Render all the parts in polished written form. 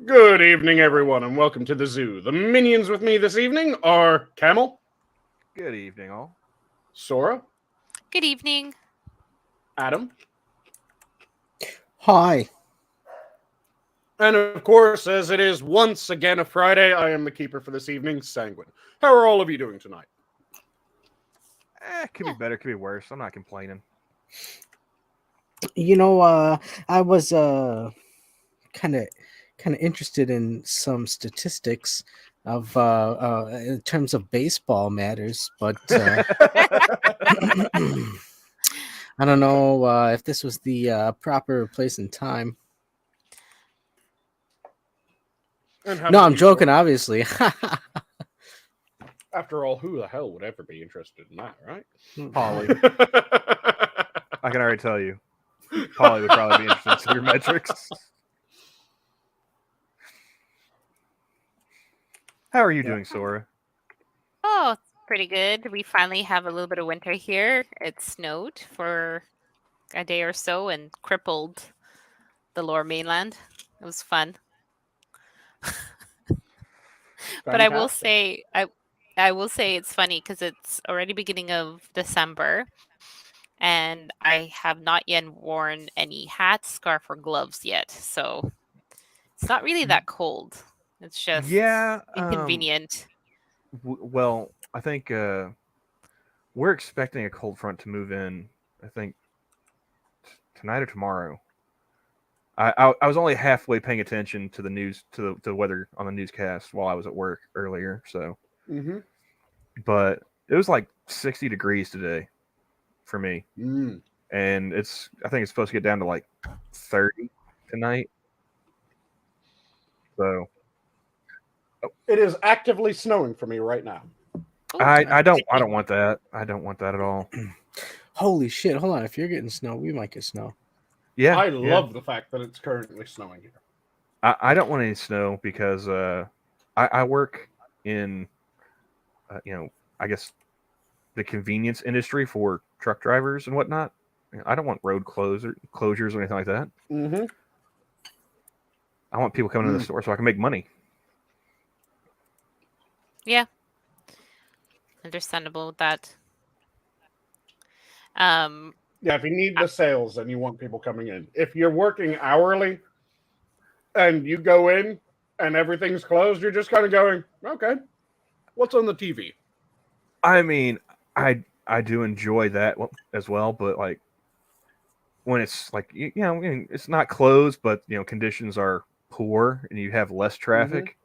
Good evening, everyone, and welcome to the zoo. The minions with me this evening are Camel. Good evening, all. Sora. Good evening. Adam. Hi. And of course, as it is once again a Friday, I am the keeper for this evening, Sanguine. How are all of you doing tonight? Could be better, could be worse. I'm not complaining. You know, I was kind of interested in some statistics of in terms of baseball matters, but I don't know if this was the proper place and time. No, I'm joking, obviously. After all, who the hell would ever be interested in that, right? Polly. I can already tell you. Polly would probably be interested in your metrics. How are you doing, Sora? Oh, pretty good. We finally have a little bit of winter here. It snowed for a day or so and crippled the lower mainland. It was fun. But I will say, I will say it's funny because it's already beginning of December, and I have not yet worn any hat, scarf, or gloves yet. So it's not really that cold. It's just inconvenient. Well, I think we're expecting a cold front to move in, I think, tonight or tomorrow. I was only halfway paying attention to the news, to the weather on the newscast while I was at work earlier. So, But it was like 60 degrees today for me, and I think it's supposed to get down to like 30 tonight. So it is actively snowing for me right now. I don't want that. I don't want that at all. Holy shit! Hold on. If you're getting snow, we might get snow. Yeah, I love the fact that it's currently snowing here. I don't want any snow because I work in I guess the convenience industry for truck drivers and whatnot. I don't want road closures or anything like that. I want people coming to the store so I can make money. Yeah. Understandable with that. Yeah, if you need the sales and you want people coming in. If you're working hourly and you go in and everything's closed, you're just kind of going, okay, what's on the TV? I mean, I do enjoy that as well, but like when it's like it's not closed, but conditions are poor and you have less traffic.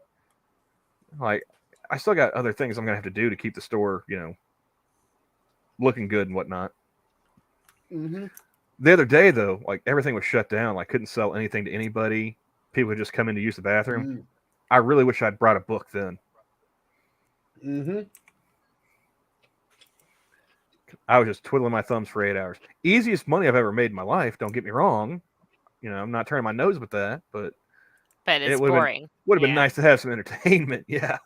Like I still got other things I'm gonna have to do to keep the store, looking good and whatnot. The other day, though, like everything was shut down. Like couldn't sell anything to anybody. People would just come in to use the bathroom. I really wish I'd brought a book then. I was just twiddling my thumbs for 8 hours. Easiest money I've ever made in my life. Don't get me wrong. I'm not turning my nose with that, but it's boring. Would have been nice to have some entertainment. Yeah.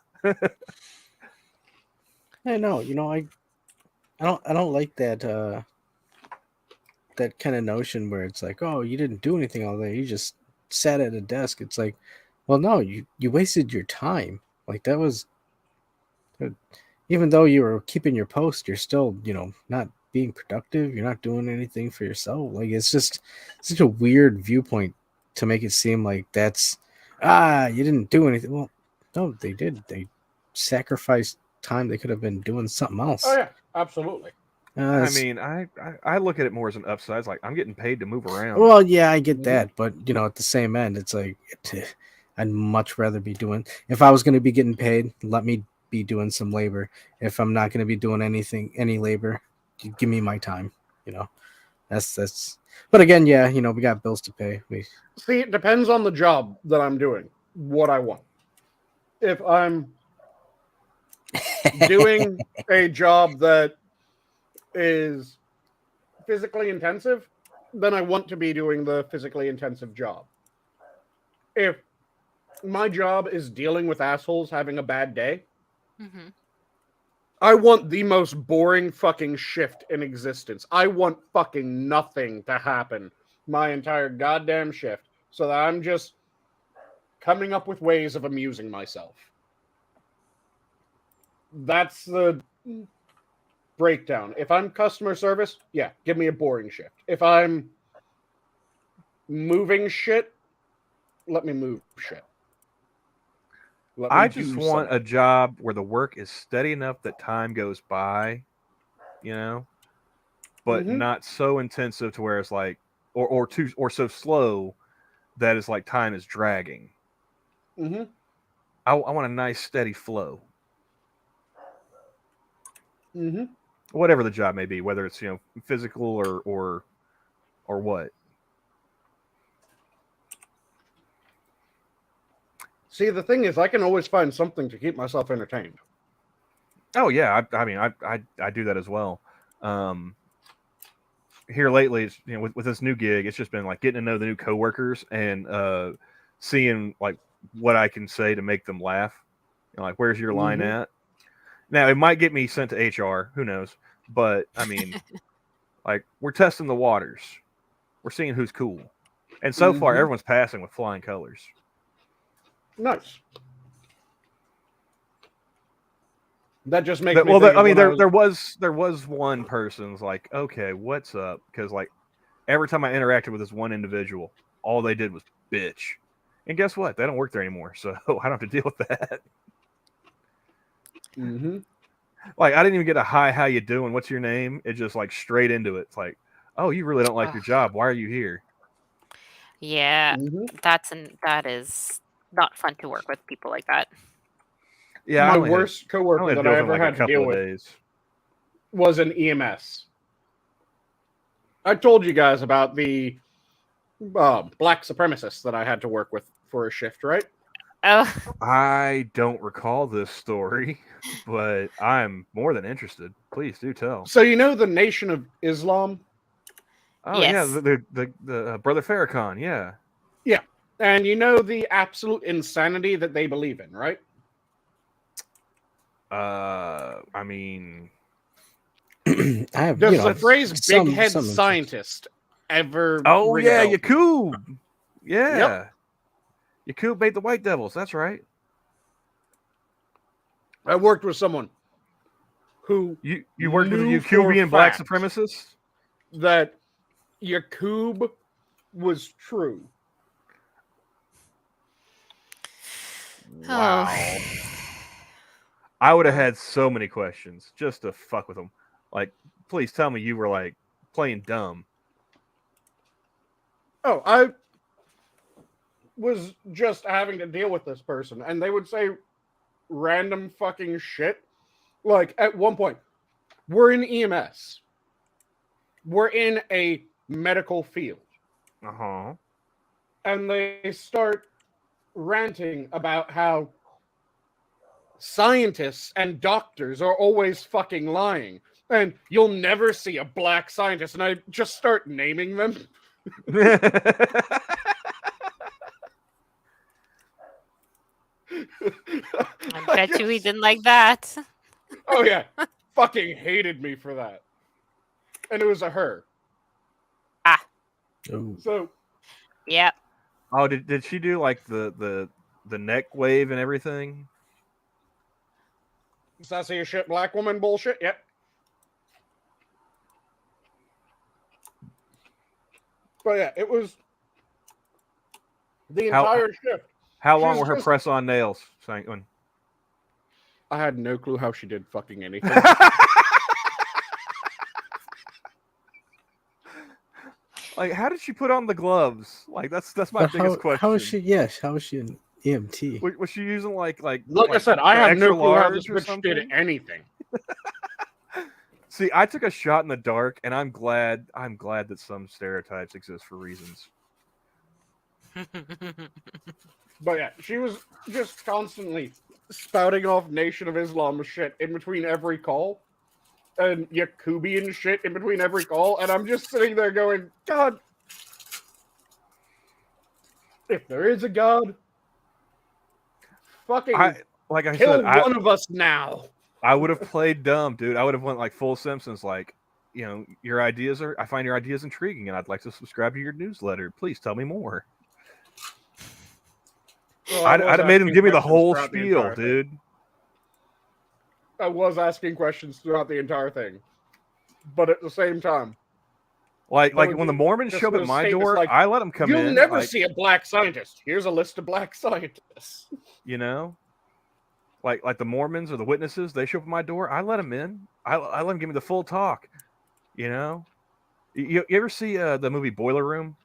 I know. I don't like that. That kind of notion where it's like, oh, you didn't do anything all day. You just sat at a desk. It's like, well, no, you wasted your time. Like that was, even though you were keeping your post, you're still, not being productive. You're not doing anything for yourself. Like it's just such a weird viewpoint to make it seem like that's, you didn't do anything. Well, no, they did. They sacrificed time. They could have been doing something else. Oh yeah, absolutely. I mean, I look at it more as an upside. It's like I'm getting paid to move around. Well, yeah, I get that, but at the same end, it's like I'd much rather be doing. If I was going to be getting paid, let me be doing some labor. If I'm not going to be doing any labor, give me my time. That's. But again, yeah, we got bills to pay. See, it depends on the job that I'm doing. What I want. If I'm doing a job that is physically intensive, then I want to be doing the physically intensive job. If my job is dealing with assholes having a bad day, I want the most boring fucking shift in existence. I want fucking nothing to happen my entire goddamn shift so that I'm just coming up with ways of amusing myself. That's the breakdown. If I'm customer service, yeah, give me a boring shift. If I'm moving shit, let me move shit. I just want a job where the work is steady enough that time goes by, you know, but not so intensive to where it's like, or so slow that it's like time is dragging. I want a nice steady flow. Whatever the job may be, whether it's, you know, physical or what. See, the thing is, I can always find something to keep myself entertained. Oh yeah, I mean, I do that as well. Here lately, it's, you know, with this new gig, it's just been like getting to know the new coworkers and seeing like what I can say to make them laugh. You know, like, where's your line at? Now, it might get me sent to HR. Who knows? But I mean, like, we're testing the waters. We're seeing who's cool, and so far, everyone's passing with flying colors. Nice. That just makes me. Well, I mean, there was one person's like, okay, what's up? Because like every time I interacted with this one individual, all they did was bitch. And guess what? They don't work there anymore, so I don't have to deal with that. Like, I didn't even get a hi, how you doing? What's your name? It just like straight into it. It's like, oh, you really don't like your job. Why are you here? Yeah, that is not fun to work with people like that. Yeah, my worst coworker that I ever had to deal with was an EMS. I told you guys about the black supremacists that I had to work with for a shift, right? Oh, I don't recall this story, but I'm more than interested. Please do tell. So you know the Nation of Islam? Oh yes. yeah, the Brother Farrakhan, yeah. Yeah, and you know the absolute insanity that they believe in, right? I mean, I have. Does You know, the phrase "big head some scientist" ever? oh ring a yeah, bell? Yakub. Yeah. Yep. Yakub bait the White Devils. That's right. I worked with someone who You worked with a knew for Yakubian black fact supremacist? that Yakub was true. Wow. Oh. I would have had so many questions just to fuck with them. Like, please tell me you were like playing dumb. Oh, I was just having to deal with this person, and they would say random fucking shit. Like, at one point, we're in EMS. We're in a medical field. And they start ranting about how scientists and doctors are always fucking lying. And you'll never see a black scientist. And I just start naming them. I bet you he didn't like that. Oh, yeah. Fucking hated me for that. And it was a her. Ah. Oh. So. Yeah. Oh, did she do like the neck wave and everything? Sassy as shit black woman bullshit? Yep. But yeah, it was the entire shift. How long were her press-on nails, Sanguine? I had no clue how she did fucking anything. Like, how did she put on the gloves? Like, that's my biggest question. How is she? Yes, how is she an EMT? Was she using like I said, I have no clue how this bitch something? did anything. See, I took a shot in the dark, and I'm glad that some stereotypes exist for reasons. But yeah, she was just constantly spouting off Nation of Islam shit in between every call. And Yakubian shit in between every call. And I'm just sitting there going, God, if there is a God, fucking kill one of us now. I would have played dumb, dude. I would have went like full Simpsons, like, you know, I find your ideas intriguing, and I'd like to subscribe to your newsletter. Please tell me more. Well, I'd have made him asking give me the questions whole throughout the spiel, entire thing. dude. I was asking questions throughout the entire thing, but at the same time, Like That would when the be Mormons just show up at those my statements door, like, I let them come you'll in. never like, see a black scientist. Here's a list of black scientists. you know, like the Mormons or the witnesses, they show up at my door. I let them in. I let them give me the full talk. You know, you ever see the movie Boiler Room?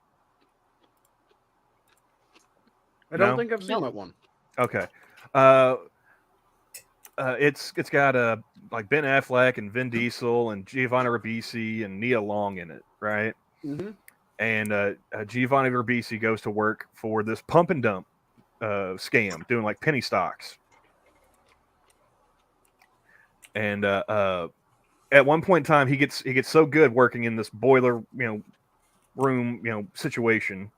I don't No? think I've seen Nope. that one. Okay. It's got like Ben Affleck and Vin Diesel and Giovanni Ribisi and Nia Long in it, right? Mm-hmm. And Giovanni Ribisi goes to work for this pump and dump scam, doing like penny stocks. And at one point in time, he gets so good working in this boiler, room, situation,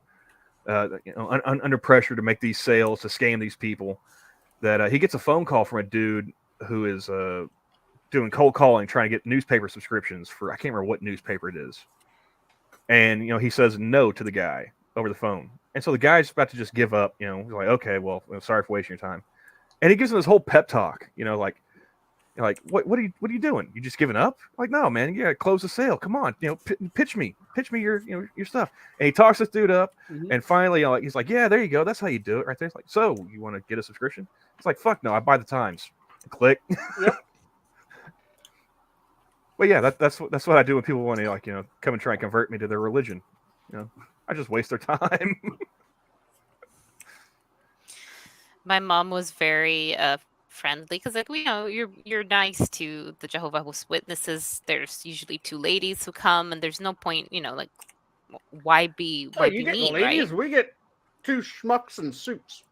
under pressure to make these sales to scam these people, that he gets a phone call from a dude who is doing cold calling, trying to get newspaper subscriptions for, I can't remember what newspaper it is. And, he says no to the guy over the phone. And so the guy's about to just give up, he's like, okay, well, sorry for wasting your time. And he gives him this whole pep talk, like what are you doing? You just giving up? Like, no, man, you gotta close the sale. Come on, pitch me your stuff. And he talks this dude up, Mm-hmm. and finally, he's like, yeah, there you go. That's how you do it, right there. It's like, so you want to get a subscription? It's like, fuck no, I buy the Times. Click. Yep. But yeah, that's what I do when people want to come and try and convert me to their religion. I just waste their time. My mom was very friendly because, like, you're nice to the Jehovah's Witnesses. There's usually two ladies who come, and there's no point, like, why be You get mean, ladies, right? we get two schmucks in suits.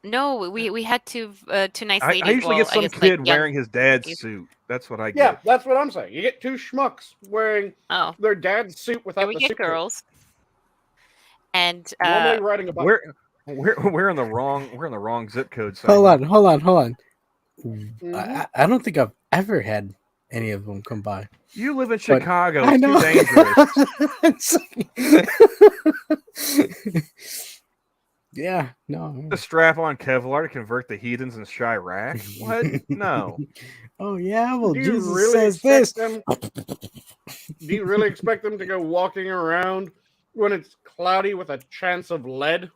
No, we had two nice I ladies. usually well, get some I guess, kid like, young wearing his dad's ladies. suit. That's what I get. Yeah, that's what I'm saying. You get two schmucks wearing Oh, their dad's suit yeah, without we the get suit case. girls, and Normally riding a bike. We're in the wrong zip code. Hold segment. on. Mm-hmm. I don't think I've ever had any of them come by. You live in But Chicago. I It's know. too dangerous. Yeah, no. The strap-on Kevlar to convert the heathens in Chirac? What? No. Oh yeah, well Do you Jesus really says this. expect them? Do you really expect them to go walking around when it's cloudy with a chance of lead?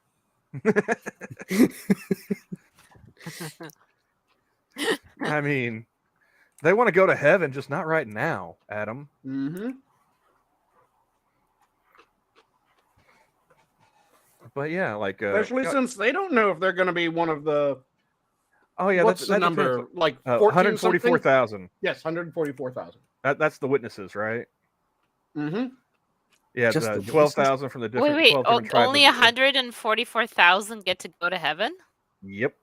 I mean, they want to go to heaven, just not right now, Adam. Mm-hmm. But yeah, like Especially since they don't know if they're going to be one of the. oh yeah, what's the that number? depends. Like 14 something? 144,000. Yes, 144,000. That's the witnesses, right? Mm-hmm. Yeah, Just the 12,000 from the different. wait, 12 different tribes. only 144,000 get to go to heaven? Yep.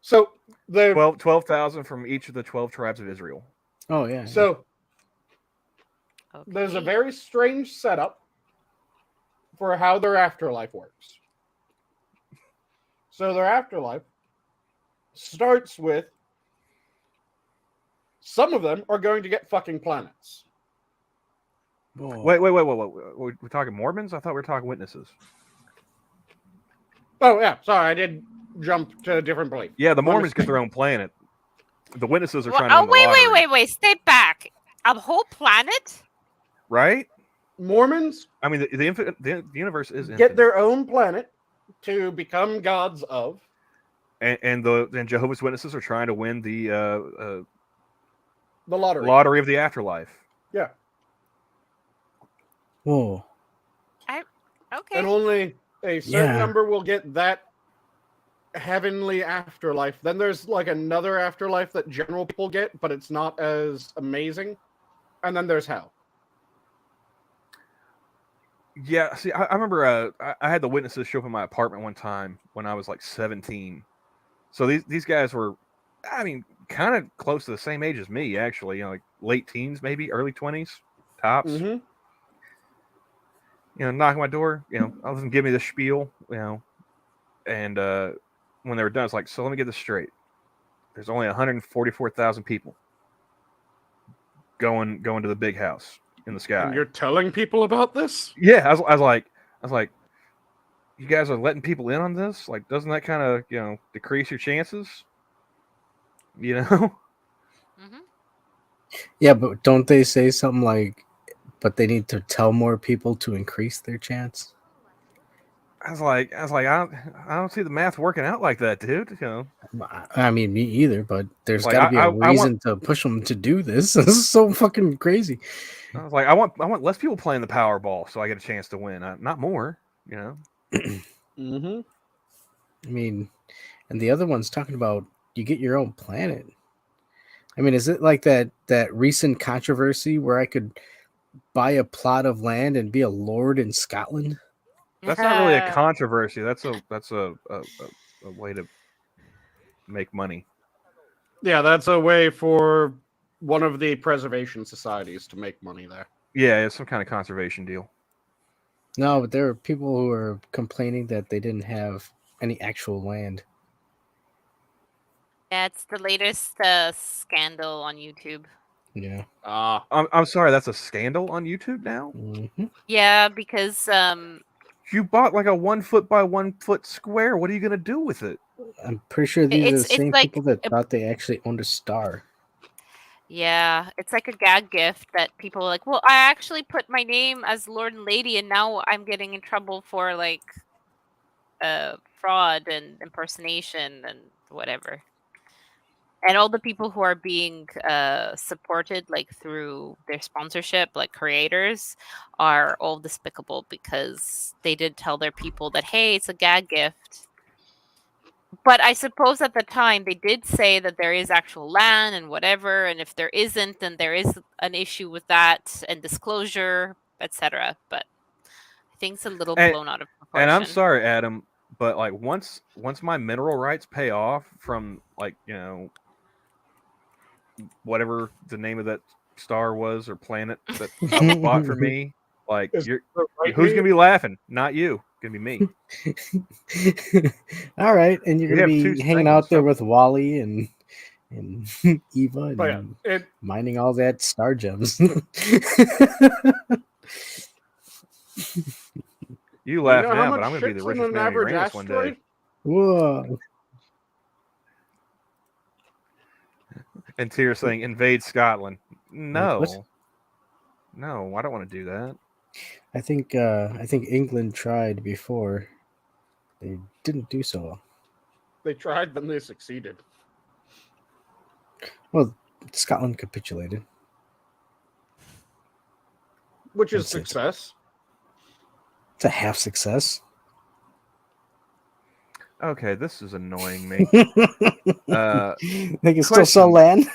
So the 12,000 from each of the 12 tribes of Israel. Oh yeah. so there's a Okay. very strange setup for how their afterlife works. So their afterlife starts with some of them are going to get fucking planets. Whoa. Wait. We're talking Mormons? I thought we were talking witnesses. Oh yeah, sorry, I did jump to a different belief. Yeah, the My Mormons get mistake. their own planet. The witnesses are Well, trying to win the lottery, wait. Stay back. A whole planet? right? Mormons I mean, the universe is get infinite. their own planet to become gods of. And Jehovah's Witnesses are trying to win the The lottery. lottery of the afterlife. Yeah. Whoa. Okay. And only a certain Yeah. number will get that heavenly afterlife. Then there's like another afterlife that general people get, but it's not as amazing. And then there's hell. Yeah, see, I remember I had the witnesses show up in my apartment one time when I was like 17. So these guys were, I mean, kind of close to the same age as me, actually. Like late teens, maybe early 20s, tops. Mm-hmm. Knocking my door. I was give me the spiel. And when they were done, it's like, so let me get this straight. There's only 144,000 people going to the big house in the sky. And you're telling people about this? Yeah, I was like, you guys are letting people in on this? Like, doesn't that kind of, decrease your chances? You know? Hmm. Yeah, but don't they say something like, but they need to tell more people to increase their chance? I was like, I don't see the math working out like that, dude. I mean, me either, but there's Like, got to be a I want reason to push them to do this. This is so fucking crazy. I was like, I want less people playing the Powerball so I get a chance to win, not more. Mm-hmm. I mean, and the other one's talking about you get your own planet. I mean, is it like that recent controversy where I could buy a plot of land and be a lord in Scotland? That's not really a controversy. That's a way to make money. Yeah, that's a way for one of the preservation societies to make money there. Yeah, it's some kind of conservation deal. No, but there are people who are complaining that they didn't have any actual land. Yeah, it's the latest scandal on YouTube. Yeah. I'm sorry, that's a scandal on YouTube now? Mm-hmm. Yeah, because You bought like a 1 foot by 1 foot square. What are you gonna do with it? I'm pretty sure these are the it's same like people that thought they actually owned a star. yeah, it's like a gag gift that people are like, well, I actually put my name as Lord and Lady, and now I'm getting in trouble for like fraud and impersonation and whatever. And all the people who are being supported like through their sponsorship, like creators, are all despicable because they did tell their people that, hey, it's a gag gift. But I suppose at the time they did say that there is actual land and whatever, and if there isn't, then there is an issue with that and disclosure, etc. But I think it's a little blown out of proportion. And I'm sorry, Adam, but like once my mineral rights pay off from like whatever the name of that star was or planet that I bought for me, like who's gonna be laughing? Not you. Gonna be me. All right, and you're We gonna have two be hanging out screens. there with Wally and Eva and But yeah, mining all that star gems. You laugh you know how now, much but I'm gonna be the shit's in richest an man in average Uranus one day. asteroid? Whoa. And Tier's saying invade Scotland. No. What? No, I don't want to do that. I think England tried before. They didn't do so well. They tried, then they succeeded. Well, Scotland capitulated. Which is That's it. success. It's a half success. Okay, this is annoying me. They can still sell land.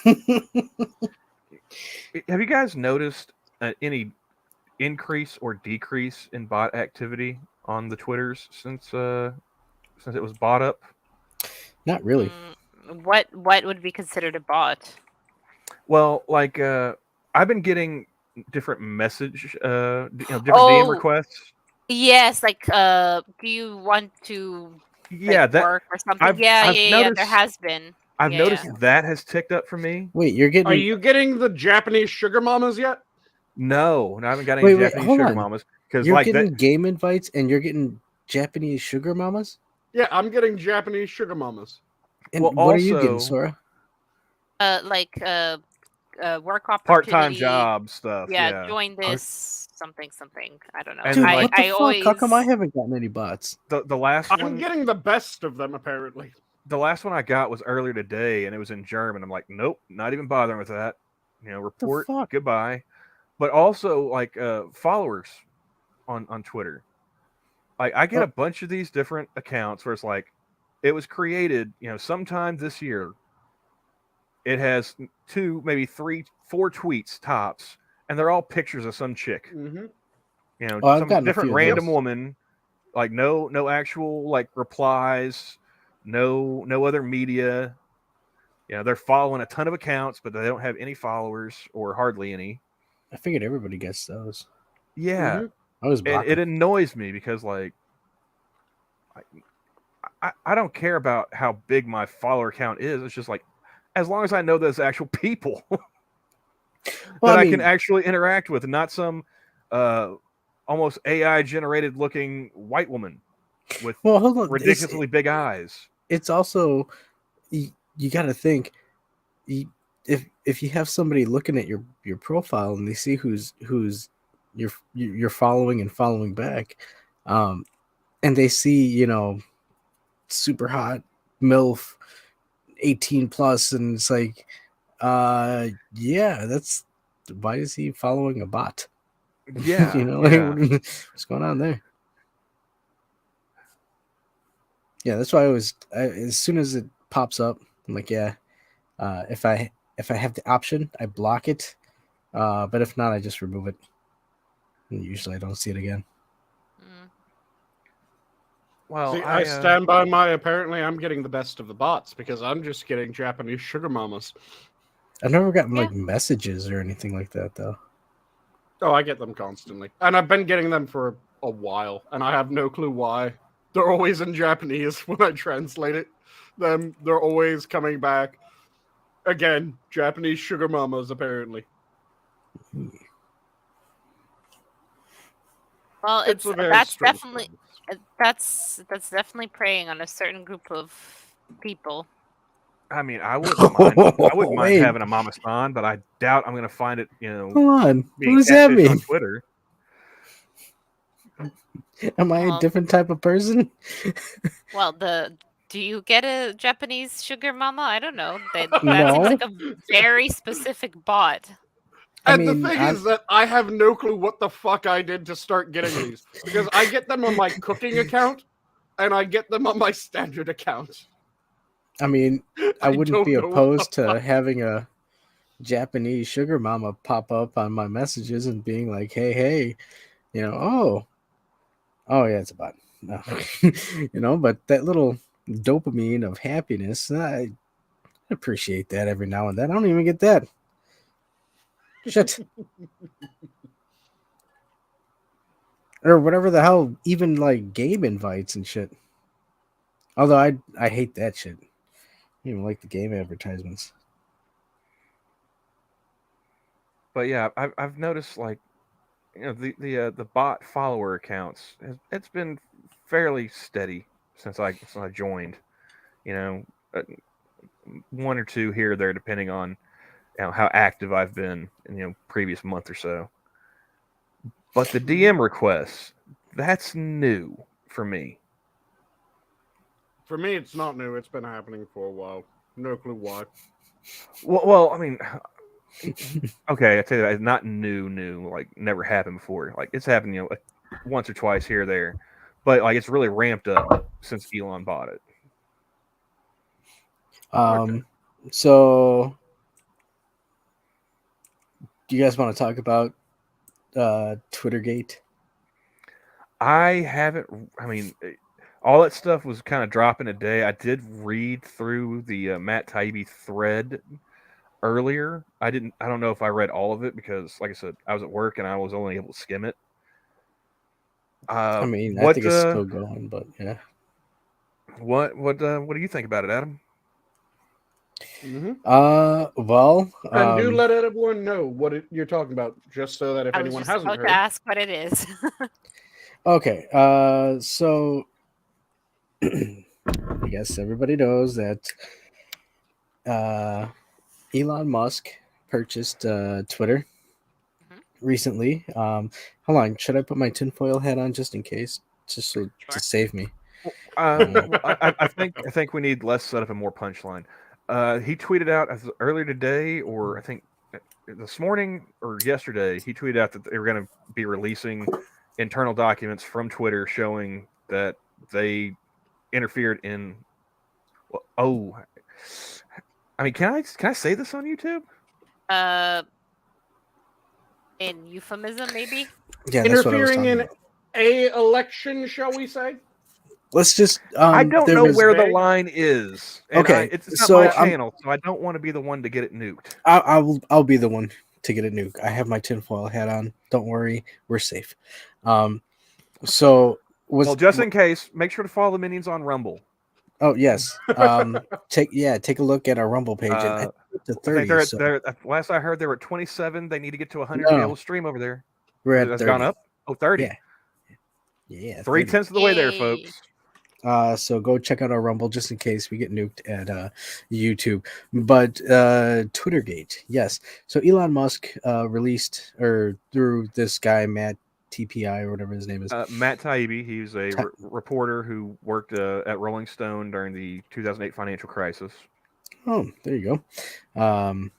Have you guys noticed any increase or decrease in bot activity on the Twitters since it was bought up? Not really. What would be considered a bot? Well, like I've been getting different message, different DM requests. Yes, like do you want to work or something? I've noticed, there has been. I've noticed that has ticked up for me. Wait, you're getting? Are you getting the Japanese sugar mamas yet? No, I haven't got any Japanese sugar mamas. Because you're like getting game invites and you're getting Japanese sugar mamas. Yeah, I'm getting Japanese sugar mamas. And what are you getting, Sora? Work opportunity, part-time job stuff. Yeah, join this something. I don't know. And Dude, like, what the fuck? How come I haven't gotten any bots? The last I'm one, getting the best of them apparently. The last one I got was earlier today, and it was in German. I'm like, nope, not even bothering with that. Report, goodbye. But also like followers on Twitter. Like I get a bunch of these different accounts where it's like, it was created, sometime this year. It has 2, maybe 3, 4 tweets tops, and they're all pictures of some chick. Mm-hmm. Some different random woman. Like no actual like replies, no other media. They're following a ton of accounts, but they don't have any followers or hardly any. I figured everybody gets those. Yeah, I was. And it annoys me because like, I don't care about how big my follower count is. It's just like, as long as I know there's actual people that I can actually interact with, and not some almost AI generated looking white woman. with Well, hold on. ridiculously big eyes. It's also you got to think if you have somebody looking at your profile and they see who's you're following and following back, and they see super hot MILF 18 plus, and it's like, yeah, that's why is he following a bot? Yeah, like, what's going on there? Yeah, that's why as soon as it pops up, I'm like, yeah. If I have the option, I block it. But if not, I just remove it. And usually, I don't see it again. Well, see, I stand by my. Apparently, I'm getting the best of the bots because I'm just getting Japanese sugar mamas. I've never gotten like messages or anything like that, though. Oh, I get them constantly, and I've been getting them for a while, and I have no clue why. They're always in Japanese when I translate it. They're always coming back. Again, Japanese sugar mamas, apparently. Well, that's definitely preying on a certain group of people. I mean, I wouldn't mind having a mama spawn, but I doubt I'm going to find it. Hold on, what does that mean? On Twitter. Am I a different type of person? Well, do you get a Japanese sugar mama? I don't know. That No. seems like a very specific bot. And the thing is that I have no clue what the fuck I did to start getting these. Because I get them on my cooking account, and I get them on my standard account. I mean, I wouldn't be opposed to having a Japanese sugar mama pop up on my messages and being like, hey, oh yeah, it's a bot. No. But that little dopamine of happiness, I appreciate that every now and then. I don't even get that. Shit. Or whatever the hell, even like game invites and shit. Although I hate that shit. I don't even like the game advertisements. But yeah, I've noticed like the bot follower accounts. It's been fairly steady since I joined. One or two here or there, depending on how active I've been in previous month or so. But the DM requests, that's new for me. For me, it's not new. It's been happening for a while. No clue why. Well, I mean, okay, I tell you that it's not new, like never happened before. Like it's happened, like once or twice here or there, but like it's really ramped up since Elon bought it. Okay. So do you guys want to talk about Twittergate? I haven't. I mean, all that stuff was kind of dropping today. I did read through the Matt Taibbi thread earlier. I don't know if I read all of it because, like I said, I was at work and I was only able to skim it. I mean, I think it's still going, but yeah. What do you think about it, Adam? Mm-hmm. Well, and do let everyone know what you're talking about, just so that if anyone hasn't heard, to ask what it is. Okay, so I guess everybody knows that Elon Musk purchased Twitter recently. Hold on, should I put my tinfoil hat on just in case, just to save me? I think we need less setup and more punchline. He tweeted out earlier today, or I think this morning or yesterday, he tweeted out that they were going to be releasing internal documents from Twitter showing that they interfered in. Oh, I mean, can I say this on YouTube? In euphemism, maybe. Yeah, interfering in a election, shall we say? Let's just. I don't know where the line is. Okay, it's not my channel, so I don't want to be the one to get it nuked. I'll be the one to get it nuked. I have my tinfoil hat on. Don't worry, we're safe. So just in case, make sure to follow the minions on Rumble. Oh yes. Take a look at our Rumble page. And to 30. They're last I heard, they were at 27. They need to get to 100 to be able to stream over there. We're at That's 30. gone up. Oh, 30. Yeah. 3/10 of the way there, folks. So go check out our Rumble just in case we get nuked at YouTube. But Twittergate, yes. So Elon Musk released, or through this guy Matt TPI or whatever his name is. Matt Taibbi, he's a reporter who worked at Rolling Stone during the 2008 financial crisis. Oh, there you go.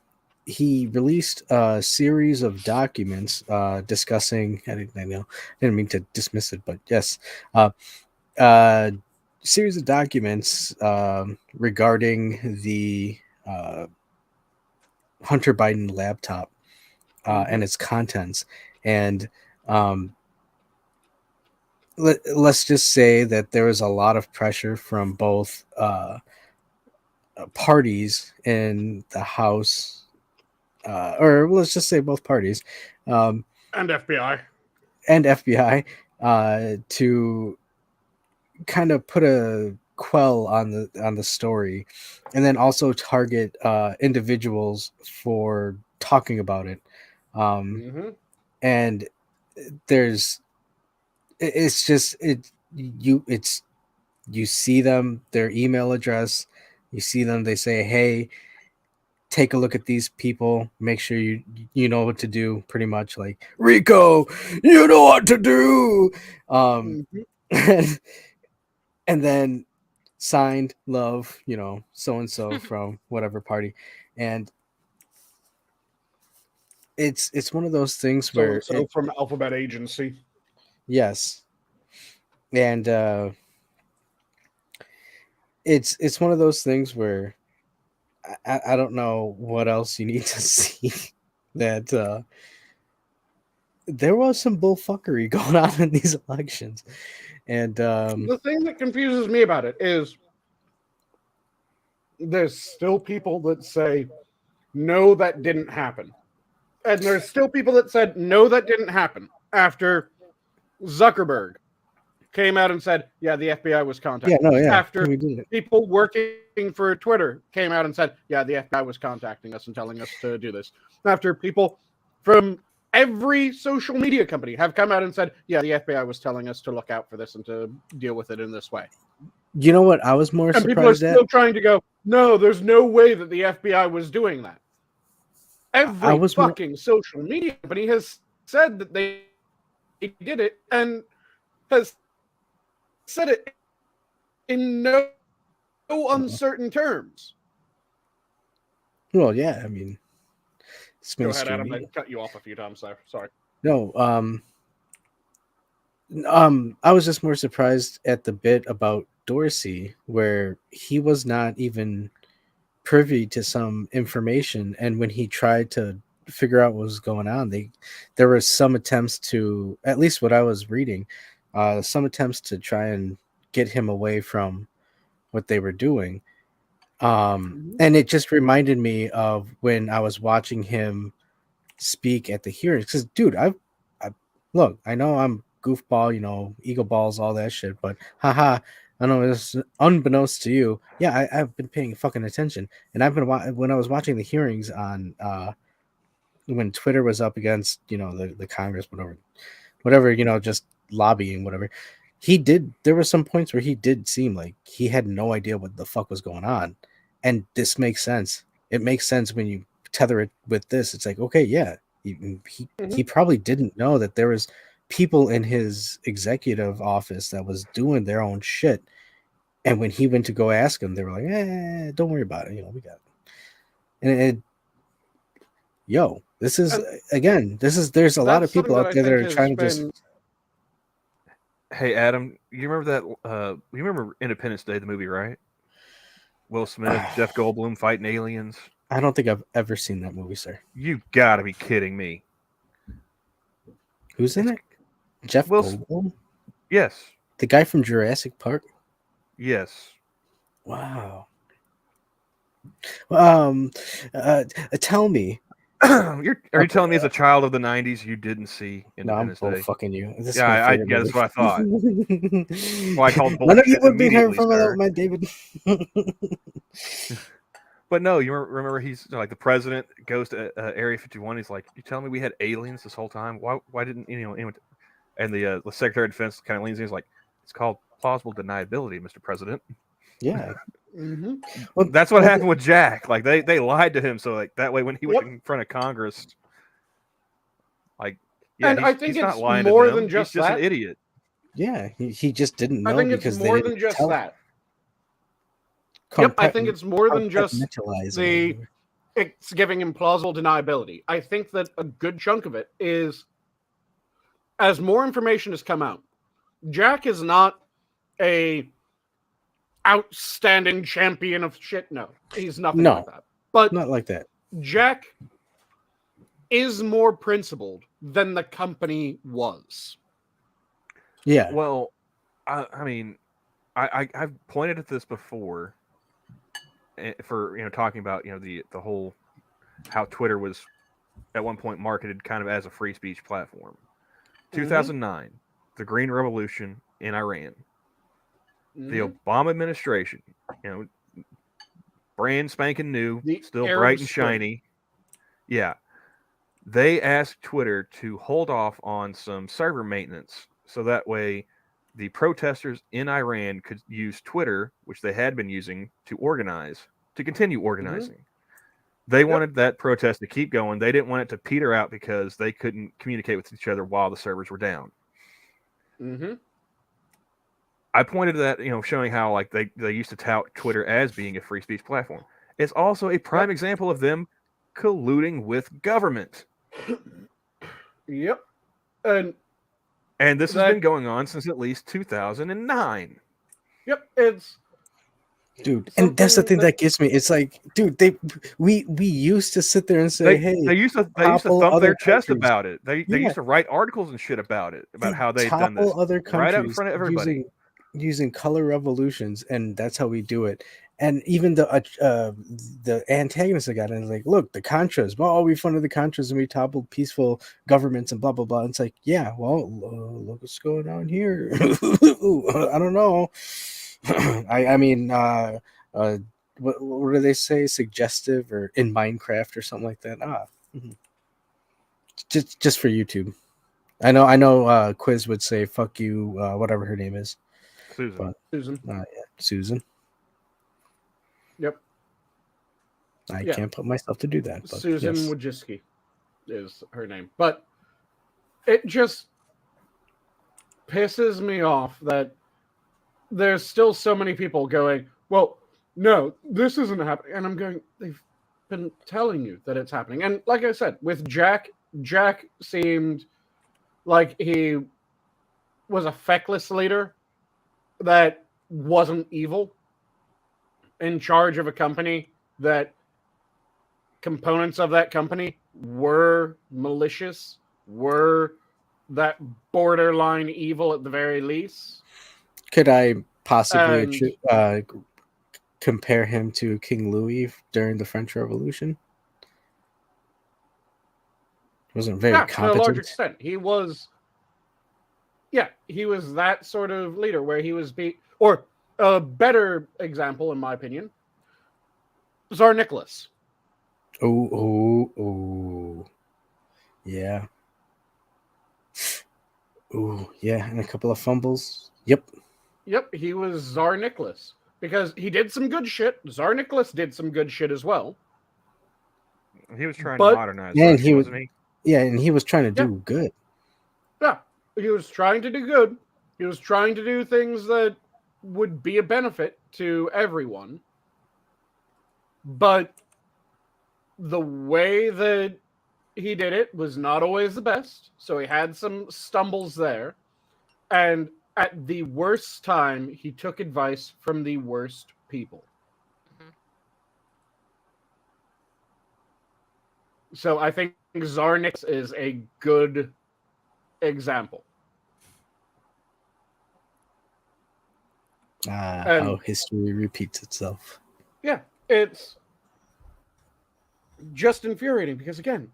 He released a series of documents discussing. I didn't mean to dismiss it, but yes. Series of documents regarding the Hunter Biden laptop and its contents. And let's just say that there was a lot of pressure from both parties in the House, or let's just say both parties, and FBI. And FBI to kind of put a quell on the story, and then also target individuals for talking about it. And you see them, their email address, you see them, they say, hey, take a look at these people, make sure you know what to do, pretty much like, Rico, you know what to do. And then signed, love, so and so from whatever party. And it's one of those things where so from Alphabet Agency. Yes. And it's one of those things where I don't know what else you need to see that there was some bullfuckery going on in these elections. And the thing that confuses me about it is there's still people that say, no, that didn't happen. And there's still people that said, no, that didn't happen. After Zuckerberg came out and said, yeah, the FBI was contacting us. After people working for Twitter came out and said, yeah, the FBI was contacting us and telling us to do this. After people from every social media company have come out and said, yeah, the FBI was telling us to look out for this and to deal with it in this way. You know what I was more surprised at? People are still trying to go, no, there's no way that the FBI was doing that. Every fucking social media company has said that they did it and has said it in no uncertain terms. Well, yeah, I mean, go ahead, Adam. I cut you off a few times there. Sorry. No, I was just more surprised at the bit about Dorsey, where he was not even privy to some information, and when he tried to figure out what was going on, there were some attempts to, at least what I was reading, some attempts to try and get him away from what they were doing. And it just reminded me of when I was watching him speak at the hearings, because dude, I look, I know I'm goofball, ego balls, all that shit, but haha, I know it's unbeknownst to you. Yeah, I've been paying fucking attention, and I've been when I was watching the hearings on when Twitter was up against the Congress, whatever, just lobbying, whatever. There were some points where he did seem like he had no idea what the fuck was going on, and this makes sense. It makes sense when you tether it with this. It's like, okay, yeah, he probably didn't know that there was people in his executive office that was doing their own shit, and when he went to go ask them, they were like, don't worry about it, we got it. And there's a lot of people out there that are trying to just. Hey Adam, you remember that you remember Independence Day, the movie, right? Will Smith, Jeff Goldblum fighting aliens. I don't think I've ever seen that movie, sir. You gotta be kidding me. Who's in it? Jeff Goldblum? Yes. The guy from Jurassic Park? Yes. Wow. Tell me. Are you telling me as a child of the 90s you didn't see Independence Day? No, I'm fucking you. That's what I thought. Well, I called bullshit. None of you would be here from without my David. But no, you remember he's like the president goes to Area 51. He's like, "You telling me we had aliens this whole time? Why didn't anyone?" And the Secretary of Defense kind of leans in. He's like, It's called plausible deniability, Mr. President. Yeah. Mm-hmm. Well, That's what happened with Jack. Like they lied to him, so like that way when he was in front of Congress, like And I think he's not it's lying to more them. than just he's just that. an idiot. Yeah, he just didn't know I think because it's they more didn't than just tell that. Yep, I think it's more than just compartmentalize the. it. It's giving him plausible deniability. I think that a good chunk of it is, as more information has come out, Jack is not a outstanding champion of shit. No, he's nothing No. like that. But Not like that. Jack is more principled than the company was. Yeah. Well, I mean, I've pointed at this before for talking about the whole how Twitter was at one point marketed kind of as a free speech platform. 2009, the Green Revolution in Iran, the Obama administration, brand spanking new, still Arab bright and Spring. shiny. Yeah. They asked Twitter to hold off on some server maintenance so that way the protesters in Iran could use Twitter, which they had been using to organize, to continue organizing. They wanted that protest to keep going. They didn't want it to peter out because they couldn't communicate with each other while the servers were down. I pointed to that, showing how like they used to tout Twitter as being a free speech platform. It's also a prime example of them colluding with government. Yep. And this has been going on since at least 2009. Yep, it's dude, and that's the thing that gets me. It's like, dude, we used to sit there and say, hey, they used to thump their chest about it. They used to write articles and shit about it, about how they'd done this other countries right out in front of everybody using color revolutions, and that's how we do it. And even the antagonists that got in is like, look, the Contras. Well, we funded the Contras and we toppled peaceful governments and blah blah blah. And it's like, yeah, well, look what's going on here. I don't know. I mean, what do they say? Suggestive or in Minecraft or something like that. Just for YouTube. I know. Quiz would say, "Fuck you," whatever her name is. Susan. But, Susan. Yeah, Susan. Yep. I can't put myself to do that. But Susan Wojcicki is her name. But it just pisses me off that there's still so many people going, well, no, this isn't happening. And I'm going, they've been telling you that it's happening. And like I said, with Jack seemed like he was a feckless leader that wasn't evil, in charge of a company that components of that company were malicious, were that borderline evil at the very least. Could I possibly compare him to King Louis during the French Revolution? He wasn't very competent. To a large extent. He was that sort of leader where he was or a better example, in my opinion, Tsar Nicholas. Oh. Yeah. Oh, yeah, and a couple of fumbles. Yep, he was Tsar Nicholas. Because he did some good shit. Tsar Nicholas did some good shit as well. He was trying to modernize. Yeah, wasn't he? Yeah, and he was trying to do good. Yeah, he was trying to do good. He was trying to do things that would be a benefit to everyone. But the way that he did it was not always the best. So he had some stumbles there. And at the worst time, he took advice from the worst people. So I think Tsar Nicholas is a good example. How history repeats itself. Yeah, it's just infuriating because, again,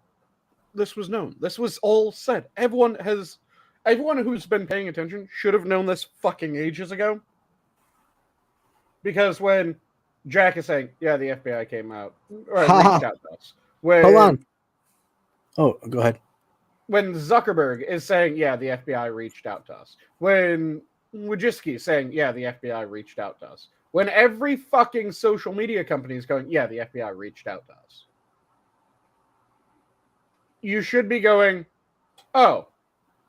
this was known. This was all said. Everyone who's been paying attention should have known this fucking ages ago. Because when Jack is saying, yeah, the FBI came out, or reached out to us. Hold on. Oh, go ahead. When Zuckerberg is saying, yeah, the FBI reached out to us. When Wojcicki saying, yeah, the FBI reached out to us. When every fucking social media company is going, yeah, the FBI reached out to us. You should be going, oh,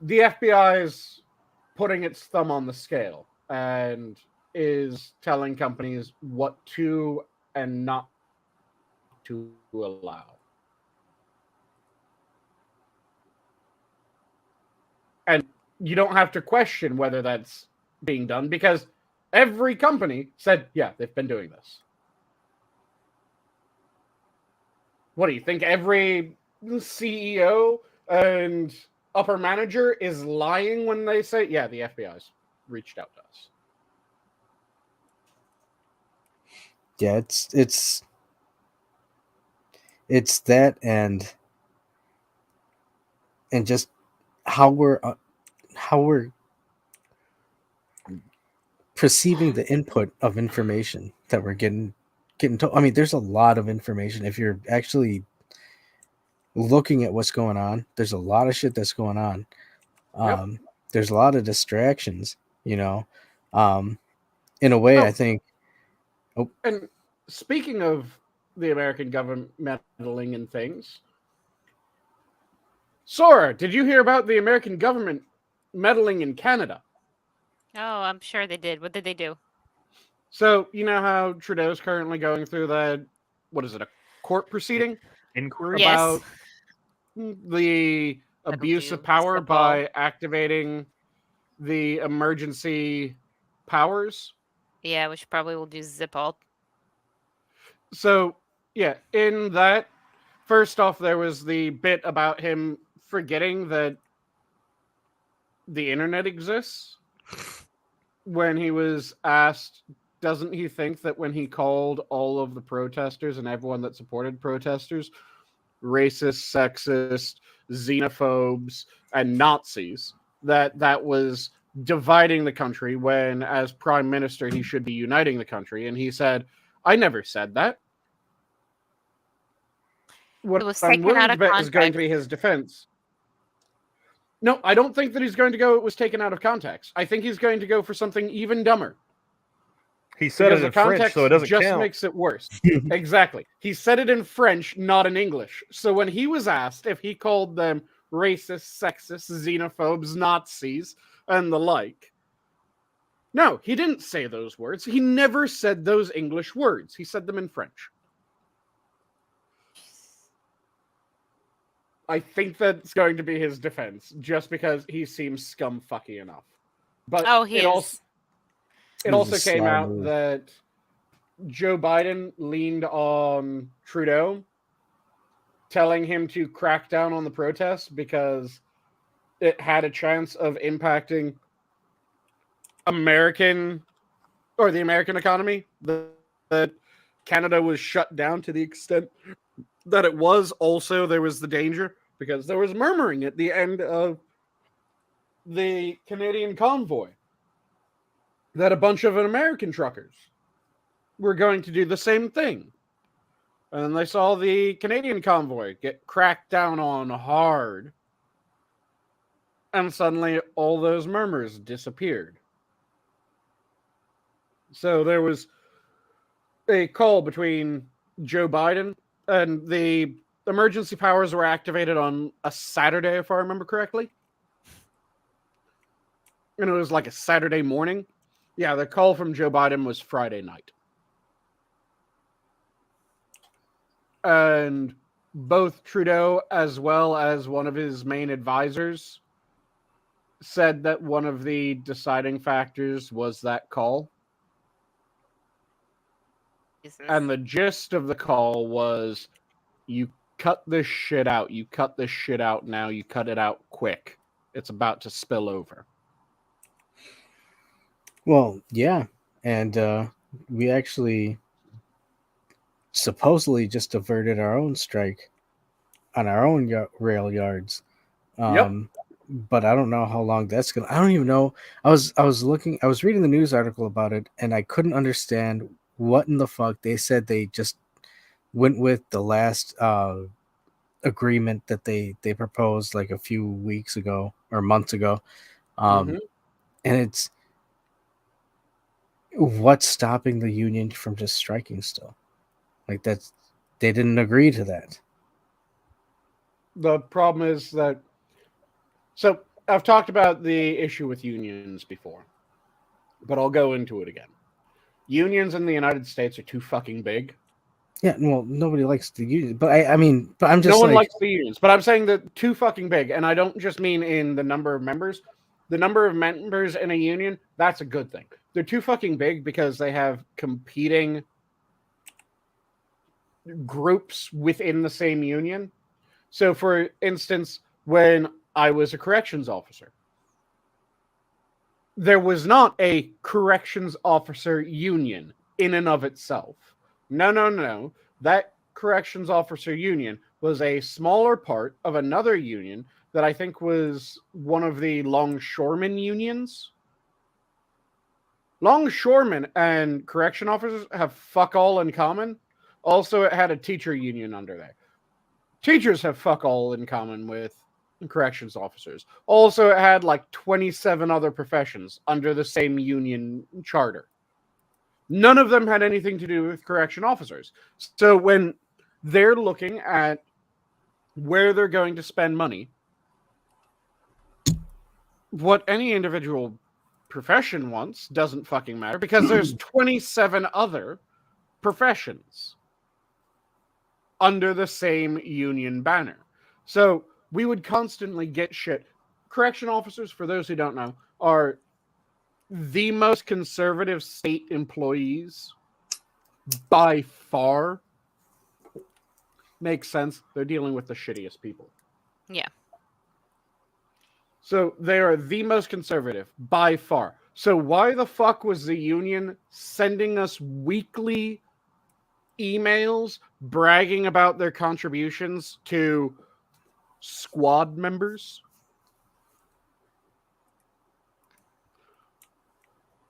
the FBI is putting its thumb on the scale and is telling companies what to and not to allow. And you don't have to question whether that's being done because every company said, yeah, they've been doing this. What do you think? Every CEO and upper manager is lying when they say, yeah, the FBI's reached out to us. Yeah, it's that and just how we're perceiving the input of information that we're getting told. I mean, there's a lot of information. If you're actually looking at what's going on, there's a lot of shit that's going on. There's a lot of distractions, in a way. I think. And speaking of the American government meddling in things, Sora, did you hear about the American government meddling in Canada? Oh, I'm sure they did. What did they do? So, you know how Trudeau's currently going through that, what is it, a court proceeding? Inquiry? About the abuse of power by activating the emergency powers? Yeah, which probably will do zip alt. So, yeah, in that, first off, there was the bit about him forgetting that the internet exists. When he was asked, doesn't he think that when he called all of the protesters and everyone that supported protesters racist, sexist, xenophobes, and Nazis, that was dividing the country when, as prime minister, he should be uniting the country? And he said, I never said that. What I'm willing to bet is going to be his defense. No, I don't think that he's going to go, it was taken out of context. I think he's going to go for something even dumber. He said it in French, so it doesn't just count. Makes it worse. Exactly. He said it in French, not in English. So when he was asked if he called them racist, sexist, xenophobes, Nazis, and the like, no, he didn't say those words. He never said those English words. He said them in French. I think that's going to be his defense, just because he seems scumfucky enough. But it also came out that Joe Biden leaned on Trudeau, telling him to crack down on the protests because it had a chance of impacting the American economy. That Canada was shut down to the extent that it was. Also, there was the danger because there was murmuring at the end of the Canadian convoy that a bunch of American truckers were going to do the same thing. And they saw the Canadian convoy get cracked down on hard. And suddenly all those murmurs disappeared. So there was a call between Joe Biden, and the emergency powers were activated on a Saturday, if I remember correctly. And it was like a Saturday morning. Yeah, the call from Joe Biden was Friday night. And both Trudeau as well as one of his main advisors said that one of the deciding factors was that call. And the gist of the call was, you cut this shit out. You cut this shit out now. You cut it out quick. It's about to spill over. Well, yeah. And we actually supposedly just averted our own strike on our own rail yards. But I don't know how long that's gonna. I don't even know. I was reading the news article about it, and I couldn't understand what in the fuck they said. They just went with the last agreement that they proposed like a few weeks ago or months ago, and What's stopping the union from just striking still? Like that's they didn't agree to that. The problem is that, so I've talked about the issue with unions before, but I'll go into it again. Unions in the United States are too fucking big. Yeah, well, nobody likes the union, but I mean, but I'm just No one like, likes the unions, but I'm saying that too fucking big, and I don't just mean in the number of members. The number of members in a union, that's a good thing. They're too fucking big because they have competing groups within the same union. So, for instance, when I was a corrections officer, there was not a corrections officer union in and of itself. No. That corrections officer union was a smaller part of another union that I think was one of the longshoremen unions. Longshoremen and correction officers have fuck all in common. Also, it had a teacher union under there. Teachers have fuck all in common with corrections officers. Also, it had like 27 other professions under the same union charter. None of them had anything to do with correction officers. So when they're looking at where they're going to spend money, what any individual profession wants doesn't fucking matter because there's 27 other professions under the same union banner. So we would constantly get shit. Correction officers, for those who don't know, are the most conservative state employees by far. Makes sense. They're dealing with the shittiest people. Yeah. So they are the most conservative by far. So why the fuck was the union sending us weekly emails bragging about their contributions to squad members?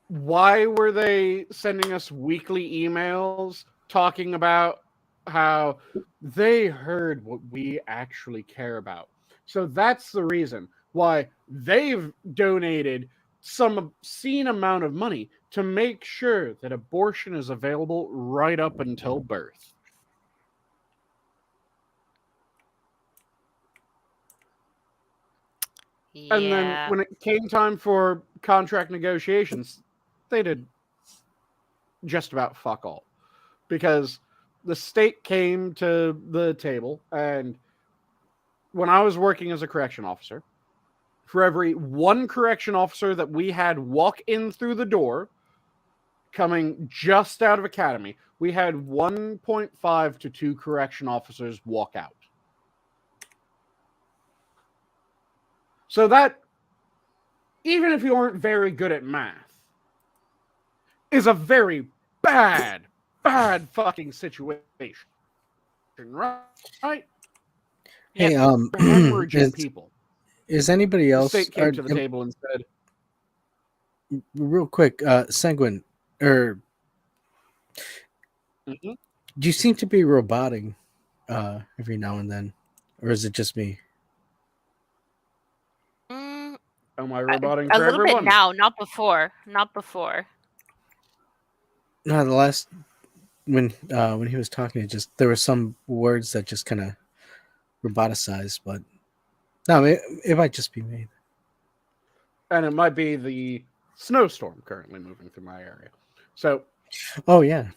Why were they sending us weekly emails talking about how they heard what we actually care about? So that's the reason why they've donated some obscene amount of money to make sure that abortion is available right up until birth. Yeah. And then when it came time for contract negotiations, they did just about fuck all. Because the state came to the table, and when I was working as a correction officer, for every one correction officer that we had walk in through the door, coming just out of academy, we had 1.5 to 2 correction officers walk out. So that, even if you aren't very good at math, is a very bad fucking situation. Right? hey, Hemorrhaging people. is anybody The else state came to the table and said, real quick, Sanguine, or do you seem to be roboting every now and then, or is it just me? am I roboting A for little everyone? bit now, not before. Not before. No, the last when he was talking, there were some words that just kind of roboticized, but no, it might just be me. And it might be the snowstorm currently moving through my area. So, oh yeah,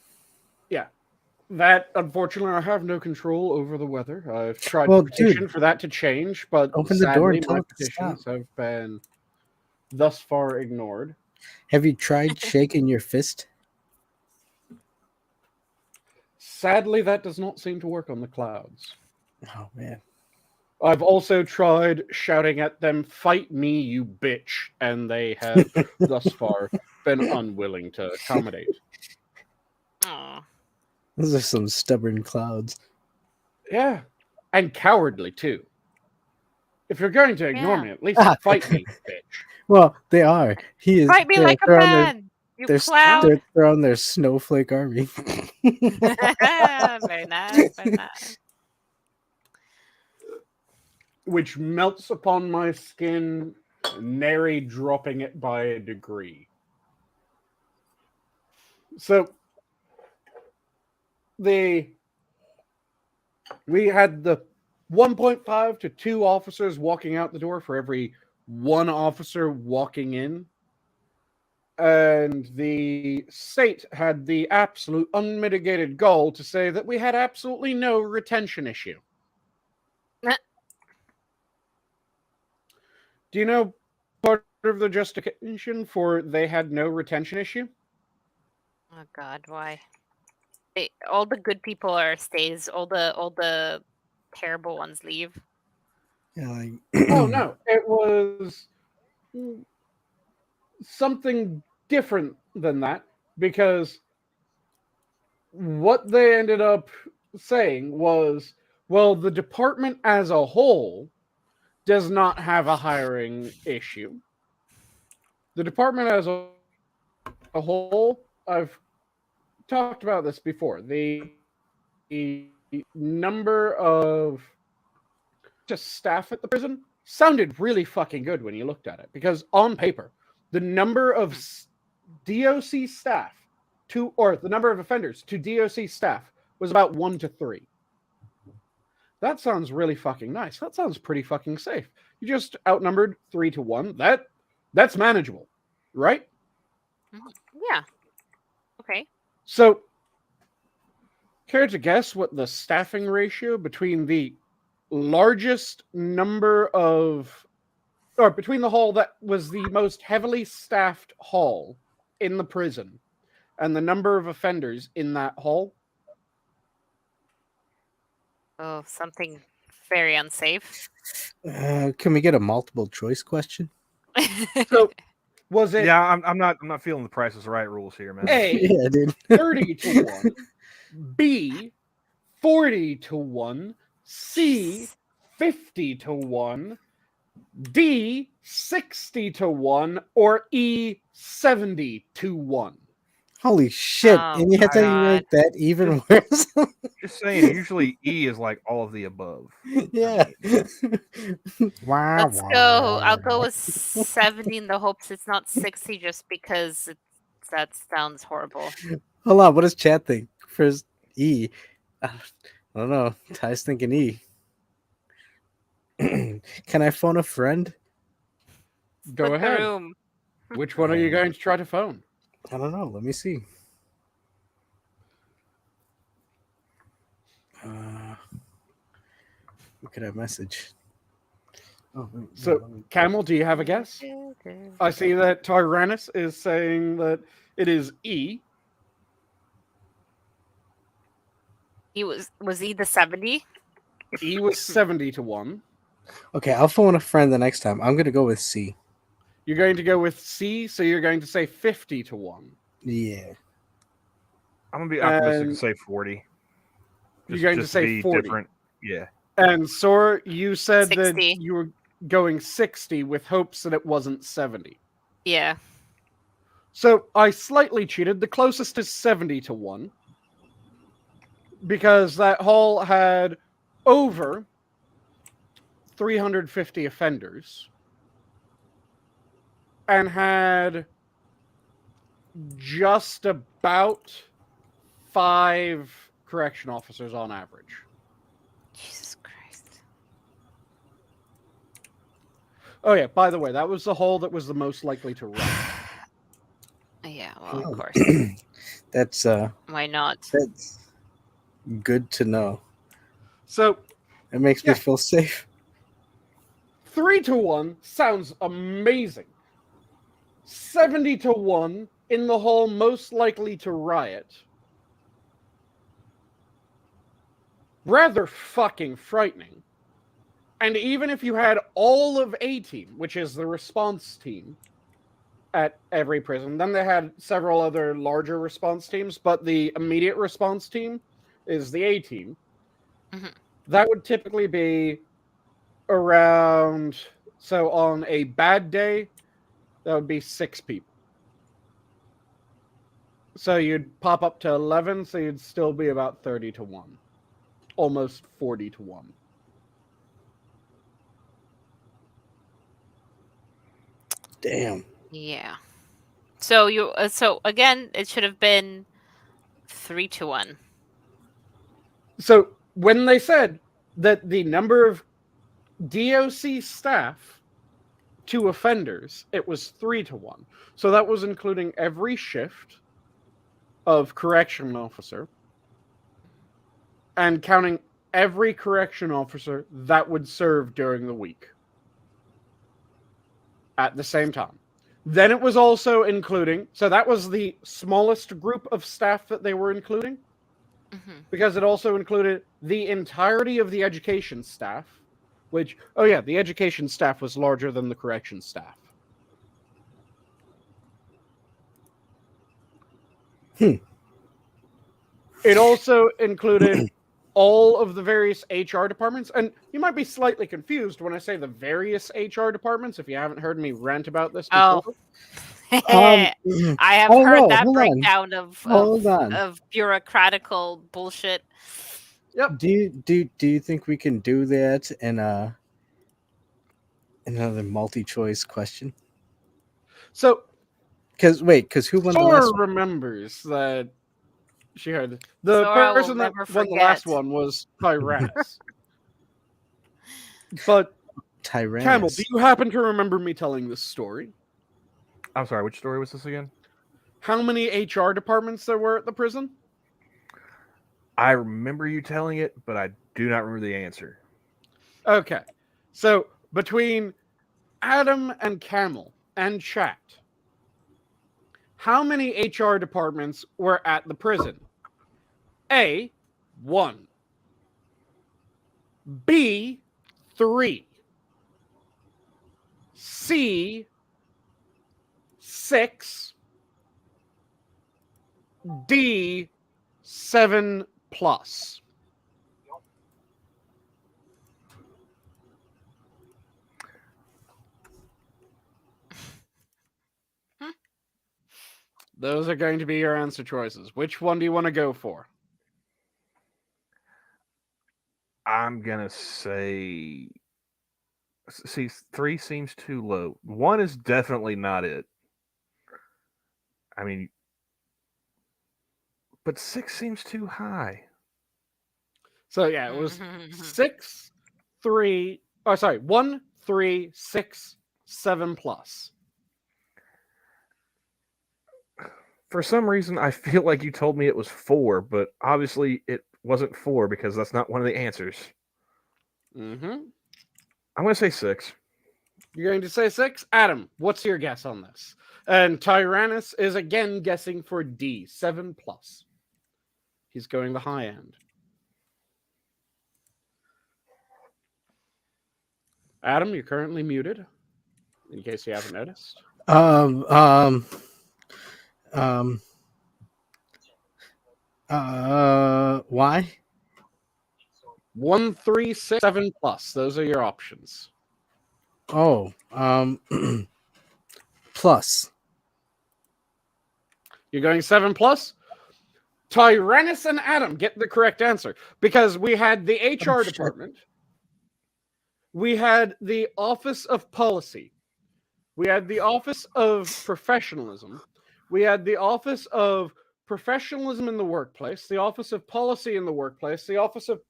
that, unfortunately, I have no control over the weather. I've tried Well, to petition dude, for that to change, but open the door sadly, and tell my it to petitions stop. have been thus far ignored. Have you tried shaking your fist? Sadly, that does not seem to work on the clouds. Oh man. I've also tried shouting at them, "Fight me, you bitch," and they have thus far been unwilling to accommodate. Aw. Those are some stubborn clouds. Yeah, and cowardly too. If you're going to ignore me, at least fight me, bitch. Well, they are. He is. Fight me like a man, you cloud. They're throwing their snowflake army. Very nice, very nice. Which melts upon my skin, nary dropping it by a degree. So we had the 1.5 to 2 officers walking out the door for every 1 officer walking in. And the state had the absolute unmitigated goal to say that we had absolutely no retention issue. Do you know part of the justification for they had no retention issue? Oh God, why? All the good people are stays. All the terrible ones leave. Yeah, like, Oh no, it was something different than that, because what they ended up saying was, well, the department as a whole does not have a hiring issue. The department as a whole, I've talked about this before. The number of just staff at the prison sounded really fucking good when you looked at it, because on paper, the number of DOC staff or the number of offenders to DOC staff was about 1 to 3. That sounds really fucking nice. That sounds pretty fucking safe. You just outnumbered 3 to 1. That's manageable, right? Yeah. Okay. So, care to guess what the staffing ratio between the largest number of, or between the hall that was the most heavily staffed hall in the prison and the number of offenders in that hall? Oh, something very unsafe. can we get a multiple choice question? So, was it Yeah, I'm not feeling the Price is Right rules here, man. A, Yeah, dude. 30 to 1, B, 40 to 1, C, 50 to 1, D, 60 to 1, or E, 70 to 1? Holy shit! Oh, And you had to God. make that even worse. Just saying, usually E is like all of the above. Yeah. Wow. Let's go. I'll go with 70 in the hopes it's not 60, just because that sounds horrible. Hold on. What does chat think? First E. I don't know. Ty's thinking E. Can I phone a friend? Go Split the ahead. room. Which one are you going to try to phone? I don't know. Let me see. What could I message? Oh, wait, So, let me- Camel, do you have a guess? I see that Tyrannus is saying that it is E. Was he the 70? E was 70 to 1. Okay, I'll phone a friend the next time. I'm gonna go with C. You're going to go with C, so you're going to say 50 to 1. Yeah. I'm gonna be optimistic and And say 40. you're going to say be 40. different. Yeah. And Sora, you said 60. that you were going 60 with hopes that it wasn't 70. Yeah. So I slightly cheated. The closest is 70 to 1. Because that hall had over 350 offenders and had just about 5 correction officers on average. Jesus Christ. Oh yeah, by the way, that was the hall that was the most likely to run. Yeah, well, of course. That's Why not? that's good to know. So It makes me Yeah. feel safe. 3 to 1 sounds amazing. 70 to 1 in the hall most likely to riot. Rather fucking frightening. And even if you had all of A team, which is the response team at every prison, then they had several other larger response teams, but the immediate response team is the A team. Mhm. That would typically be around, so on a bad day, that would be 6 people. So you'd pop up to 11, so you'd still be about 30 to 1. Almost 40 to 1. Damn. Yeah. So again, it should have been 3-1. So when they said that the number of DOC staff to offenders, it was 3-1. So that was including every shift of correction officer and counting every correction officer that would serve during the week at the same time. Then it was also including, so that was the smallest group of staff that they were including, because it also included the entirety of the education staff, which, oh yeah, the education staff was larger than the correction staff. It also included all of the various HR departments, and you might be slightly confused when I say the various HR departments if you haven't heard me rant about this before. I have heard that hold breakdown on. of bureaucratical bullshit. Yep. Do you think we can do that in another multi-choice question? So, because who won the Sora last one? remembers that she heard the Sora person will that never won the last forget. one was Tyrannus. But Tyrannus. Camel, do you happen to remember me telling this story? I'm sorry, which story was this again? How many HR departments there were at the prison? I remember you telling it, but I do not remember the answer. Okay. So, between Adam and Camel and chat, how many HR departments were at the prison? A, 1. B, 3. C, 6. D, 7+. Those are going to be your answer choices. Which one do you want to go for? I'm gonna say, see, 3 seems too low. 1 is definitely not it. I mean, but 6 seems too high. So yeah, it was 6, 3. Oh, sorry, 1, 3, 6, 7+. For some reason, I feel like you told me it was 4, but obviously it wasn't 4 because that's not one of the answers. Mm-hmm. I'm going to say 6. You're going to say 6? Adam, what's your guess on this? And Tyrannus is again guessing for D, 7+. He's going the high end. Adam, you're currently muted, in case you haven't noticed. Why? 1, 3, 6, 7+. Those are your options. Oh, plus. You're going 7+? Tyrannus and Adam get the correct answer, because we had the HR department, we had the Office of Policy, we had the Office of Professionalism, we had the Office of Professionalism in the Workplace, the Office of Policy in the Workplace, the Office of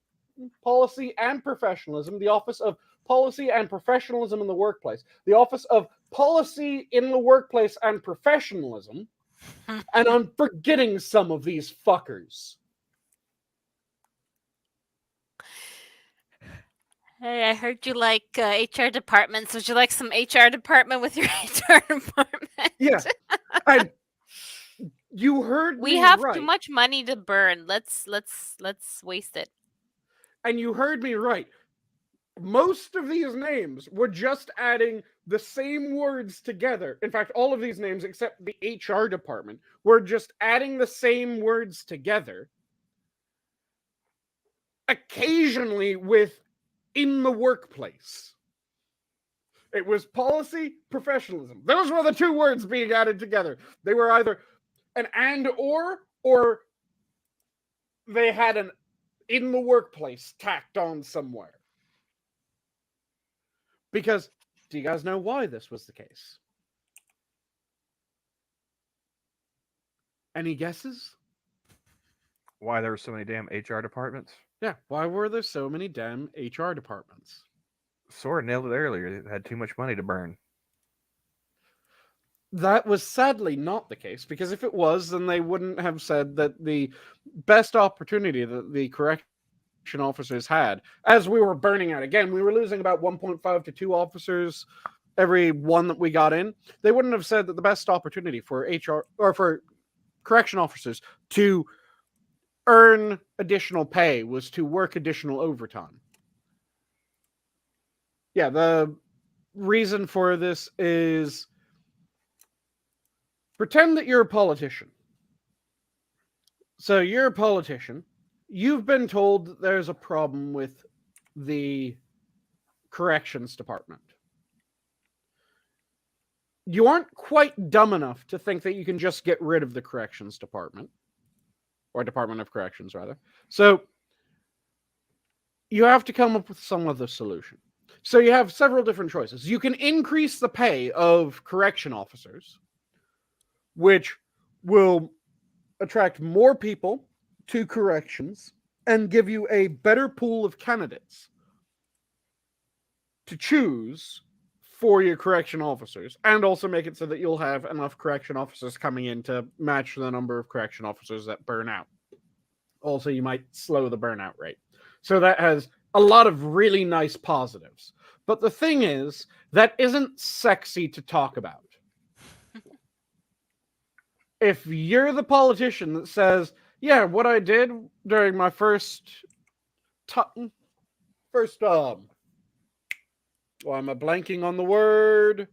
Policy and Professionalism, the Office of Policy and Professionalism in the Workplace, the Office of Policy in the Workplace and Professionalism, and I'm forgetting some of these fuckers. Hey, I heard you like HR departments. Would you like some HR department with your HR department? Yeah. And you heard We me have right. too much money to burn. Let's waste it. And you heard me right. Most of these names were just adding the same words together. In fact, all of these names, except the HR department, were just adding the same words together. Occasionally with in the workplace. It was policy, professionalism. Those were the two words being added together. They were either an and or they had an in the workplace tacked on somewhere. Because, do you guys know why this was the case? Any guesses? Why there were so many damn HR departments? Yeah, why were there so many damn HR departments? Sora nailed it earlier. It had too much money to burn. That was sadly not the case, because if it was, then they wouldn't have said that the best opportunity that the correction officers had, as we were burning out, again, we were losing about 1.5 to 2 officers every one that we got in. They wouldn't have said that the best opportunity for HR or for correction officers to earn additional pay was to work additional overtime. Yeah, the reason for this is, pretend that you're a politician. So you're a politician. You've been told that there's a problem with the corrections department. You aren't quite dumb enough to think that you can just get rid of the corrections department, or Department of Corrections, rather. So you have to come up with some other solution. So you have several different choices. You can increase the pay of correction officers, which will attract more people to corrections and give you a better pool of candidates to choose for your correction officers, and also make it so that you'll have enough correction officers coming in to match the number of correction officers that burn out. Also, you might slow the burnout rate. So that has a lot of really nice positives. But the thing is, that isn't sexy to talk about. If you're the politician that says, yeah, what I did during my why am I blanking on the word?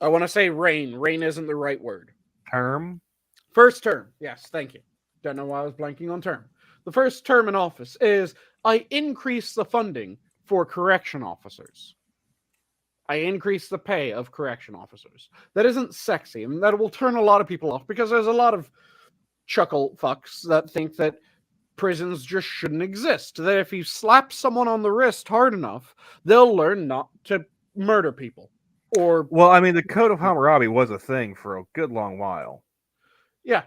I want to say reign. Reign isn't the right word. Term? First term. Yes, thank you. Don't know why I was blanking on term. The first term in office is I increase the funding for correction officers. I increase the pay of correction officers. That isn't sexy, and that will turn a lot of people off, because there's a lot of chuckle fucks that think that prisons just shouldn't exist. That if you slap someone on the wrist hard enough, they'll learn not to murder people. Or, well, I mean, the Code of Hammurabi was a thing for a good long while. Yeah.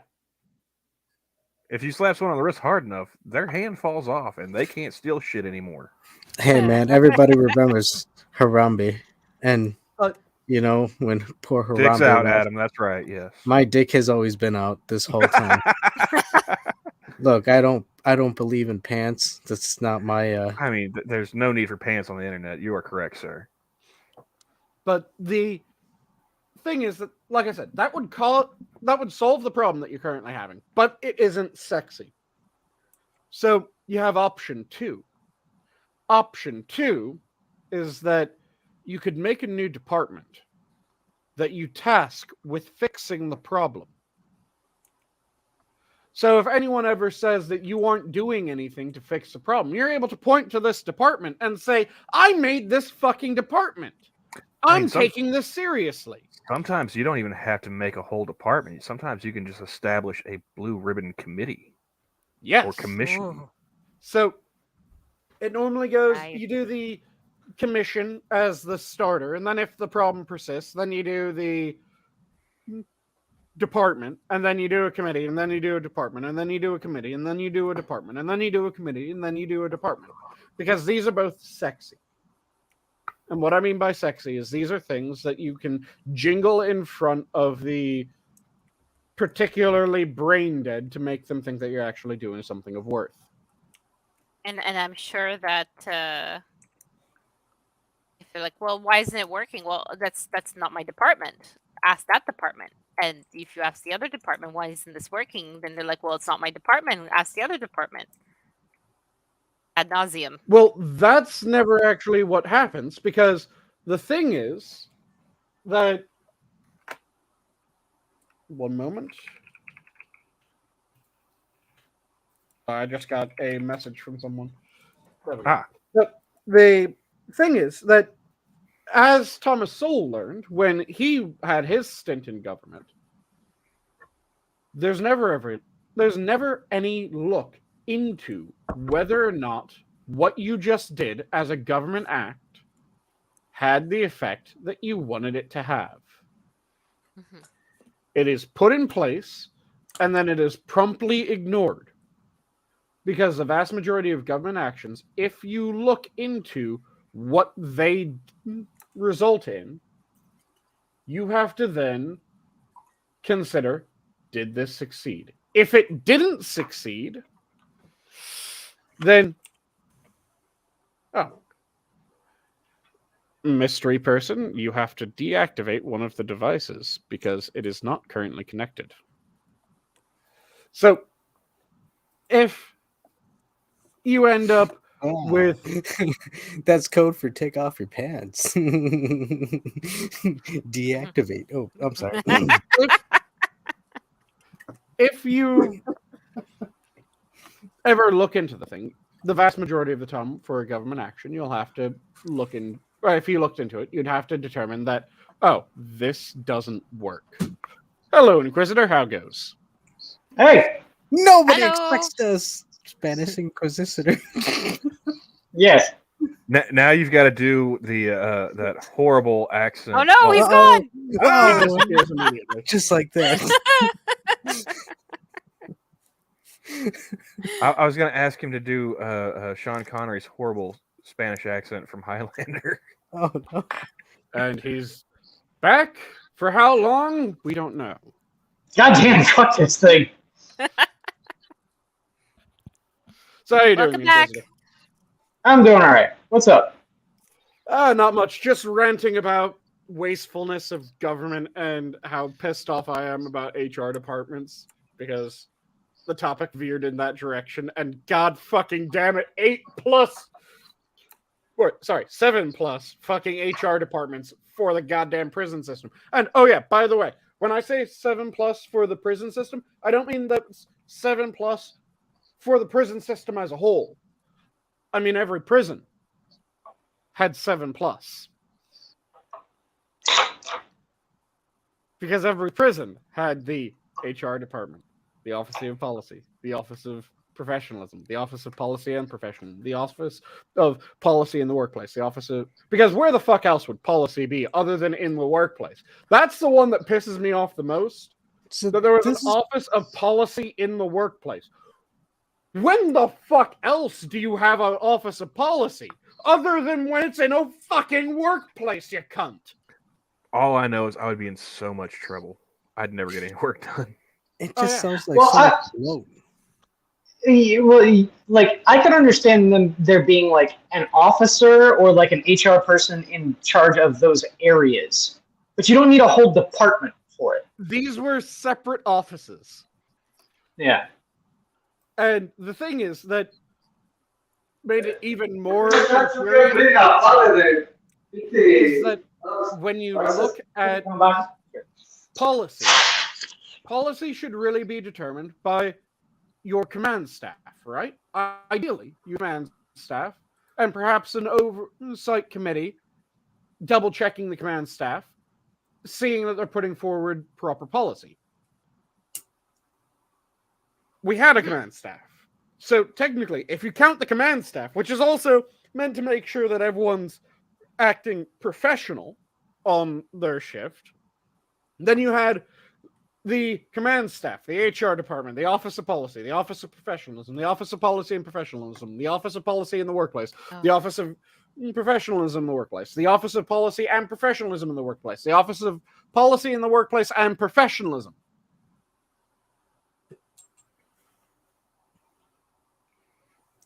If you slap someone on the wrist hard enough, their hand falls off and they can't steal shit anymore. Hey man, everybody remembers Harambe, and when poor Harambe Dick's out, left, Adam. That's right. Yes. my dick has always been out this whole time. Look, I don't believe in pants. That's not my. I mean, there's no need for pants on the internet. You are correct, sir. But the thing is that, like I said, that would solve the problem that you're currently having, but it isn't sexy. So you have option 2. Option 2 is that you could make a new department that you task with fixing the problem. So if anyone ever says that you aren't doing anything to fix the problem, you're able to point to this department and say, I made this fucking department. I'm taking this seriously. Sometimes you don't even have to make a whole department. Sometimes you can just establish a blue ribbon committee. Yes. Or commission. Ooh. So it normally goes, Right. you do the commission as the starter, and then if the problem persists, then you do the department, and then you do a committee, and then you do a department, and then you do a committee, and then you do a department, and then you do a committee, and then you do a department. Because these are both sexy. And what I mean by sexy is these are things that you can jingle in front of the particularly brain dead to make them think that you're actually doing something of worth. And I'm sure that if they're like, well, why isn't it working? Well, that's not my department. Ask that department. And if you ask the other department, why isn't this working? Then they're like, well, it's not my department. Ask the other department. Ad nauseum. Well, that's never actually what happens, because the thing is that... One moment. I just got a message from someone. But the thing is that, as Thomas Sowell learned when he had his stint in government, there's never any look into whether or not what you just did as a government act had the effect that you wanted it to have. Mm-hmm. It is put in place, and then it is promptly ignored. Because the vast majority of government actions, if you look into what they result in, you have to then consider, did this succeed? If it didn't succeed, then, mystery person, you have to deactivate one of the devices because it is not currently connected. So, if you end up with... That's code for take off your pants. Deactivate. Oh, I'm sorry. If you ever look into the thing, the vast majority of the time for a government action, you'll have to look in... Or if you looked into it, you'd have to determine that, this doesn't work. Hello, Inquisitor. How goes? Hey! Nobody Hello. expects this. Spanish Inquisitor. Yes. Now you've got to do the that horrible accent. Oh no, he's gone. He disappears immediately. Just like that. I was going to ask him to do Sean Connery's horrible Spanish accent from Highlander. Oh no. And he's back for how long? We don't know. Goddamn, fuck this thing. So how you doing, Welcome back. Inquisitor? I'm doing alright. What's up? Not much. Just ranting about wastefulness of government and how pissed off I am about HR departments because the topic veered in that direction. And god fucking damn it, 7 plus fucking HR departments for the goddamn prison system. And oh yeah, by the way, when I say 7 plus for the prison system, I don't mean that 7 plus for the prison system as a whole. I mean every prison had 7 plus. Because every prison had the HR department, the Office of Policy, the Office of Professionalism, the Office of Policy and Professionalism, the Office of Policy in the Workplace, the Office of... Because where the fuck else would policy be other than in the workplace? That's the one that pisses me off the most. So That there was an Office of Policy in the workplace. When the fuck else do you have an Office of Policy? Other than when it's in a fucking workplace, you cunt. All I know is I would be in so much trouble. I'd never get any work done. It Oh, just yeah. sounds like Well, so much bloat. Well, like, I can understand them there being like an officer or like an HR person in charge of those areas, but you don't need a whole department for it. These were separate offices. Yeah. And the thing is that made it even more infuriating is that when you look at policy, policy should really be determined by your command staff, right? Ideally, your command staff, and perhaps an oversight committee double checking the command staff, seeing that they're putting forward proper policy. We had a command staff. So technically, if you count the command staff, which is also meant to make sure that everyone's acting professional on their shift, then you had the command staff, the HR department, the Office of Policy, the Office of Professionalism, the Office of Policy and Professionalism, the Office of Policy in the Workplace, the Office of Professionalism in the Workplace, the Office of Policy and Professionalism in the Workplace, the Office of Policy in the Workplace and Professionalism.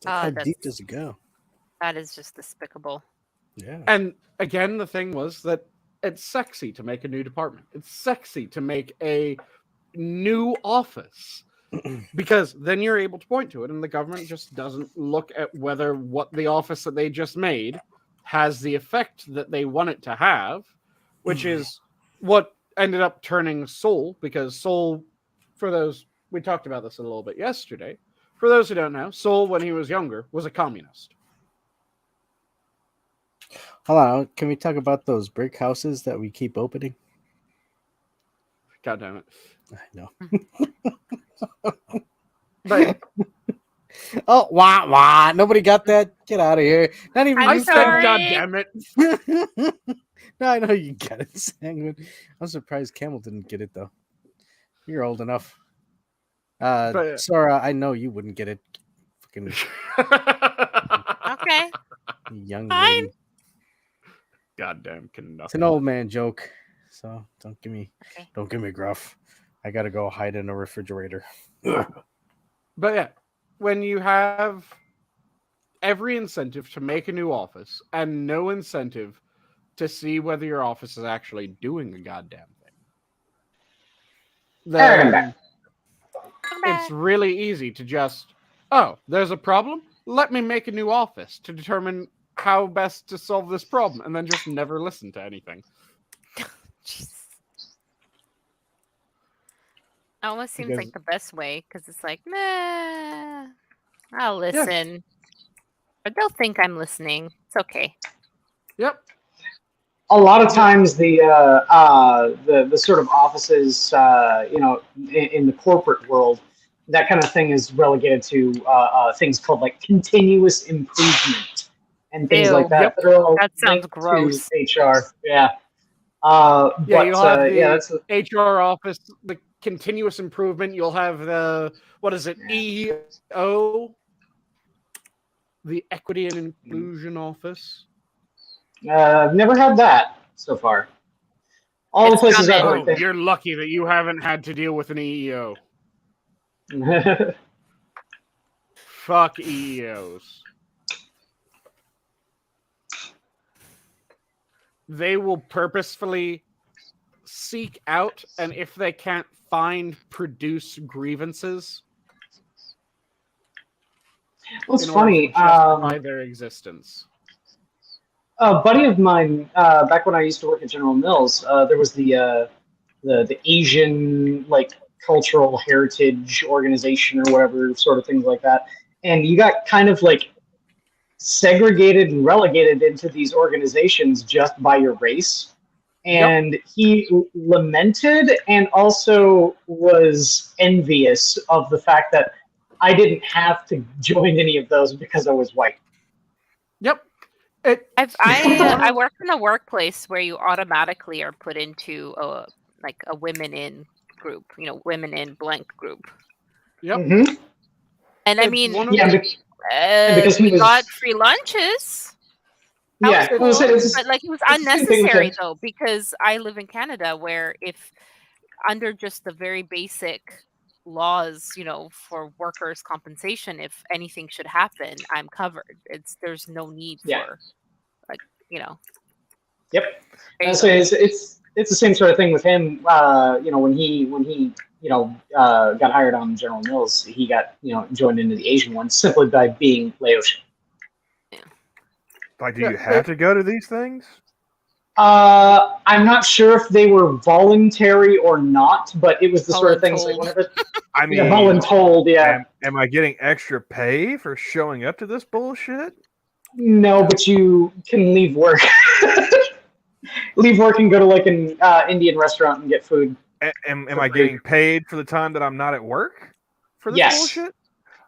How deep does it go? That is just despicable. Yeah. And again, the thing was that it's sexy to make a new department. It's sexy to make a new office because then you're able to point to it and the government just doesn't look at whether what the office that they just made has the effect that they want it to have, which is what ended up turning Sol, because Sol, for those, we talked about this a little bit yesterday, for those who don't know, Sol, when he was younger, was a communist. Hold on. Can we talk about those brick houses that we keep opening? God damn it. I know. But Oh, wah. Nobody got that? Get out of here. Not even I'm you said, sorry. God damn it. No, I know you get it, Sanguine. I'm surprised Camel didn't get it, though. You're old enough. But- Sora, I know you wouldn't get it. Fucking Okay. young Fine. lady. Goddamn It's an nothing. old man joke. So don't give me Okay. gruff. I gotta go hide in a refrigerator. But yeah, when you have every incentive to make a new office and no incentive to see whether your office is actually doing a goddamn thing, then Come it's back. really easy to just, oh, there's a problem? Let me make a new office to determine how best to solve this problem, and then just never listen to anything. Jeez. Almost seems Because- like the best way because it's like, nah, I'll listen. But they'll think I'm listening. It's okay. Yep. A lot of times the sort of offices, in the corporate world, that kind of thing is relegated to things called like continuous improvement and things like Ew. that. Yep. That are all That sounds linked gross. to HR. Yeah. Yeah, But you'll have the that's HR office, the continuous improvement. You'll have the, what is it, EO? The Equity and Inclusion Office. I've never had that so far. All the It's places I've coming. Oh, worked you're lucky that you haven't had to deal with an EEO. in. Fuck EEOs. They will purposefully seek out, and if they can't find, produce grievances Well, it's in order funny. to justify their existence. A buddy of mine, back when I used to work at General Mills, there was the Asian like cultural heritage organization or whatever sort of things like that, and you got kind of like segregated and relegated into these organizations just by your race. And he lamented and also was envious of the fact that I didn't have to join any of those because I was white. Yep. I work in a workplace where you automatically are put into a women in group, women in blank group. Yep. Mm-hmm. And I It's mean, one of Yeah, because he we was- got free lunches. That yeah, was well, cool, it's- but like it was it's the same thing with unnecessary it. though, because I live in Canada where if under just the very basic laws, for workers' compensation, if anything should happen, I'm covered. There's no need Yeah. for Yep. there you So go. it's the same sort of thing with him. When he got hired on General Mills, he got joined into the Asian one simply by being Laotian. Like, do you have to go to these things? I'm not sure if they were voluntary or not, but it was the sort of thing. Like Voluntold. whenever, I mean, voluntold, yeah. am I getting extra pay for showing up to this bullshit? No, but you can leave work. Leave work and go to like an Indian restaurant and get food. Am For I free. getting paid for the time that I'm not at work for this Yes. bullshit?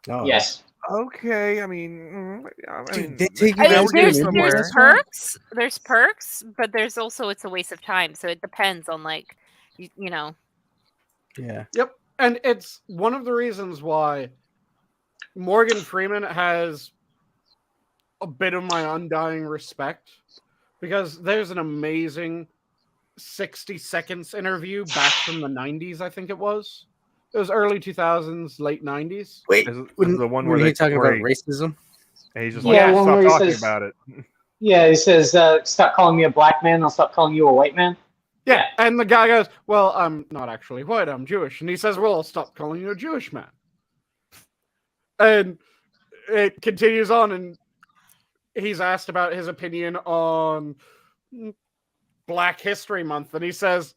Oh, Yes. Okay, I mean, Dude, they take you I now mean, we're getting there's somewhere. there's perks, but there's also it's a waste of time. So it depends on like, Yeah. Yep. And it's one of the reasons why Morgan Freeman has a bit of my undying respect, because there's an amazing 60 seconds interview back from the 90s, I think it was. It was early 2000s, late 90s. Wait, This is when, the one when where he talking where about racism? he's just Yeah, like, one stop where he talking says- about it. Yeah, he says, "Stop calling me a black man. I'll stop calling you a white man." Yeah. And the guy goes, well, I'm not actually white, I'm Jewish. And he says, well, I'll stop calling you a Jewish man. And it continues on, and he's asked about his opinion on Black History Month. And he says,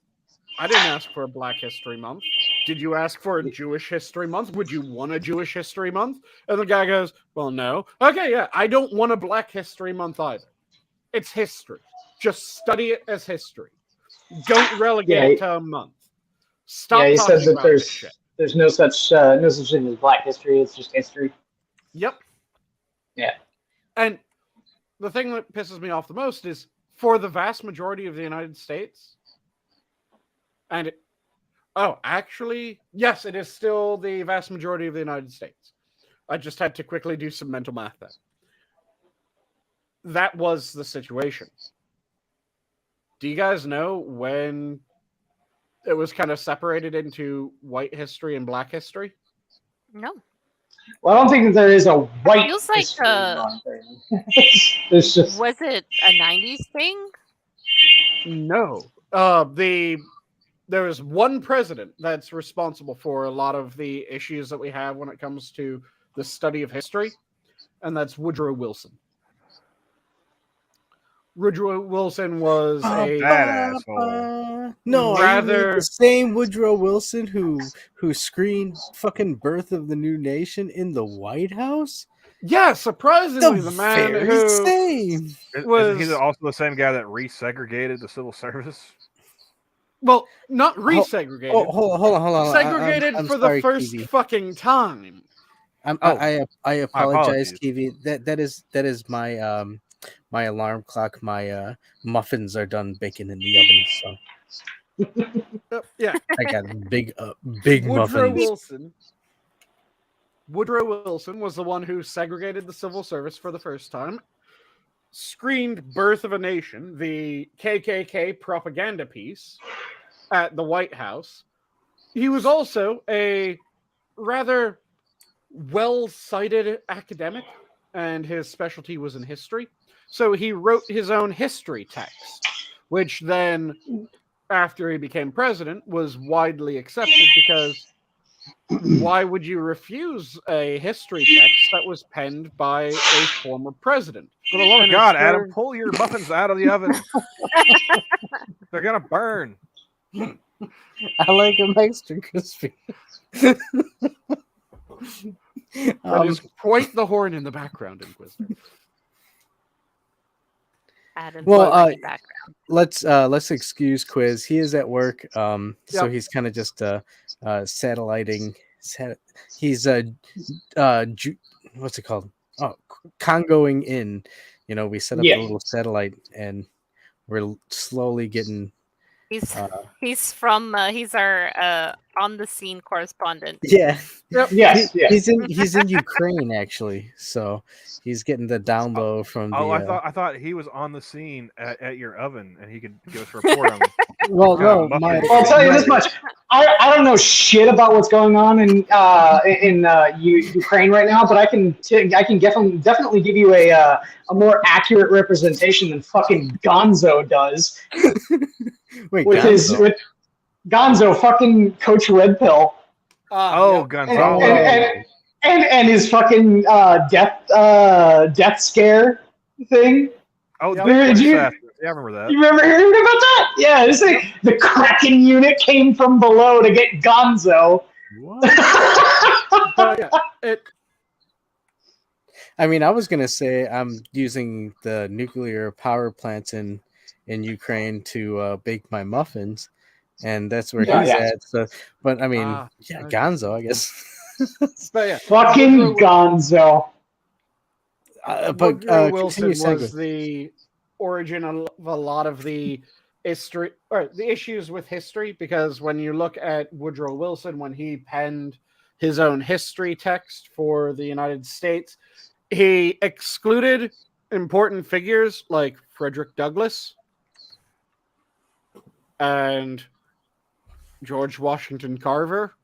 I didn't ask for a Black History Month. Did you ask for a Jewish History Month? Would you want a Jewish History Month? And the guy goes, well, no. Okay, yeah, I don't want a Black History Month either. It's history. Just study it as history. Don't relegate it to a month. Stop Yeah, he talking says that about this shit. there's no such thing as black history. It's just history. Yep. Yeah. And the thing that pisses me off the most is, for the vast majority of the United States, and Oh, actually, yes, it is still the vast majority of the United States. I just had to quickly do some mental math there. That was the situation. Do you guys know when it was kind of separated into white history and black history? No. Well, I don't think that there is a white Feels like, history month. It's just Was it a 90s thing? No. There is one president that's responsible for a lot of the issues that we have when it comes to the study of history, and that's Woodrow Wilson. Woodrow Wilson was a That asshole. No, are you rather the same Woodrow Wilson who screened fucking Birth of the New Nation in the White House? yeah, surprisingly, the man very who same. Isn't he also the same guy that resegregated the civil service? well, not resegregated, Oh, hold on. segregated I'm for sorry, the first Kiwi. fucking time. I apologize, apologies. Kiwi. That is my my alarm clock. My muffins are done baking in the oven, so Yeah, I got big muffins. Woodrow Wilson was the one who segregated the civil service for the first time, screened Birth of a Nation, the KKK propaganda piece, at the White House. He was also a rather well-cited academic, and his specialty was in history. So he wrote his own history text, which then, after he became president, was widely accepted because why would you refuse a history text that was penned by a former president? For the love of And God, it's Adam, very- pull your muffins out of the oven. They're gonna burn. I like them extra crispy. That is quite the horn in the background, Inquisitor. Adam's Well, background. let's excuse Quiz. He is at work, so Yep. he's kind of just satelliting. He's what's it called? Oh, Congoing in. You know, we set up Yeah. a little satellite, and we're slowly getting. He's our on the scene correspondent. Yeah, yes. he's in Ukraine actually, so he's getting the down low from the. Oh, I thought he was on the scene at your oven, and he could give us a report on. Well, no, muffins. my. Well, I'll tell you this much: I don't know shit about what's going on in Ukraine right now, but I can definitely give you a more accurate representation than fucking Gonzo does. Wait, with Gonzo, fucking Coach Red Pill. Oh, Gonzalo. And his fucking death scare thing. Oh, Yeah. the big Did you- assassin. Yeah, I remember that. You remember hearing about that? Yeah, it's like the Kraken unit came from below to get Gonzo. What? But yeah, I mean, I was gonna say I'm using the nuclear power plants in Ukraine to bake my muffins, and that's where he's at. So, but I mean, okay. Gonzo, I guess. but yeah, Fucking Gonzo. Woodrow Wilson continue, was the origin of a lot of the history or the issues with history, because when you look at Woodrow Wilson, when he penned his own history text for the United States, he excluded important figures like Frederick Douglass and George Washington Carver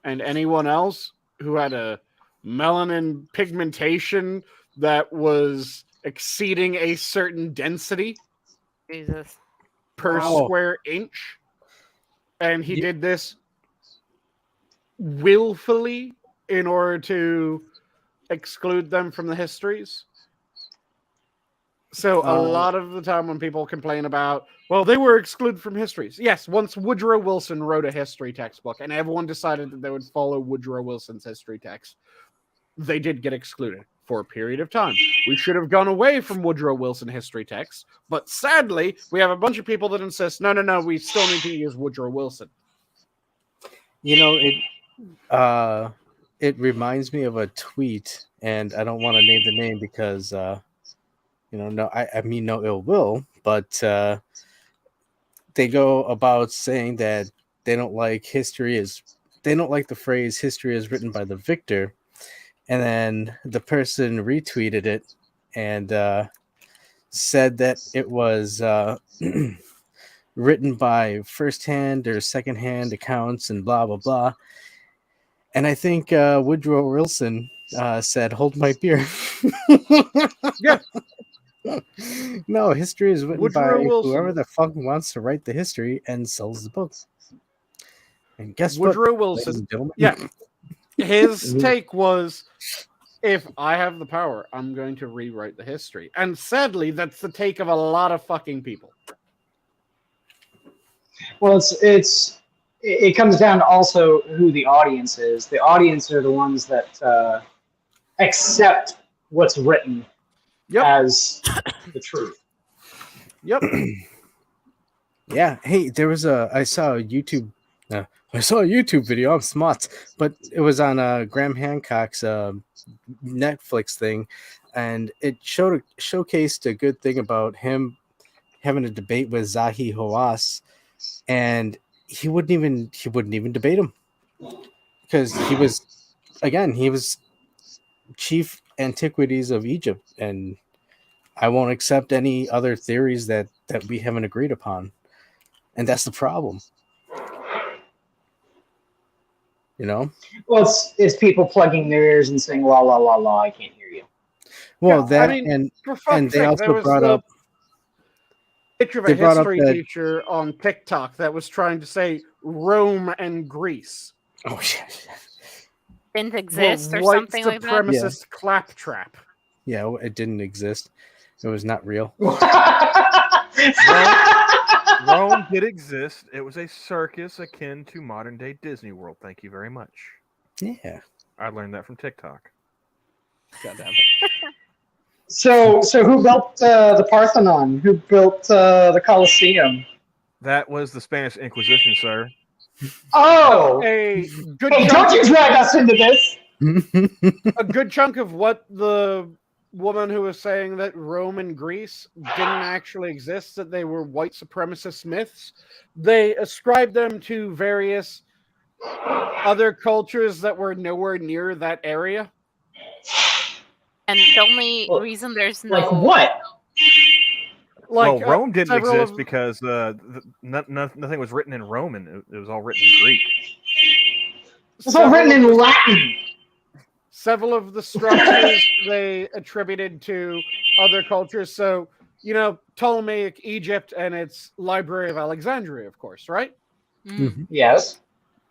and anyone else who had a melanin pigmentation that was exceeding a certain density Jesus. per Wow. square inch. And he did this willfully in order to exclude them from the histories. So a lot of the time when people complain about, well, they were excluded from histories. Yes, once Woodrow Wilson wrote a history textbook and everyone decided that they would follow Woodrow Wilson's history text, they did get excluded for a period of time. We should have gone away from Woodrow Wilson history text, but sadly, we have a bunch of people that insist, no, we still need to use Woodrow Wilson. You know, it reminds me of a tweet, and I don't want to name the name because I mean no ill will, but they go about saying that they don't like they don't like the phrase history is written by the victor. And then the person retweeted it and said that it was written by first-hand or second-hand accounts and blah, blah, blah. And I think Woodrow Wilson said, hold my beer. Yeah. No, history is written Woodrow by Wilson. whoever the fuck wants to write the history and sells the book. And guess Woodrow what, Wilson. ladies and gentlemen? Yeah. His take was, if I have the power, I'm going to rewrite the history. And sadly, that's the take of a lot of fucking people. Well, it comes down to also who the audience is. The audience are the ones that accept what's written as the truth. Yep. Yeah. Hey, I saw a YouTube video. I'm smart, but it was on Graham Hancock's Netflix thing, and it showcased a good thing about him having a debate with Zahi Hawass, and he wouldn't even debate him because he was chief antiquities of Egypt, and I won't accept any other theories that we haven't agreed upon, and that's the problem. You know? Well, it's people plugging their ears and saying la la la la. I can't hear you. Well, Yeah, that I mean, and for fuck's they sake, also there was brought the up picture of they a brought up history that- teacher on TikTok that was trying to say Rome and Greece oh shit. Didn't were exist or white something like that. supremacist claptrap. Yeah, it didn't exist. It was not real. Rome did exist. It was a circus akin to modern day Disney World. Thank you very much. Yeah. I learned that from TikTok. God damn it. So who built the Parthenon? Who built the Colosseum? That was the Spanish Inquisition, sir. Oh, A good hey, chunk don't you drag us into this? a good chunk of what the woman who was saying that Rome and Greece didn't actually exist, that they were white supremacist myths, they ascribed them to various other cultures that were nowhere near that area. And the only Well, reason there's no Like what? Like well, Rome didn't several exist of- because nothing was written in Roman. It was all written in Greek. It's all written in Latin. Several of the structures they attributed to other cultures. So, Ptolemaic Egypt and its Library of Alexandria, of course, right? Mm. Yes.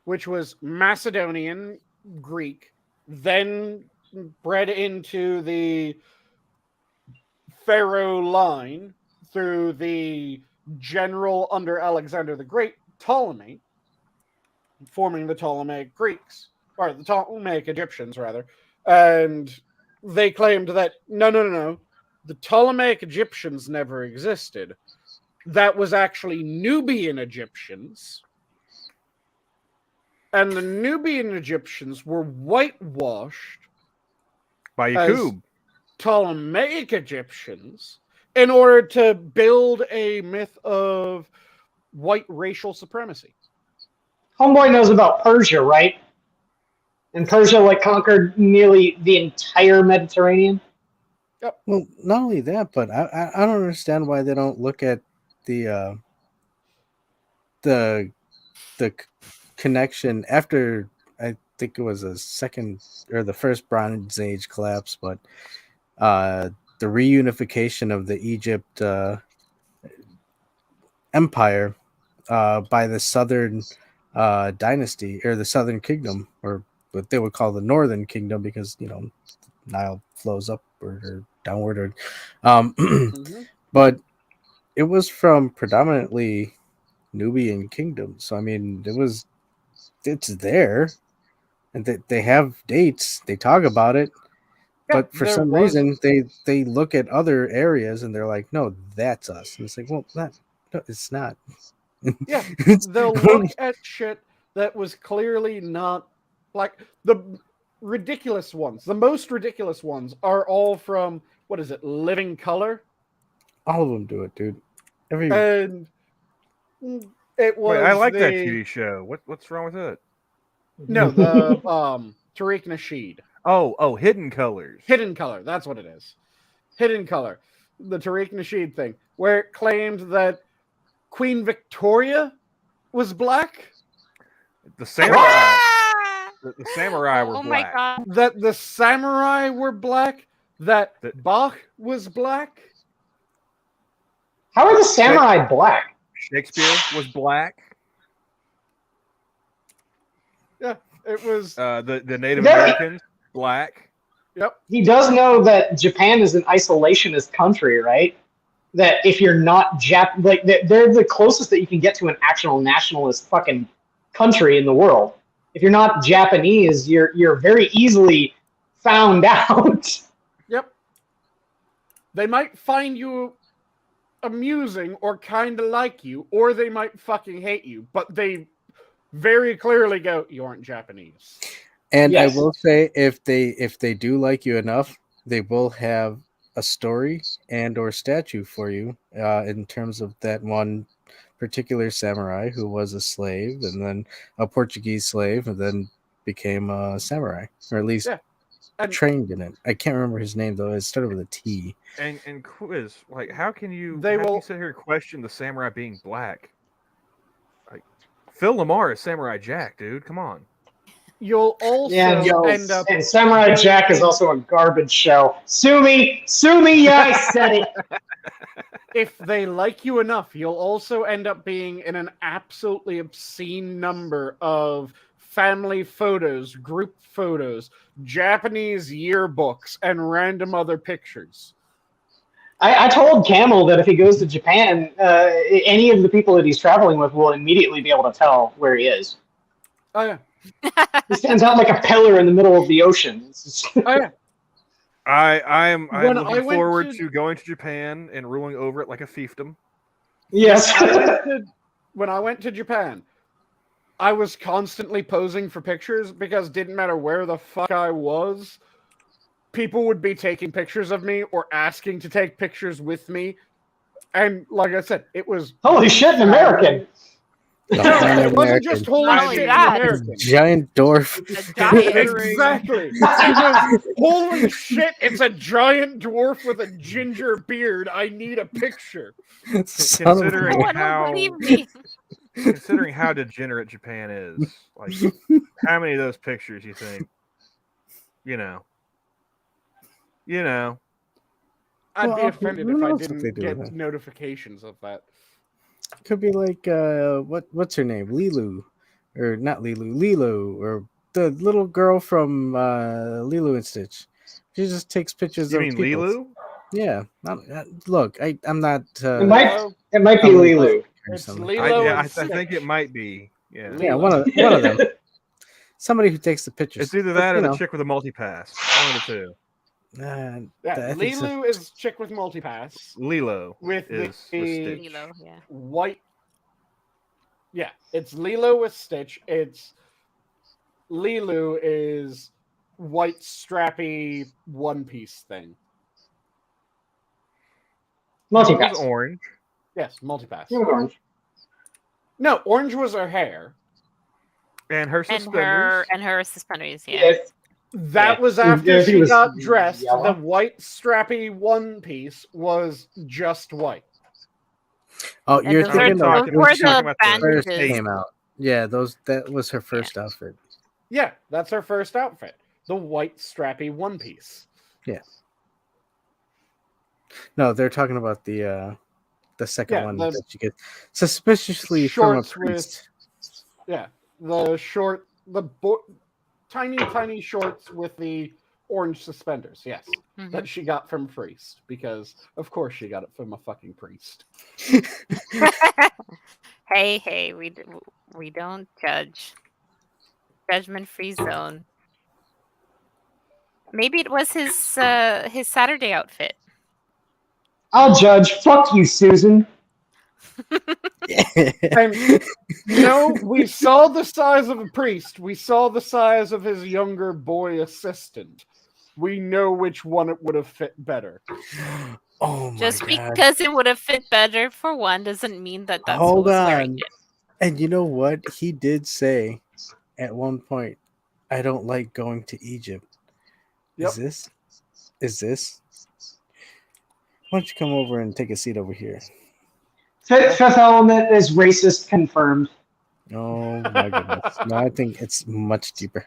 Which was Macedonian Greek, then bred into the Pharaoh line through the general under Alexander the Great, Ptolemy, forming the Ptolemaic Greeks, or the Ptolemaic Egyptians, rather. And they claimed that, no, the Ptolemaic Egyptians never existed. That was actually Nubian Egyptians. And the Nubian Egyptians were whitewashed By as Yakub. Ptolemaic Egyptians in order to build a myth of white racial supremacy. Homeboy knows about Persia, right? And Persia conquered nearly the entire Mediterranean. Well, not only that, but I don't understand why they don't look at the connection after, I think it was the first Bronze Age collapse, but the reunification of the Egypt empire by the Southern dynasty, or the Southern Kingdom, or what they would call the Northern Kingdom, because Nile flows upward or downward, but it was from predominantly Nubian kingdom. So I mean, it's there, and they have dates. They talk about it, but for some reason they look at other areas and they're like, no, that's us. And it's like, well, no, it's not. Yeah, they'll look at shit that was clearly not like the ridiculous ones. The most ridiculous ones are all from, what is it, Living Color? All of them do it, dude. And It was. Wait, I like that the- TV show. What's wrong with it? No, the Tariq Nasheed. Oh, Hidden Colors. Hidden Color. That's what it is. Hidden Color. The Tariq Nasheed thing, where it claimed that Queen Victoria was black. The samurai. The samurai were Oh black. my god. That the samurai were black. That Bach was black. How are the samurai black? Shakespeare was black. Yeah, it was. The Native Yeah. Americans black. Yep. He does know that Japan is an isolationist country, right? That if you're not like they're the closest that you can get to an actual nationalist fucking country in the world. If you're not Japanese, you're very easily found out. Yep. They might find you amusing or kind of like you, or they might fucking hate you, but they very clearly go, "You aren't Japanese." And Yes. I will say, if they do like you enough, they will have a story and or statue for you in terms of that one particular samurai who was a slave and then a Portuguese slave and then became a samurai, or at least Yeah. And- trained in it. I can't remember his name though. It started with a T. And quiz, like, how can you sit here and question the samurai being black? Like, Phil Lamar is Samurai Jack, dude. Come on. You'll also end up. And Samurai Jack is also a garbage show. Sue me, yeah, I said it. If they like you enough, you'll also end up being in an absolutely obscene number of family photos, group photos, Japanese yearbooks, and random other pictures. I told Camel that if he goes to Japan, any of the people that he's traveling with will immediately be able to tell where he is. Oh yeah. He stands out like a pillar in the middle of the ocean. It's just- Oh yeah. I'm When I looking went forward to- to going to Japan and ruling over it like a fiefdom. yes. When I went to Japan, I was constantly posing for pictures because it didn't matter where the fuck I was, people would be taking pictures of me or asking to take pictures with me. And like I said, it was Holy shit, an American. no, it wasn't just holy Not only shit, that, American. Giant dwarf. It's a giant. Exactly. It was, holy shit, it's a giant dwarf with a ginger beard. I need a picture. Son of a- Considering Oh, I don't how believe me. considering how degenerate Japan is, like, how many of those pictures you think, you know? I'd Well, be offended who if I knows what they didn't do get with that. notifications of that. Could be like what's her name? Lilu. Or not Lilu, or the little girl from Lilo and Stitch. She just takes pictures You of mean people. Lilu? Yeah. Look, I'm not It might be Oh, Lilu. or It's something. Lilo I and think Stitch. it might be. Yeah. Yeah, Lilo. one of them. Somebody who takes the pictures. It's either But, that or you the know, chick with the multi-pass. One of the two. Yeah, I think so. Lilu is chick with multipass Lilo with is with Stitch. Lilo, yeah. white. Yeah, it's Lilo with Stitch. It's Lilu is white strappy one piece thing. It was Multipass. orange. Yes, multipass. It was orange. No, orange was her hair. And her And suspenders. her suspenders, yeah. Yes. That Yeah. was Yeah, after he she was got dressed. yellow. The white strappy one piece was just white. Oh, And you're those thinking are- of those were when the she about the first bandages. came out. Yeah, that was her first outfit. Yeah, that's her first outfit. The white strappy one piece. No, they're talking about the second Yeah, one the that you get suspiciously from a shorts priest. Yeah, the tiny shorts with the orange suspenders. Yes, Mhm. that she got from priest because of course she got it from a fucking priest. Hey, we don't judge. Judgment-free zone. Maybe it was his Saturday outfit. I'll judge. Fuck you, Susan. And no, we saw the size of a priest. We saw the size of his younger boy assistant. We know which one it would have fit better. Oh my Just god! because it would have fit better for one doesn't mean that that's Hold who's wearing on. it. And you know what? He did say at one point, I don't like going to Egypt. Yep. Is this? Why don't you come over and take a seat over here? Fifth Element is racist confirmed. Oh my goodness. No, I think it's much deeper.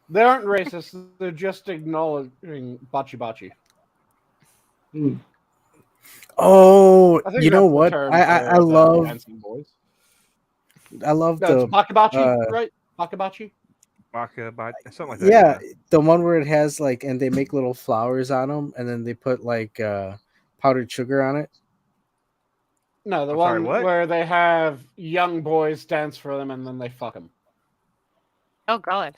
They aren't racist. They're just acknowledging Bachi Bachi. Hmm. Oh, I think you know that's the what? term I for the love dancing boys. the Bakabachi, right? Bakabachi? Something like that. yeah, the one where it has like, and they make little flowers on them, and then they put like powdered sugar on it. No, the I'm one sorry, what? where they have young boys dance for them and then they fuck them. Oh God.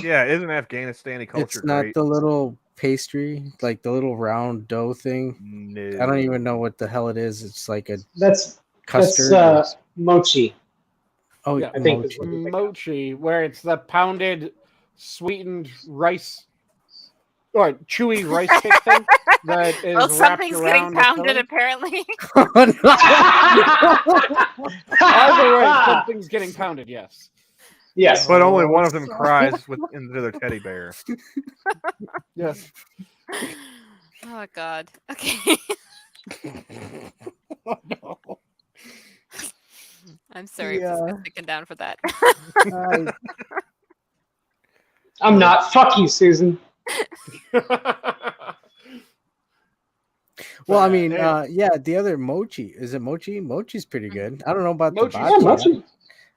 Yeah, isn't Afghanistani culture It's not great? the little pastry, like the little round dough thing. No. I don't even know what the hell it is. It's like a That's custard. mochi. Oh, Yeah. I think mochi. is what you think of. Mochi, where it's the pounded, sweetened rice, or chewy rice cake thing that is Well, wrapped something's getting around a pounded filling. apparently. Either way, something's getting pounded. Yes. Yes. But only one of Oh, them cries into their teddy bear. Yes. Oh God. Okay. Oh, no. I'm sorry Yeah. for sticking down for that. I'm not. Fuck you, Susan. Well, I But, mean, it- yeah, the other mochi. Is it mochi? Mochi's pretty good. I don't know about Mochi's the Yeah, bachi. mochi.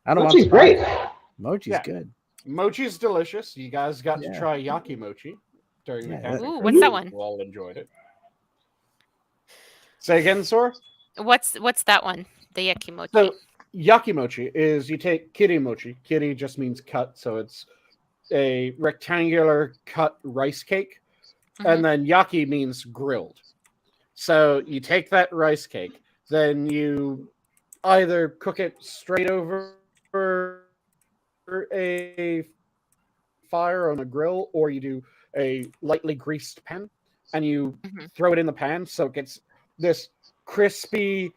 I don't know Mochi's about the great. bachi. Mochi's Yeah. good. Mochi's delicious. You guys got to Yeah. try yaki mochi during the Yeah, camping. Ooh, trip. what's that one? We all enjoyed it. Say again, Sora? What's that one? The yakimochi. So yakimochi is you take kiri mochi. Kiri just means cut, so it's a rectangular cut rice cake. Mhm. And then yaki means grilled. So you take that rice cake, then you either cook it straight over a fire on a grill, or you do a lightly greased pan and you Mhm. throw it in the pan so it gets this crispy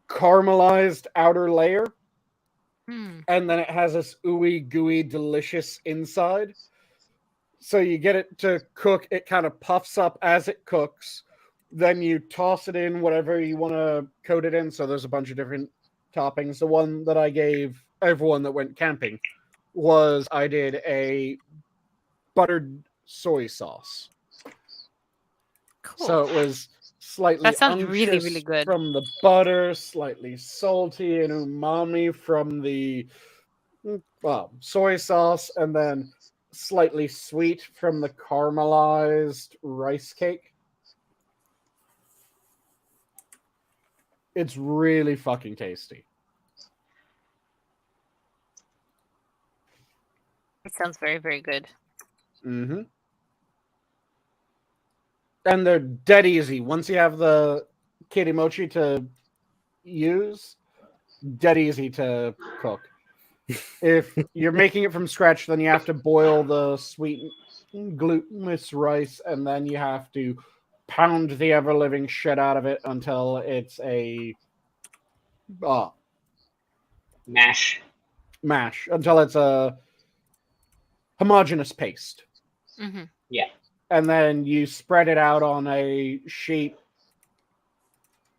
caramelized outer layer, Hmm. and then it has this ooey gooey delicious inside. So you get it to cook, it kind of puffs up as it cooks, then you toss it in whatever you want to coat it in. So there's a bunch of different toppings. The one that I gave everyone that went camping was I did a buttered soy sauce. Cool. So it was slightly That sounds really, unctuous really good. from the butter, slightly salty and umami from the soy sauce, and then slightly sweet from the caramelized rice cake. It's really fucking tasty. It sounds very, very good. Mm-hmm. And they're dead easy. Once you have the kirimochi to use, dead easy to cook. If you're making it from scratch, then you have to boil the sweet glutinous rice, and then you have to pound the ever-living shit out of it until it's a Mash. mash, until it's a homogeneous paste. Hmm. And then you spread it out on a sheet,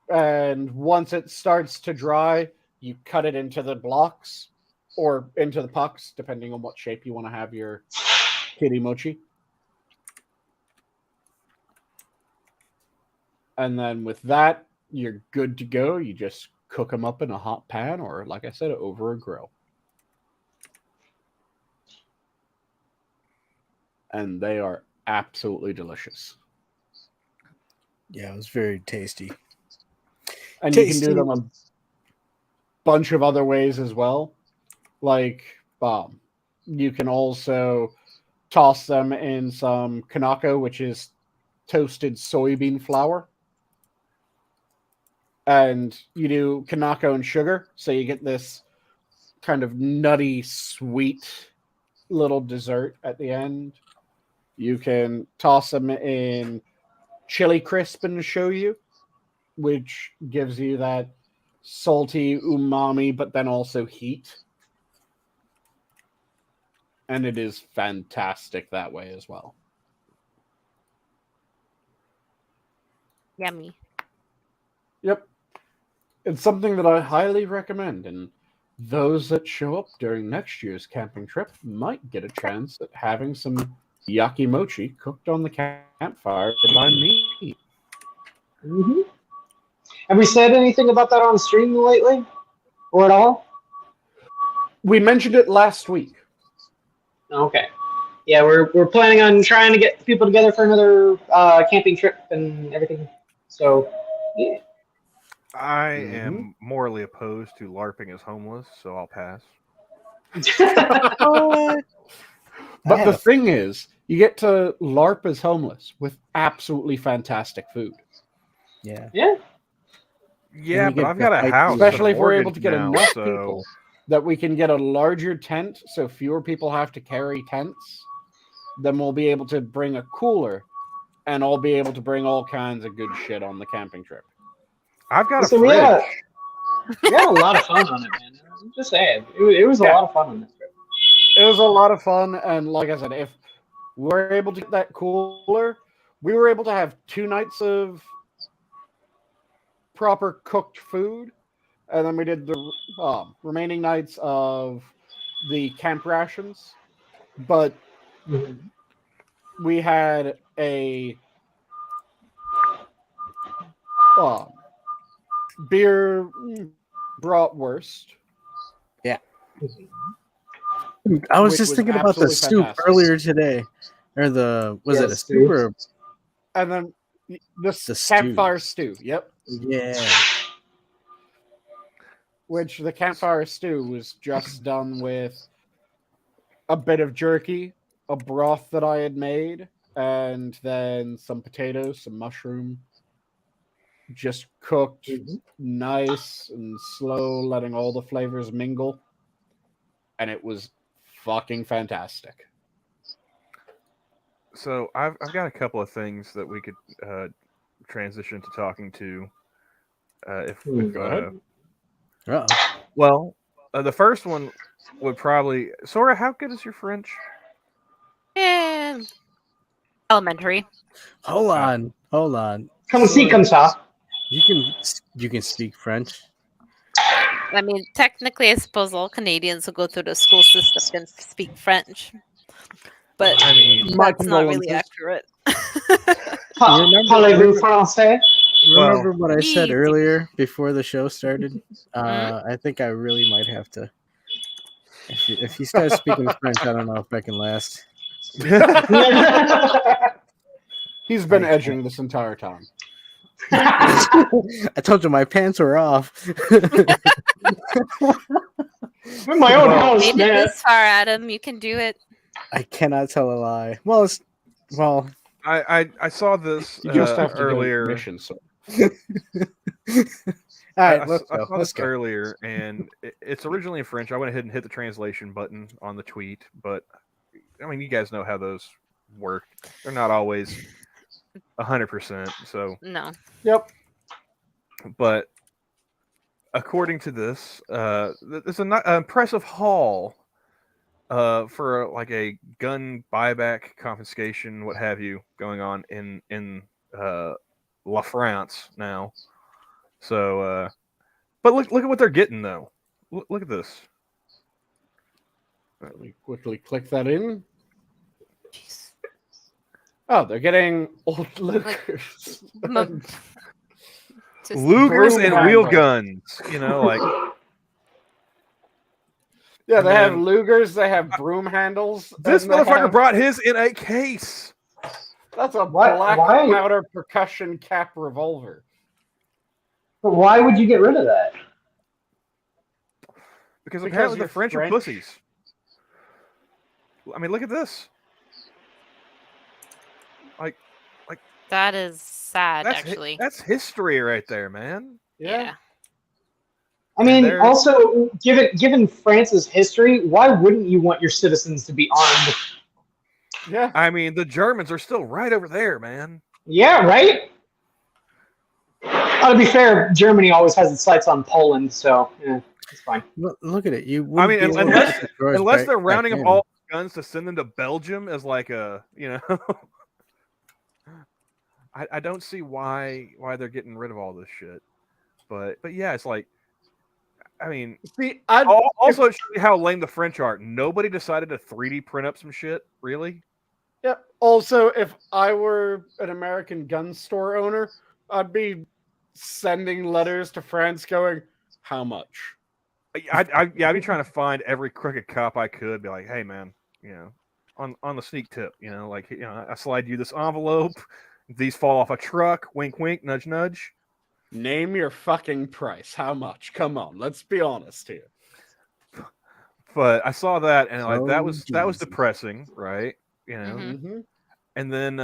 and once it starts to dry, you cut it into the blocks or into the pucks, depending on what shape you want to have your kirimochi. And then with that, you're good to go. You just cook them up in a hot pan, or like I said, over a grill. And they are absolutely delicious. Yeah, it was very tasty. And you can do them a bunch of other ways as well. Like, you can also toss them in some kanako, which is toasted soybean flour. And you do kanako and sugar, so you get this kind of nutty, sweet little dessert at the end. You can toss them in chili crisp and shoyu, which gives you that salty umami, but then also heat. And it is fantastic that way as well. Yummy. Yep. It's something that I highly recommend, and those that show up during next year's camping trip might get a chance at having some yakimochi cooked on the campfire by me. Mm-hmm. Have we said anything about that on stream lately? Or at all? We mentioned it last week. Okay. Yeah, we're planning on trying to get people together for another camping trip and everything. So, yeah. I am morally opposed to LARPing as homeless, so I'll pass. But the thing is, you get to LARP as homeless with absolutely fantastic food. Yeah. Yeah. Yeah, you but get I've got a the house, Especially and if we're mortgage able to get now, enough so... people that we can get a larger tent so fewer people have to carry tents. Then we'll be able to bring a cooler, and I'll be able to bring all kinds of good shit on the camping trip. I've got So a fridge. we had a lot of fun on it, man. I'm just saying. It was a lot of fun on this trip. It was a lot of fun, and like I said, if we're able to get that cooler, we were able to have 2 nights of proper cooked food, and then we did the remaining nights of the camp rations. But we had a beer bratwurst. Yeah. I was Which just was thinking about the absolutely soup fantastic. earlier today. Or was it a soup or And then the stew. campfire stew. Yep. Yeah. Which the campfire stew was just done with a bit of jerky, a broth that I had made, and then some potatoes, some mushroom. Just cooked nice and slow, letting all the flavors mingle. And it was fucking fantastic. So I've got a couple of things that we could transition to talking to. Go ahead. Well, the first one would probably... Sora, how good is your French? Elementary. Hold on. Come see, come saw. You can speak French. I mean, technically, I suppose all Canadians who go through the school system can speak French, but I mean, that's not really accurate. Parlez-vous français? Remember what I said easy. earlier before the show started? I think I really might have to. If he starts speaking French, I don't know if I can last. He's been edging this entire time. I told you my pants were off. In my own house, Made it man. this far, Adam. You can do it. I cannot tell a lie. Well. I saw this You just have to earlier. do mission, so. All right, let's I go. saw Let's this go. earlier, and it's originally in French. I went ahead and hit the translation button on the tweet, but I mean, you guys know how those work. They're not always 100%. So No. Yep. but according to this, there's an impressive haul for like a gun buyback, confiscation, what have you, going on in La France now. So, but look at what they're getting though. Look at this. Let me quickly click that in. Oh, they're getting old Lugers. Just Lugers broom and wheel handle. guns. You know, like Yeah, they have Man. Lugers, they have broom handles. this and they motherfucker have- brought his in a case. That's a Why- black why- powder percussion cap revolver. But why would you get rid of that? Because Because apparently the you're French are French. pussies. I mean, look at this. That is sad, actually. That's history right there, man. Yeah. I mean, they're- also, given France's history, why wouldn't you want your citizens to be armed? Yeah. I mean, the Germans are still right over there, man. Yeah, right? To be fair, Germany always has its sights on Poland, so yeah, it's fine. Look at it. You. I wouldn't mean, be able to unless get the droids unless back- they're back rounding up in. all guns to send them to Belgium as like a, I don't see why they're getting rid of all this shit. But yeah, it's like, I mean, See, also it shows you how lame the French are. Nobody decided to 3D print up some shit, really. yeah. Also, if I were an American gun store owner, I'd be sending letters to France going, "How much?" I'd be trying to find every crooked cop I could. Be like, hey man, on the sneak tip, like, I slide you this envelope. These fall off a truck. Wink, wink. Nudge, nudge. Name your fucking price. How much? Come on, let's be honest here. But I saw that, and like that was Jesus. depressing, right? Mm-hmm. And then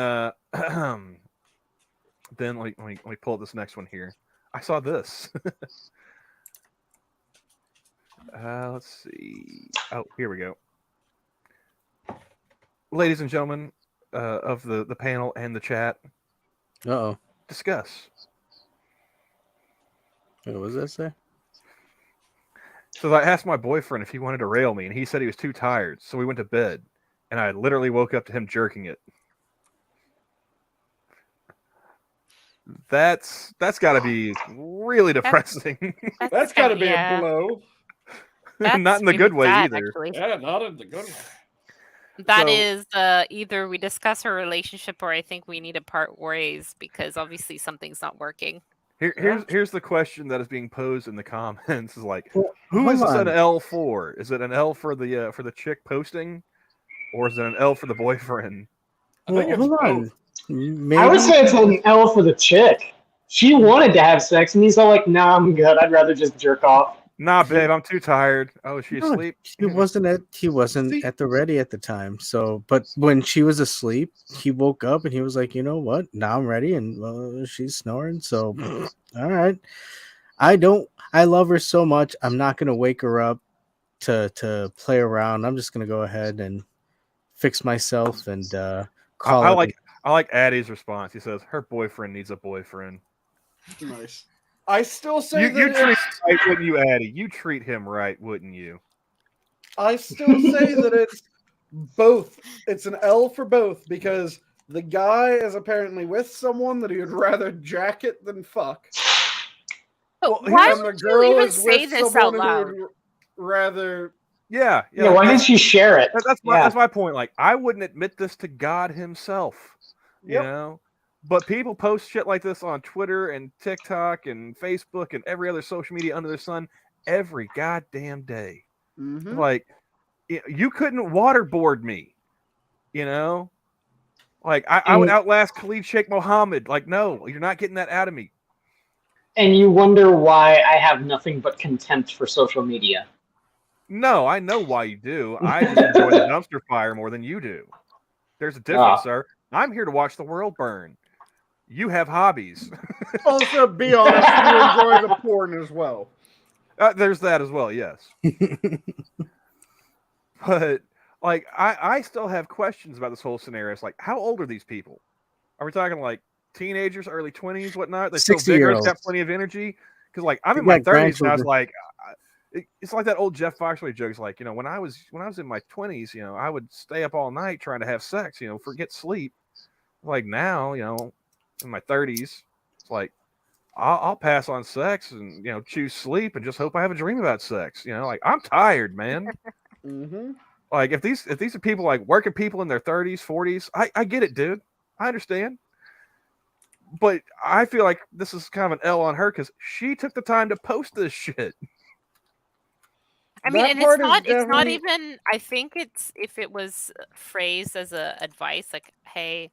then let me pull up this next one here. I saw this. Let's see. Oh, here we go. Ladies and gentlemen of the panel and the chat, Uh-oh. discuss. What does that say? So I asked my boyfriend if he wanted to rail me, and he said he was too tired, so we went to bed, and I literally woke up to him jerking it. That's got to be really depressing. That's got to be yeah. a blow. That's Not in the really good way sad, either. actually. Yeah, not in the good way. That So- is either we discuss our relationship or I think we need to part ways because obviously something's not working. Here's the question that is being posed in the comments: is like, Well, who is hold this an on. L for? Is it an L for the chick posting, or is it an L for the boyfriend? I think it's hold both. on. Maybe, I would say it's an L for the chick. She wanted to have sex, and he's all like, "Nah, I'm good. I'd rather just jerk off." Nah, babe, I'm too tired. Oh, is she No, asleep? he wasn't See- at the ready at the time. So, but when she was asleep, he woke up and he was like, you know what? Now I'm ready, and she's snoring. So, all right. I love her so much. I'm not gonna wake her up to play around. I'm just gonna go ahead and fix myself and call I it. like Addie's response. He says her boyfriend needs a boyfriend. Nice. I still say You that treat him it's, right, wouldn't you, Addie? You treat him right, wouldn't you? I still say that it's both. It's an L for both because the guy is apparently with someone that he would rather jacket than fuck. But Well, why And the would girl you even is say with this out someone who loud? would rather. Yeah. Yeah, why didn't she share it? That's my point. Like, I wouldn't admit this to God himself. You Yep. know? But people post shit like this on Twitter and TikTok and Facebook and every other social media under the sun every goddamn day. Mhm. Like, you couldn't waterboard me. Like, I would outlast Khalid Sheikh Mohammed. Like, no, you're not getting that out of me. And you wonder why I have nothing but contempt for social media. No, I know why you do. I just enjoy the dumpster fire more than you do. There's a difference, sir. I'm here to watch the world burn. You have hobbies. Also, be honest, you enjoy the porn as well. There's that as well, yes. But, like, I still have questions about this whole scenario. It's like, how old are these people? Are we talking, like, teenagers, early 20s, whatnot? They still vigorous, 60-year-olds. got plenty of energy? Because, like, I'm They in my got 30s, and I was grandchildren. like, it's like that old Jeff Foxworthy joke. It's like, when I was in my 20s, I would stay up all night trying to have sex, forget sleep. Like, now, in my 30s, it's like, I'll pass on sex and, choose sleep and just hope I have a dream about sex. Like, I'm tired, man. Mm-hmm. Like, if these are people, like, working people in their 30s, 40s, I get it, dude. I understand. But I feel like this is kind of an L on her because she took the time to post this shit. I mean, That and part it's is not definitely- even, I think it's, if it was phrased as a advice, like, hey,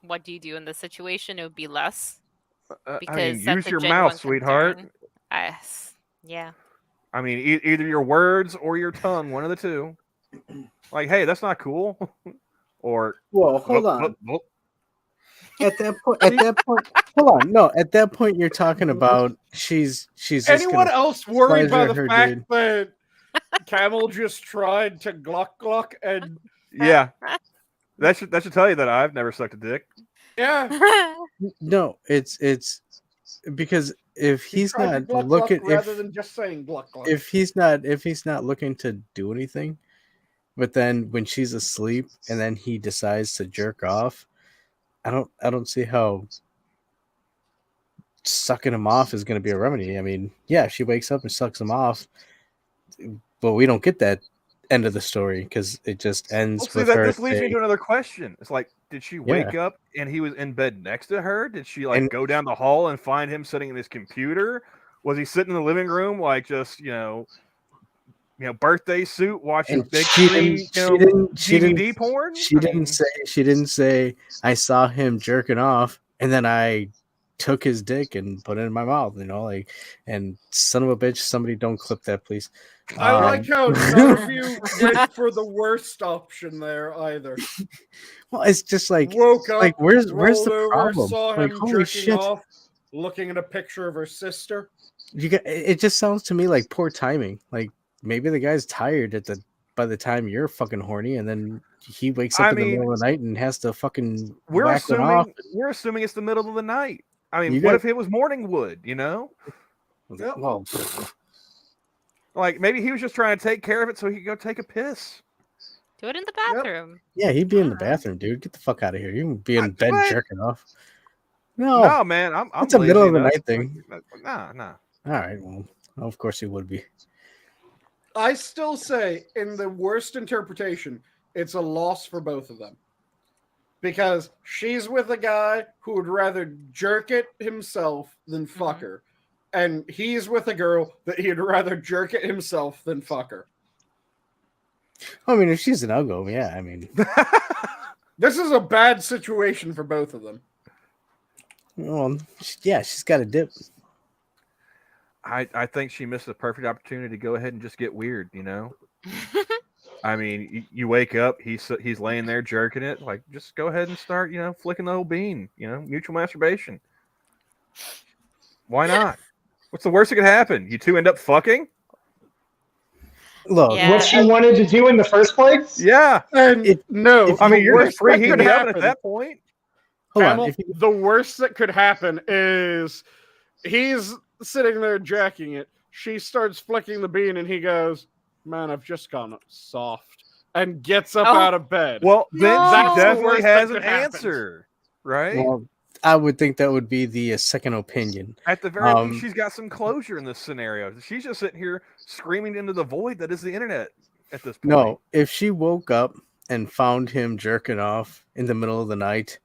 what do you do in this situation? It would be less. I mean, Because that's use a your genuine mouth, sweetheart. concern. Yeah. I mean, either your words or your tongue, one of the two. Like, hey, that's not cool. Or, Well, hold whoop, on. whoop, whoop. At that point, hold on. No, at that point, you're talking about she's just Anyone gonna else worried by pleasure the her fact dude. that Camel just tried to gluck and Yeah. That should tell you that I've never sucked a dick. yeah, No, it's because if He he's tried to not gluck looking, gluck rather than just saying gluck gluck. if he's not looking to do anything, but then when she's asleep and then he decides to jerk off, I don't see how sucking him off is going to be a remedy. I mean, yeah, she wakes up and sucks him off, but we don't get that end of the story because it just ends Well, see, with that her this leads me saying, to another question. It's like, did she wake up and he was in bed next to her? Did she like And- go down the hall and find him sitting in his computer? Was he sitting in the living room, like just birthday suit watching and big she screen, DVD porn? She didn't say I saw him jerking off and then I took his dick and put it in my mouth, and son of a bitch, somebody don't clip that, please. I like how none of you went for the worst option there either. Well, it's just like, Woke up, like where's the rolled over, problem? saw Like, him holy jerking shit. off, looking at a picture of her sister. It just sounds to me like poor timing. Like maybe the guy's tired by the time you're fucking horny, and then he wakes up in the middle of the night and has to fucking we're whack one off. assuming it's the middle of the night. I mean, You what got- if it was morning wood? Yep. Well, Like maybe he was just trying to take care of it so he could go take a piss. Do it in the bathroom. yeah, he'd be in the bathroom, dude. Get the fuck out of here. You can be in bed What? jerking off. No, No, man, I'm it's a lazy middle of the enough. night thing. Nah. All right, well, of course he would be. I still say, in the worst interpretation, it's a loss for both of them. Because she's with a guy who would rather jerk it himself than fuck her. And he's with a girl that he'd rather jerk it himself than fuck her. I mean, if she's an uggo, yeah. I mean, This is a bad situation for both of them. well, yeah, she's got a dip. I think she missed a perfect opportunity to go ahead and just get weird, I mean, you wake up, he's laying there jerking it. Like, just go ahead and start, flicking the old bean. Mutual masturbation. Why not? What's the worst that could happen? You two end up fucking? Look, Yeah. What she wanted to do in the first place? Yeah. And no, I mean, the you're just worst that preheating could the oven at happen- that point. hold Camel, on. If you, the worst that could happen is he's sitting there jacking it. She starts flicking the bean, and he goes, "Man, I've just gone soft," and gets up out of bed. Well, then That's she the definitely worst has that an could happen. answer, right? well, I would think that would be the second opinion. At the very least, she's got some closure in this scenario. She's just sitting here screaming into the void that is the internet at this point. No, if she woke up and found him jerking off in the middle of the night,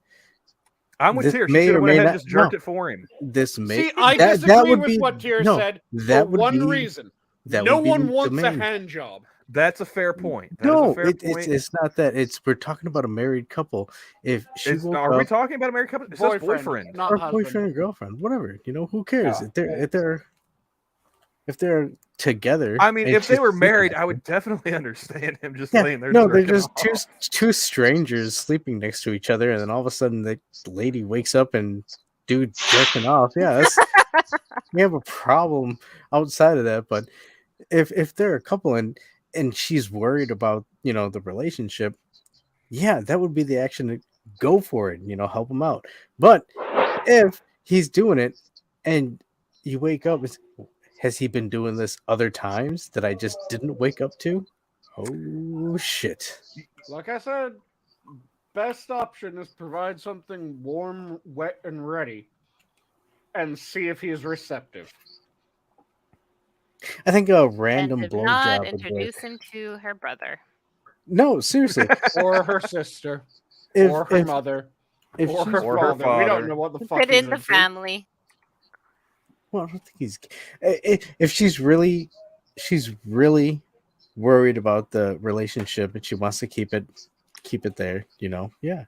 I'm with this Tyr. She may should or have went may ahead and not- just jerked no. it for him. this may See, I that disagree would with be, what Tyr no, said that for would one be, reason. That No would be one the wants a main. hand job. That's a fair point. That is No, a fair point. it's not that. We're talking about a married couple. If she woke Are we up, talking about American couple? It says boyfriend. not or husband. boyfriend or girlfriend, whatever, who cares? Yeah. If they're together. I mean, and if they she's were sleeping married, with I them- would definitely understand him just Yeah, laying there. no, they're jerking just off. two strangers sleeping next to each other, and then all of a sudden the lady wakes up and dude jerking off. Yeah, we have a problem outside of that. But if they're a couple and she's worried about the relationship, yeah, that would be the action to go for it. Help him out. But if he's doing it and you wake up, has he been doing this other times that I just didn't wake up to? Oh shit. Like I said, best option is provide something warm, wet, and ready, and see if he's receptive. I think a random And if not, blowjob would introduce work. him to her brother. No, seriously. Or her sister, If, or her if, mother, if or she's, her Or her father. We don't father. know what the fuck Fit he's in the into. family. well, I don't think he's. If she's really worried about the relationship and she wants to keep it there, yeah,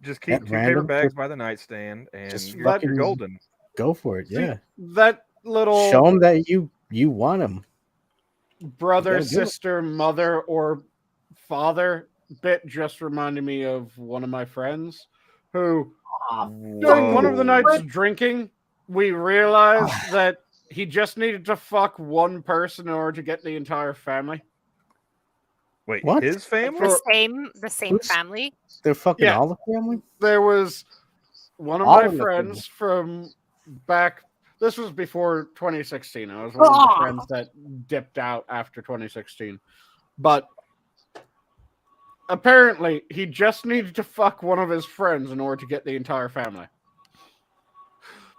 Just keep At two paper random, bags by the nightstand, and just you're fucking golden. go for it. See, Yeah, that little show him that you want him. brother, You gotta do it. sister, mother, or father bit just reminded me of one of my friends who, during one of the nights drinking, we realized that he just needed to fuck one person in order to get the entire family. Wait, What? his family? The same Who's- family. They're fucking Yeah. all the family. There was one of All my of the friends from This was before 2016. I was one of the friends that dipped out after 2016. But apparently, he just needed to fuck one of his friends in order to get the entire family.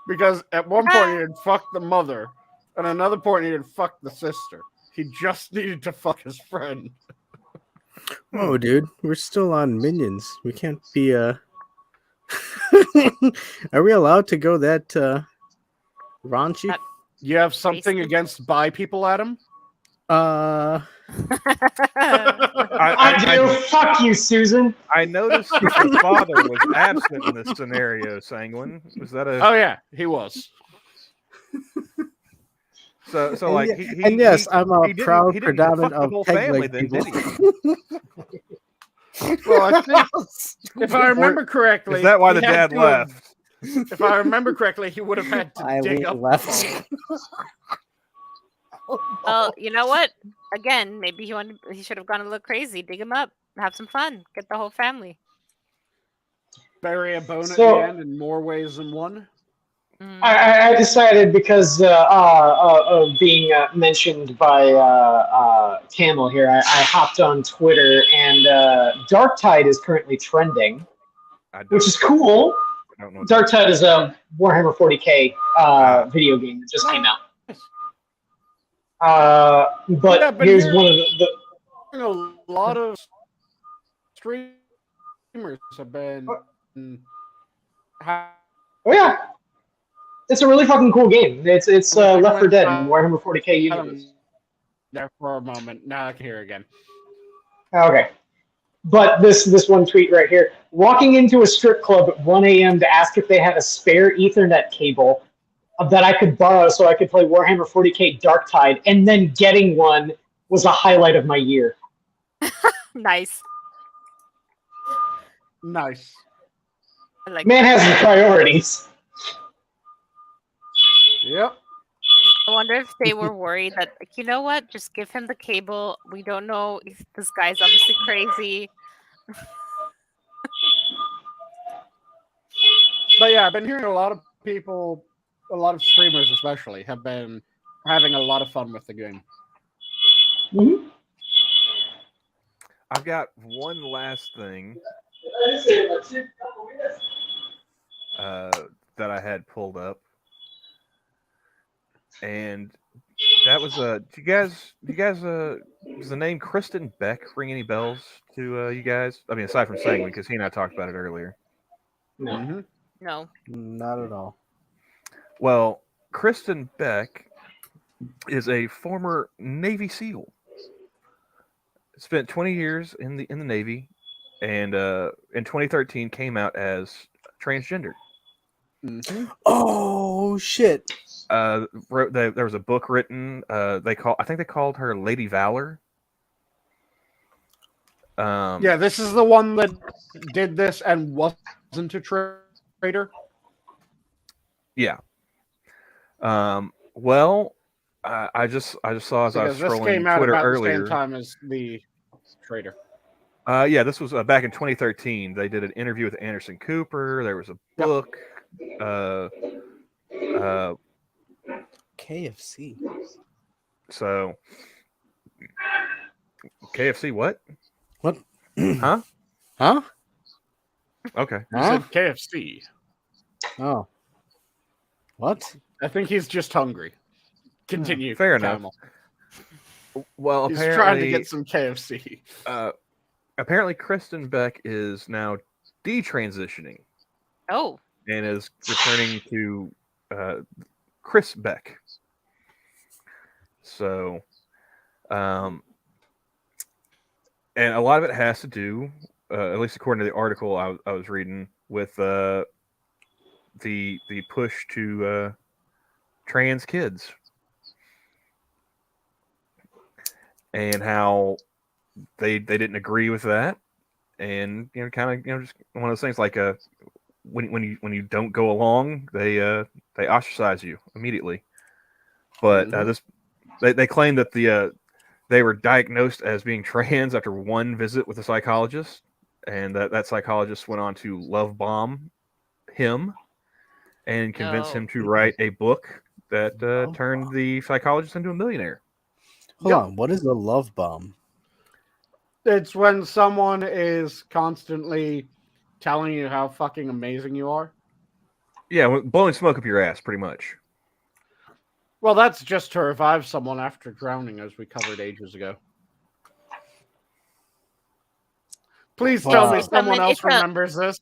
Because at one point he had fucked the mother, and another point he had fucked the sister. He just needed to fuck his friend. Oh, dude, we're still on Minions. We can't be Are we allowed to go that raunchy? You have something against bi people, Adam? I do. Fuck you, Susan. I noticed that your father was absent in this scenario, Sanguine. Was that a... Oh, yeah, he was. So And like, yes, I'm a proud he didn't predominant fuck the of whole peg family leg then, people. did he? Well, I think, if I remember correctly... Is that why the he had dad to have- left? If I remember correctly, he would have had to dig up left. the phone. Well, you know what? Again, maybe he should have gone a little crazy. Dig him up, have some fun, get the whole family. Bury a bone So- at the end in more ways than one. I decided because of being mentioned by Camel here, I hopped on Twitter, and Darktide is currently trending, which is cool. I don't know. Darktide is a Warhammer 40k video game that just came out. But Yeah, but here's here- one of the A lot of streamers have been... oh yeah, it's a really fucking cool game. It's Left 4 Dead in Warhammer 40k universe. There for a moment. Now I can hear again. Okay. But this one tweet right here. Walking into a strip club at 1 a.m. to ask if they had a spare Ethernet cable that I could borrow so I could play Warhammer 40k Darktide, and then getting one was a highlight of my year. Nice. Nice. I like Man has his priorities. Yep. I wonder if they were worried that, like, you know what? Just give him the cable. We don't know if this guy's obviously crazy. But yeah, I've been hearing a lot of people, a lot of streamers especially, have been having a lot of fun with the game. Mm-hmm. I've got one last thing that I had pulled up, and that was do you guys does the name Kristen Beck ring any bells to you guys? I mean, aside from Sanguine, because he and I talked about it earlier. No. Mm-hmm. No. Not at all. Well, Kristen Beck is a former Navy SEAL. Spent 20 years in the Navy, and in 2013 came out as transgender. Mm-hmm. Oh shit! There was a book written. I think they called her Lady Valor. Yeah, this is the one that did this and wasn't a traitor. Yeah. Well, I just saw as I was Because this scrolling came out Twitter about the earlier. same time as the traitor. Yeah, this was back in 2013. They did an interview with Anderson Cooper. There was a book. KFC. So KFC, what? What? Huh? Huh? Okay. You Huh? said KFC. Oh. What? I think he's just hungry. Continue. Fair enough. Camel. Well, He's apparently, trying to get some KFC. apparently Kristen Beck is now detransitioning Oh. and is returning to Chris Beck. So, and a lot of it has to do, at least according to the article I was reading, with the push to trans kids, and how they didn't agree with that, and kind of just one of those things like when you don't go along, they ostracize you immediately. But they claim that they were diagnosed as being trans after one visit with a psychologist, and that psychologist went on to love bomb him and convince him No. to write a book that turned the psychologist into a millionaire. Hold on. What is a love bomb? It's when someone is constantly telling you how fucking amazing you are. Yeah, blowing smoke up your ass, pretty much. Well, that's just to revive someone after drowning, as we covered ages ago. Please tell me It's a someone else it's a- remembers this.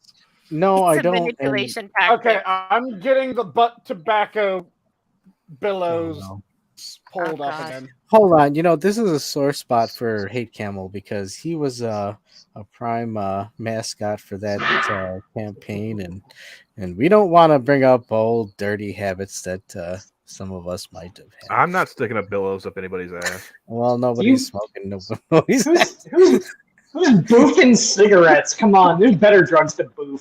No, I It's a don't. manipulation tactic. Okay, I'm getting the butt tobacco billows no. pulled Oh, up God. again. Hold on. This is a sore spot for Hate Camel because he was a prime mascot for that campaign, and we don't want to bring up old dirty habits that some of us might have had. I'm not sticking up billows up anybody's ass. Well, nobody's smoking. Nobody's. Who's boofing cigarettes? Come on, there's better drugs to boof.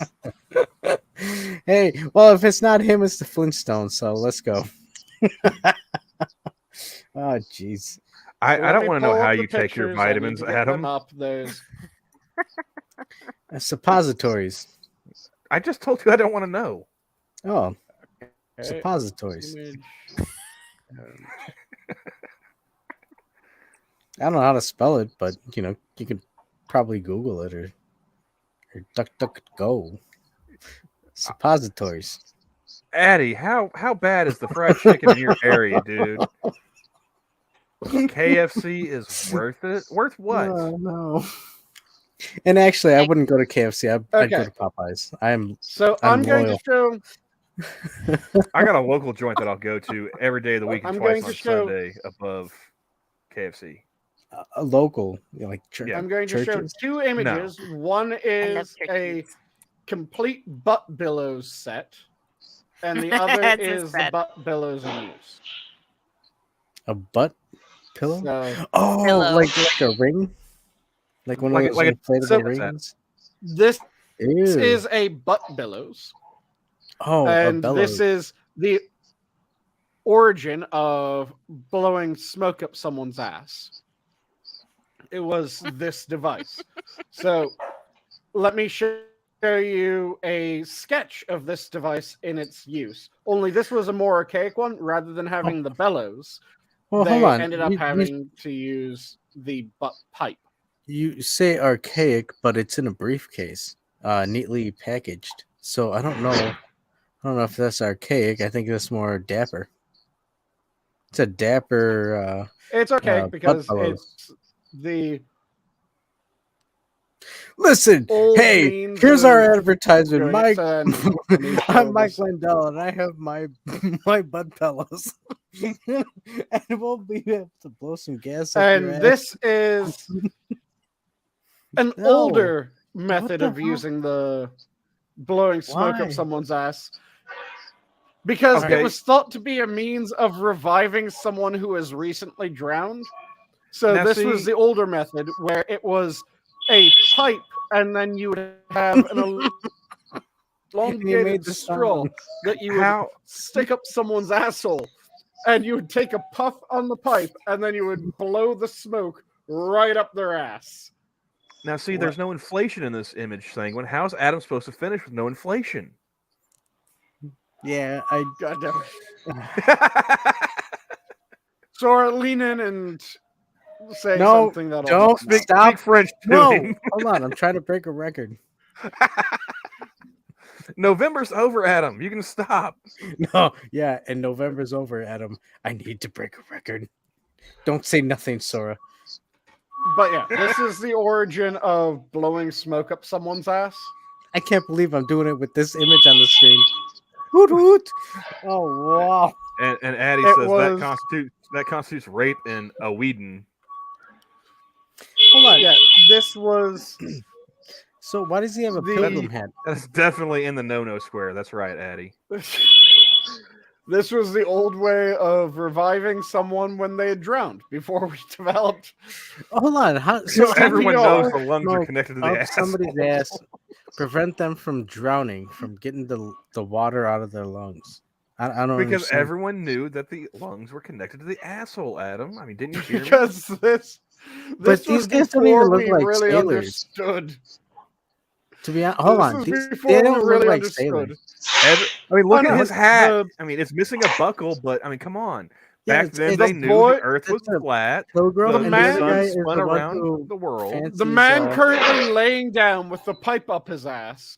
Hey, well, if it's not him, it's the Flintstones. So let's go. Oh, jeez. I Let don't me want to know pull how up the you take your pictures. I need vitamins, to get them Adam. up. There's Suppositories. I just told you I don't want to know. Oh, okay, suppositories. image. I don't know how to spell it, but you could probably Google it or DuckDuckGo. Suppositories. Addie, how bad is the fried chicken in your area, dude? KFC is worth it? Worth what? Oh, no. And actually, I wouldn't go to KFC. I'd go Okay. to Popeyes. I'm I'm going to show. I got a local joint that I'll go to every day of the week and I'm twice going on to show- Sunday above KFC. a local, like Yeah. I'm going to show churches. two images. One I love is a turkeys. complete butt billows set, and the other That's is the sad. butt billows in use. A butt pillow. So Oh, Pillow. like a ring, like one Like of a- those like a- inflatable so- rings. this Ew. is a butt billows, a and bellows. this is the origin of blowing smoke up someone's ass. It was this device. So let me show you a sketch of this device in its use. Only this was a more archaic one. Rather than having the bellows, Well, they hold on. ended up You- having to use the butt pipe. You say archaic, but it's in a briefcase, neatly packaged. So I don't know. I don't know if that's archaic. I think that's more dapper. It's a dapper. It's archaic butt because pillows. it's the Listen, old hey, means here's of our advertisement. doing Mike, it, and let me show I'm Mike this. Lindell, and I have my my butt pillows, and we'll be able to blow some gas. Up your And ass. this is an No. older method the of hell? using the blowing smoke Why? up someone's ass because Okay. it was thought to be a means of reviving someone who has recently drowned. So Now, this see- was the older method where it was a pipe and then you would have an elongated made the straw sound. that you would How stick up someone's asshole, and you would take a puff on the pipe and then you would blow the smoke right up their ass. now see? There's no inflation in this image, Sanguine. How's Adam supposed to finish with no inflation? Yeah, I God damn it. Sora, lean in and say No, something that'll don't help speak- him out. Speak French to no. him. Hold on, I'm trying to break a record. November's over, Adam. You can stop. No, yeah, and November's over, Adam. I need to break a record. Don't say nothing, Sora. But yeah, this is the origin of blowing smoke up someone's ass. I can't believe I'm doing it with this image on the screen. Hoot hoot! Oh wow! And Addie It says was- that constitutes rape in a Whedon. Hold on. Yeah, this was So why does he have a The- pilgrim hat? That's definitely in the no-no square. That's right, Addie. this was the old way of reviving someone when they had drowned before we developed. Hold on. How, So how do everyone you knows the lungs are smoke connected to the up ass. somebody's ass, prevent them from drowning, from getting the water out of their lungs. I don't Because understand. everyone knew that the lungs were connected to the asshole, Adam. I mean, didn't you hear me? Because this But these was guys don't even before look we like really sailors. understood. To be honest, hold This on. is These, before they we don't look really like understood. sailors. I mean, look I at know, his hat. the- I mean, it's missing a buckle, but I mean, come on. Yeah, Back then, it's they the knew boy- the Earth was it's a flat. Pilgrim, The and the man- other guy is spun the one around who the world. fancies, The man currently laying down with the pipe up his ass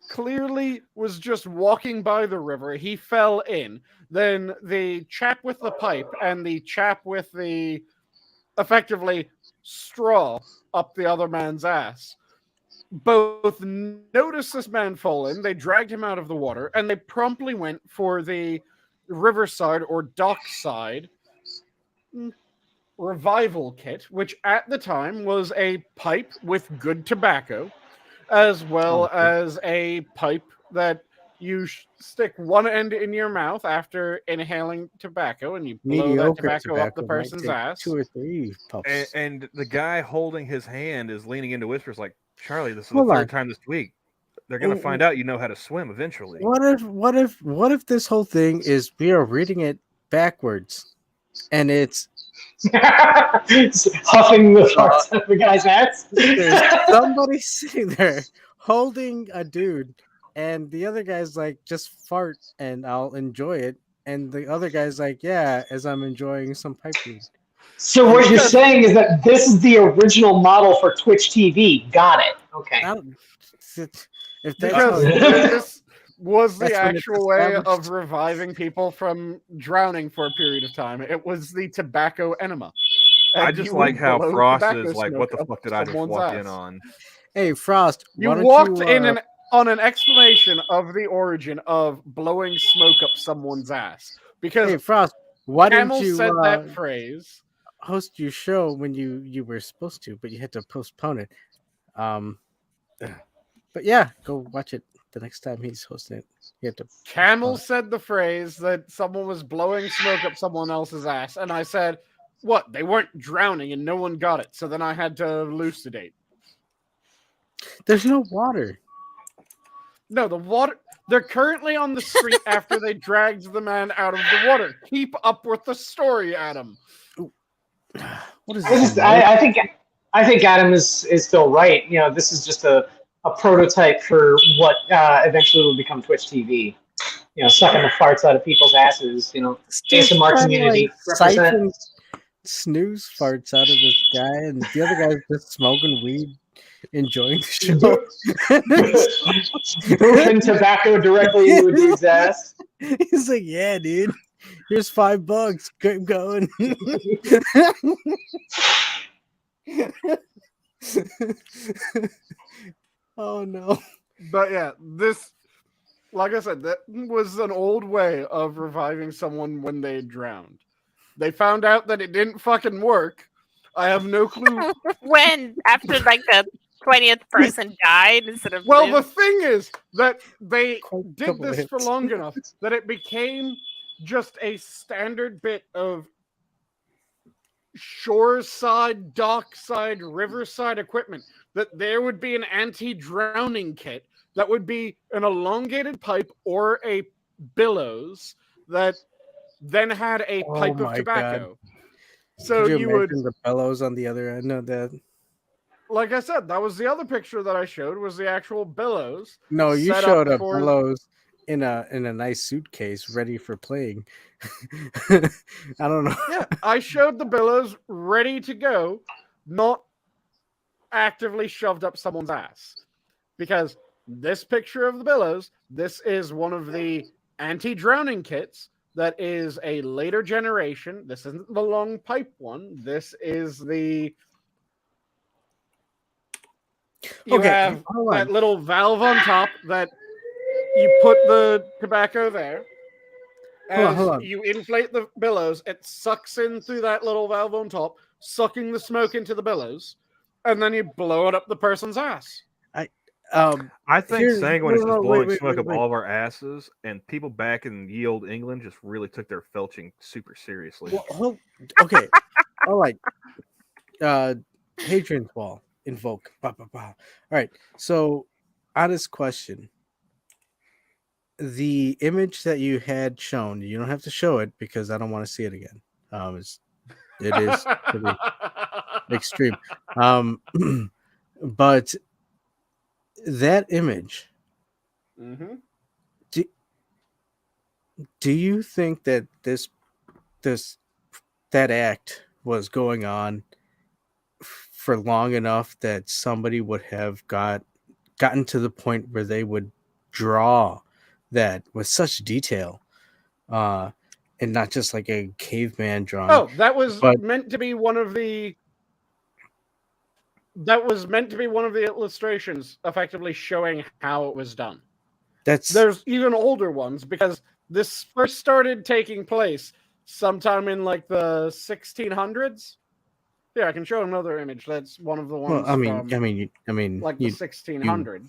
clearly was just walking by the river. He fell in. Then the chap with the pipe and the chap with the effectively straw up the other man's ass both noticed this man fall in. They dragged him out of the water and they promptly went for the riverside or dockside revival kit, which at the time was a pipe with good tobacco, as well as a pipe that you stick one end in your mouth after inhaling tobacco, and you blow that tobacco up the might person's take ass. 2 or 3 puffs. And the guy holding his hand is leaning into whispers like, Charlie, this is Hold the on. third time this week. They're going to find out you know how to swim eventually. What if this whole thing is we are reading it backwards, and it's huffing the farts out of the guy's ass? there's somebody sitting there holding a dude, and the other guy's like, just fart and I'll enjoy it. And the other guy's like, yeah, as I'm enjoying some pipe weed. So what you're saying is that this is the original model for Twitch TV. Got it. Okay. If that's Because how this was the That's when it's actual way established. of reviving people from drowning for a period of time. It was the tobacco enema. I And just you like would how blow Frost tobacco is like, smoke what the up fuck did I just someone's walk ass. in on? Hey, Frost, You why don't walked you, in on an explanation of the origin of blowing smoke up someone's ass. Because Hey, Frost, why didn't Camel you said that phrase. host your show when you were supposed to, but you had to postpone it? But yeah, go watch it the next time he's hosting it. You have to. Camel said the phrase that someone was blowing smoke up someone else's ass, and I said, "What? They weren't drowning, and no one got it." So then I had to elucidate. There's no water. No, the water. They're currently on the street after they dragged the man out of the water. Keep up with the story, Adam. What is this? I think Adam is still right. You know, this is just a prototype for what eventually will become Twitch TV. You know, sucking the farts out of people's asses. You know, ASMR community represent. Siphon snooze farts out of this guy, and the other guy's just smoking weed, enjoying the show. Moving tobacco directly into a dude's ass. He's like, "Yeah, dude, here's $5. Keep going." Oh no! But yeah, this, like I said, that was an old way of reviving someone when they drowned. They found out that it didn't fucking work. I have no clue. When after like the 20th person died instead of Well, the lived? thing is that they did Couple this for hits. long enough that it became just a standard bit of shoreside, dockside, riverside equipment. That there would be an anti-drowning kit that would be an elongated pipe or a billows that then had a Oh pipe of my tobacco. So Could you you would, imagine the bellows on the other end of that? like I said, that was the other picture that I showed was the actual billows. No, you set showed up a for- bellows in a nice suitcase ready for playing. I don't know. Yeah, I showed the billows ready to go, not actively shoved up someone's ass. Because this picture of the billows, this is one of the anti-drowning kits that is a later generation. This isn't the long pipe one. This is the... You Okay, have hold that on. little valve on top that you put the tobacco there. As Hold on. you inflate the billows, it sucks in through that little valve on top, sucking the smoke into the billows, and then you blow it up the person's ass. I think Here- Sanguine is no, just no, blowing wait, smoke wait, up wait. all of our asses, and people back in ye old England just really took their felching super seriously. Okay. All right. Hadrian's Wall. Invoke. Bah, bah, bah. All right. So, honest question. The image that you had shown, you don't have to show it because I don't want to see it again. It is pretty extreme. But that image. Mm-hmm. Do you think that that act was going on for long enough that somebody would have gotten to the point where they would draw that with such detail, and not just like a caveman drawing? Oh, that was but meant to be one of the. That was meant to be one of the illustrations, effectively showing how it was done. There's even older ones because this first started taking place sometime in like the 1600s. Yeah, I can show another image. That's one of the ones well, I from mean, like the 1600s.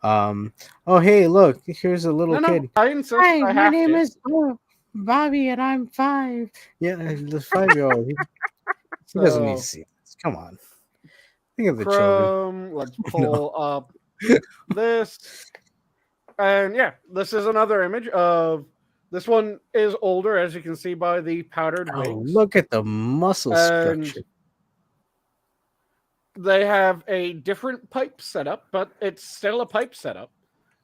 Oh, hey, look, here's a little kid. I insist. Hi, I my have name to. is Bobby, and I'm 5. Yeah, the 5-year-old. He doesn't need to see this. Come on. Think of the children. Let's pull up this. And yeah, this is another image of. This one is older, as you can see by the powdered Oh, wings. look at the muscle And structure. they have a different pipe setup, but it's still a pipe setup.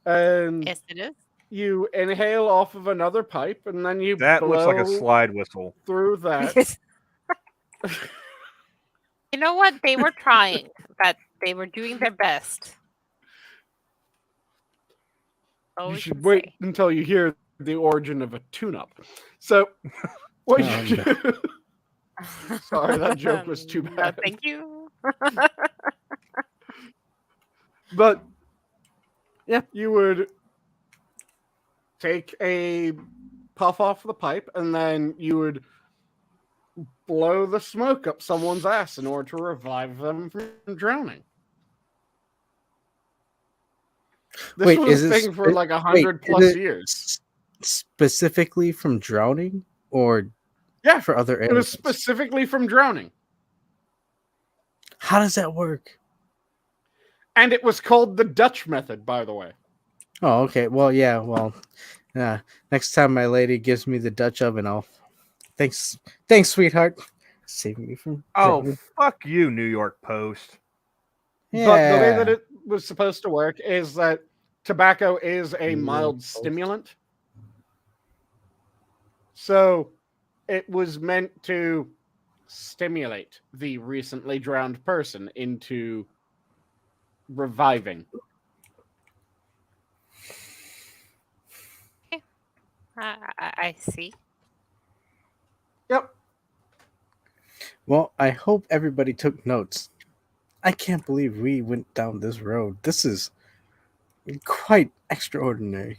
And Yes, it is. you inhale off of another pipe, and then you That blow looks like a slide whistle. through that. You know what? They were trying. That they were doing their best. You should wait until you hear the origin of a tune-up. So, what you do... Sorry, that joke was too bad. No, thank you. But, yeah, you would take a puff off the pipe, and then you would blow the smoke up someone's ass in order to revive them from drowning. This was a thing for like 100+ years. Specifically from drowning, or for other areas? It was specifically from drowning. How does that work? And it was called the Dutch method, by the way. Oh, okay. Well, yeah. Well, next time my lady gives me the Dutch oven, I'll. Thanks, sweetheart. Saving me from. Oh, fuck you, New York Post. Yeah. But the way that it was supposed to work is that tobacco is a mild stimulant. So it was meant to stimulate the recently drowned person into reviving. Okay. I see. Yep. Well, I hope everybody took notes. I can't believe we went down this road. This is quite extraordinary.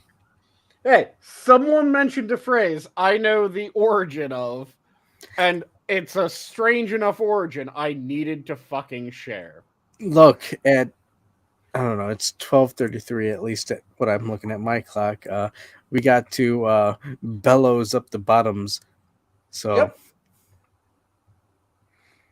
Hey, someone mentioned a phrase I know the origin of, and it's a strange enough origin I needed to fucking share. Look at, I don't know, it's 12:33 at least at what I'm looking at my clock. We got to bellows up the bottoms. So Yep.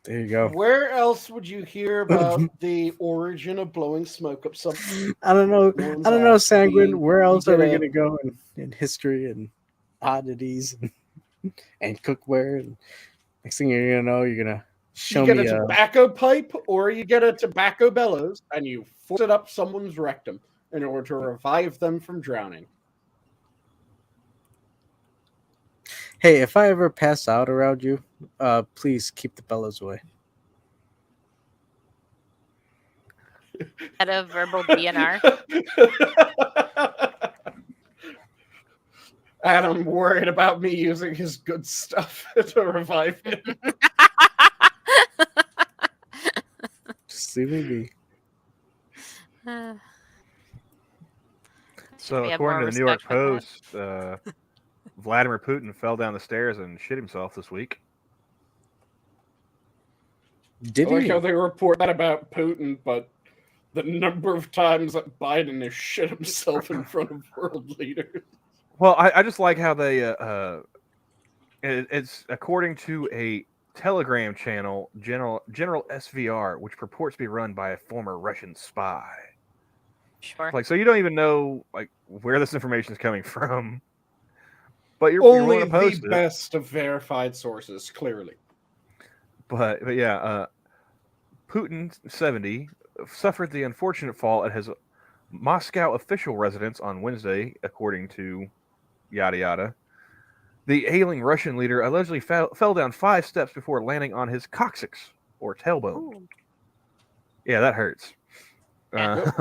There you go. Where else would you hear about the origin of blowing smoke up something? I don't know, Sanguine. Where else are we going to go in history and oddities and cookware? And next thing you're going to know, you're going to show me a tobacco pipe, or you get a tobacco bellows and you force it up someone's rectum in order to revive them from drowning. Hey, if I ever pass out around you, please keep the bellows away. At a verbal DNR. Adam worried about me using his good stuff to revive him. Just leave me be. So, according to the New York Post, Vladimir Putin fell down the stairs and shit himself this week. Did I like how they report that about Putin, but the number of times that Biden has shit himself in front of world leaders. Well, I just like how they it's according to a Telegram channel, General SVR, which purports to be run by a former Russian spy. Sure. Like, so you don't even know like where this information is coming from, but you're only willing to post the best of verified sources, clearly. But yeah, Putin 70 suffered the unfortunate fall at his Moscow official residence on Wednesday, according to yada yada. The ailing Russian leader allegedly fell down 5 steps before landing on his coccyx, or tailbone. Ooh. Yeah, that hurts. Yeah.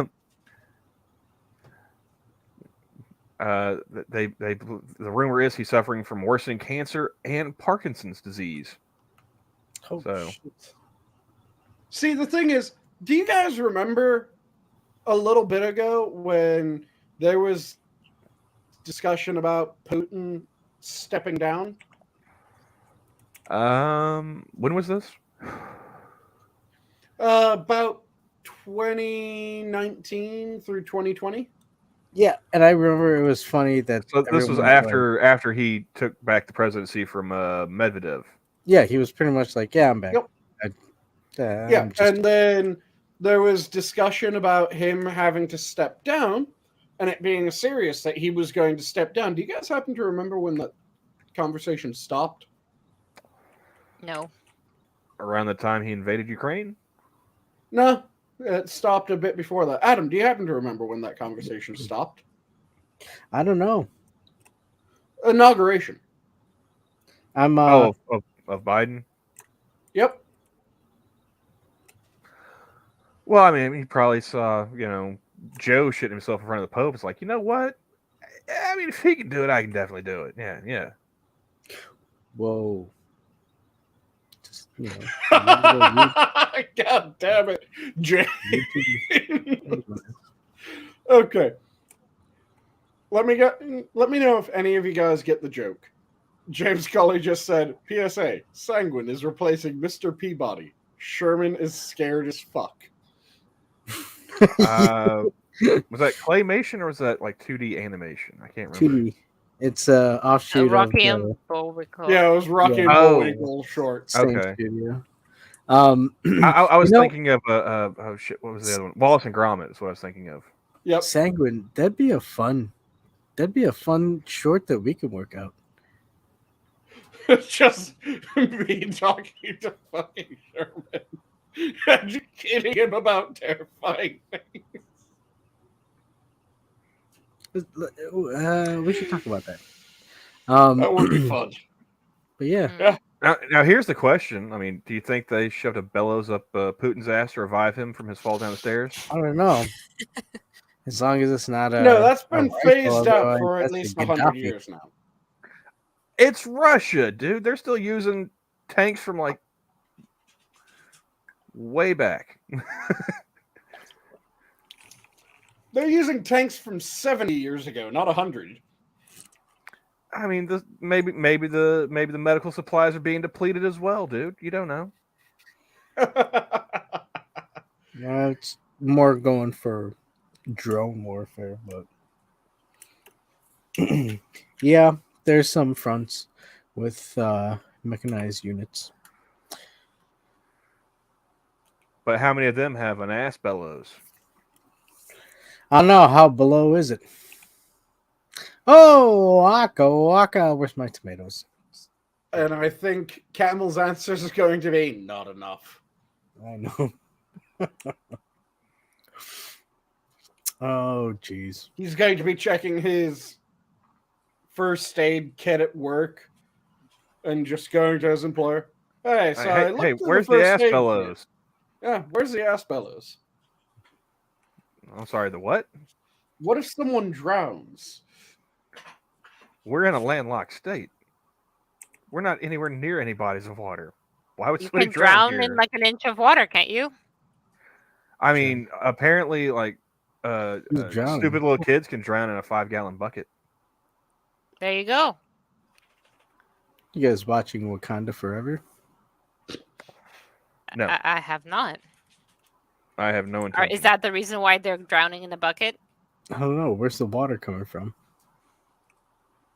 The rumor is he's suffering from worsening cancer and Parkinson's disease. Oh, So- shit. See, the thing is, do you guys remember a little bit ago when there was discussion about Putin stepping down? When was this? About 2019 through 2020. Yeah, and I remember it was funny that So this was everyone after he took back the presidency from Medvedev. yeah, he was pretty much like, "Yeah, I'm back." Yep. Yeah, I'm just- and then there was discussion about him having to step down, and it being serious that he was going to step down. Do you guys happen to remember when that conversation stopped? No. Around the time he invaded Ukraine. No, it stopped a bit before that. Adam, do you happen to remember when that conversation stopped? I don't know. Inauguration. I'm Of Biden. Yep. Well, I mean, he probably saw, Joe shitting himself in front of the Pope. It's like, you know what? I mean, if he can do it, I can definitely do it. Yeah. whoa. Just, God damn it, Jay. Okay. Let me know if any of you guys get the joke. James Cully just said, PSA, Sanguine is replacing Mr. Peabody. Sherman is scared as fuck. Was that claymation or was that like 2D animation? I can't remember. 2D. It's a offshoot Rocky of and the Bullwinkle. Yeah, it was Rocky and Oh. Bullwinkle short. same Okay. studio. I was you know, thinking of oh shit, what was the other one? Wallace and Gromit is what I was thinking of. Yep. Sanguine. That'd be a fun short that we could work out. It's just me talking to fucking Sherman. Educating him about terrifying things. We should talk about that. That would be fun. But yeah, Mm. Now here's the question. I mean, do you think they shoved a bellows up Putin's ass to revive him from his fall down the stairs? I don't know. As long as it's not a No, that's a been rifle, phased out otherwise for at that's a least 100 Gaddafi. years now. It's Russia, dude. They're still using tanks from like way back. They're using tanks from 70 years ago, not 100. I mean, maybe the medical supplies are being depleted as well, dude. You don't know. Yeah, it's more going for drone warfare, but yeah, there's some fronts with mechanized units. But how many of them have an ass bellows? I don't know, how below is it? Oh, Waka, where's my tomatoes? And I think Camel's answer is going to be not enough. I know. Oh, jeez. He's going to be checking his first aid kit at work and just going to his employer. Hey, so I looked Hey, through where's the first ass aid kit. bellows? Yeah, where's the ass bellows? I'm sorry, the what? What if someone drowns? We're in a landlocked state. We're not anywhere near any bodies of water. Why would You somebody can drown drown here? in like an inch of water, can't you? I mean, apparently, like Who's drowning? stupid little kids can drown in a 5-gallon bucket. There you go. You guys watching Wakanda Forever? No, I have not. I have no Or intention. is that the reason why they're drowning in the bucket? I don't know. Where's the water coming from?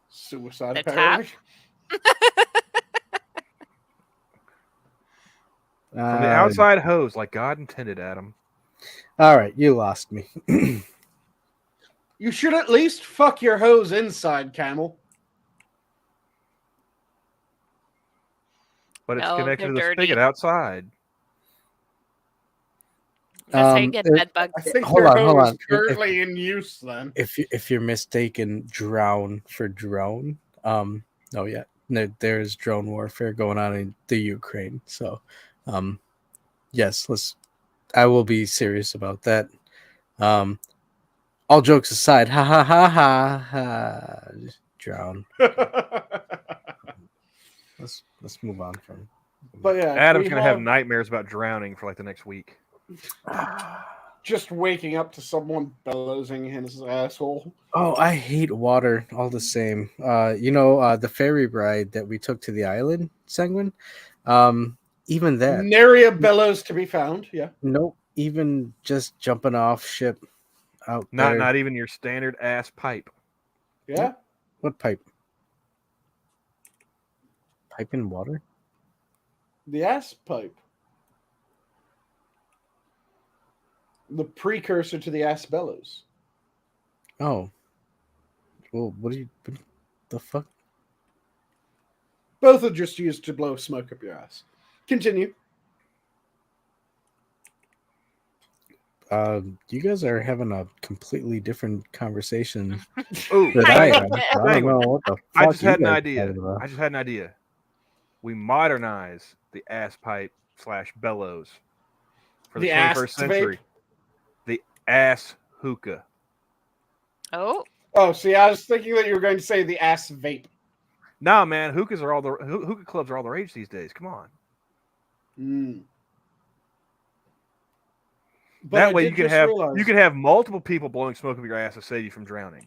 Suicide The apparently. From the outside hose, like God intended, Adam. All right, you lost me. You should at least fuck your hose inside, Camel. But it's No, connected to they're the dirty. spigot outside. That's how you get bed bugs. I think Hold your on, hold hose on. currently in use then. If you're mistaken drown for drone, no, yeah, there's drone warfare going on in the Ukraine. So, yes, I will be serious about that. All jokes aside, ha ha ha ha ha. Just drown. Let's move on from. But yeah, Adam's we gonna have nightmares about drowning for like the next week. just waking up to someone bellowsing in his asshole. Oh, I hate water all the same. The ferry ride that we took to the island, Sanguine. Even that. Nary a bellows to be found. Yeah. Nope. Even just jumping off ship out there. Not even your standard ass pipe. Yeah. What pipe? Pipe in water? The ass pipe. The precursor to the ass bellows. Oh. Well, what the fuck? Both are just used to blow smoke up your ass. Continue. You guys are having a completely different conversation. Ooh, that I am. I don't know what the fuck I just you had an guys are idea. talking about. I just had an idea. We modernize the ass pipe / bellows for the The ass 21st century. vape? The ass hookah. Oh, Oh, see, I was thinking that you were going to say the ass vape. Nah, man, hookah clubs are all the rage these days. Come on. Mm. But That I way did you can just have realize- multiple people blowing smoke up your ass to save you from drowning.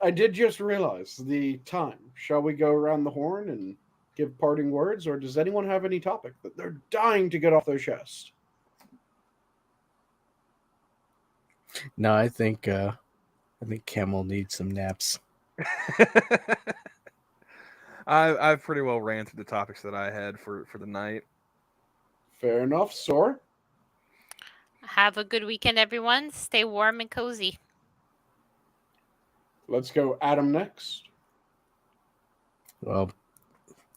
I did just realize the time. Shall we go around the horn and give parting words, or does anyone have any topic that they're dying to get off their chest? No, I think Camel needs some naps. I've pretty well ran through the topics that I had for the night. Fair enough, Sora. have a good weekend, everyone. Stay warm and cozy. Let's go Adam next. Well,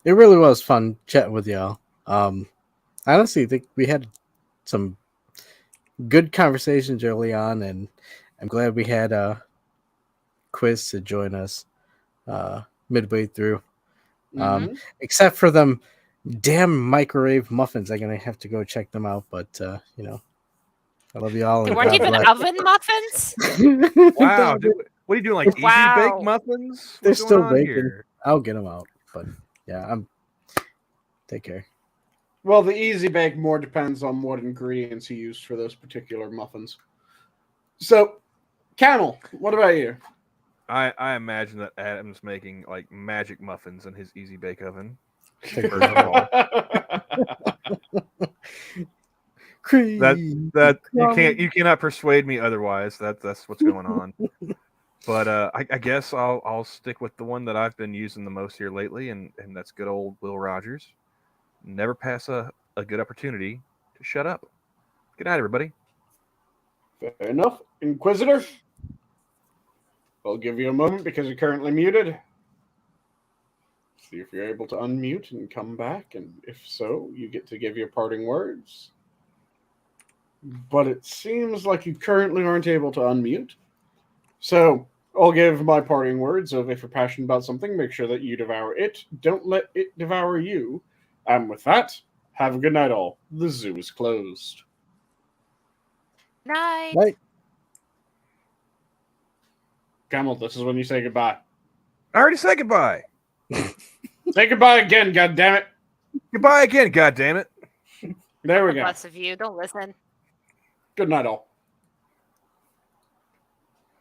it really was fun chatting with y'all. I honestly think we had some good conversations early on, and I'm glad we had Quiz to join us midway through. Mhm. Except for them damn microwave muffins. I'm gonna have to go check them out, but I love you all. They and weren't God even bless. oven muffins. Wow, dude, what are you doing? Like easy Wow. bake muffins? They're What's still going on baking. here? I'll get them out, but yeah, take care. Well, the easy bake more depends on what ingredients you used for those particular muffins. So, Camel, what about you? I imagine that Adam's making like magic muffins in his easy bake oven. Take First of all, Cream. that you cannot persuade me otherwise. That's what's going on. But I guess I'll stick with the one that I've been using the most here lately, and that's good old Will Rogers. Never pass a good opportunity to shut up. Good night, everybody. Fair enough. Inquisitor? I'll give you a moment because you're currently muted. See if you're able to unmute and come back, and if so, you get to give your parting words. But it seems like you currently aren't able to unmute. So I'll give my parting words of if you're passionate about something, make sure that you devour it. Don't let it devour you. And with that, have a good night all. The zoo is closed. Night. Right. Camel, this is when you say goodbye. I already said goodbye. Say goodbye again, goddammit. Goodbye again, goddammit. There we go. Lots of you. Don't listen. Good night all.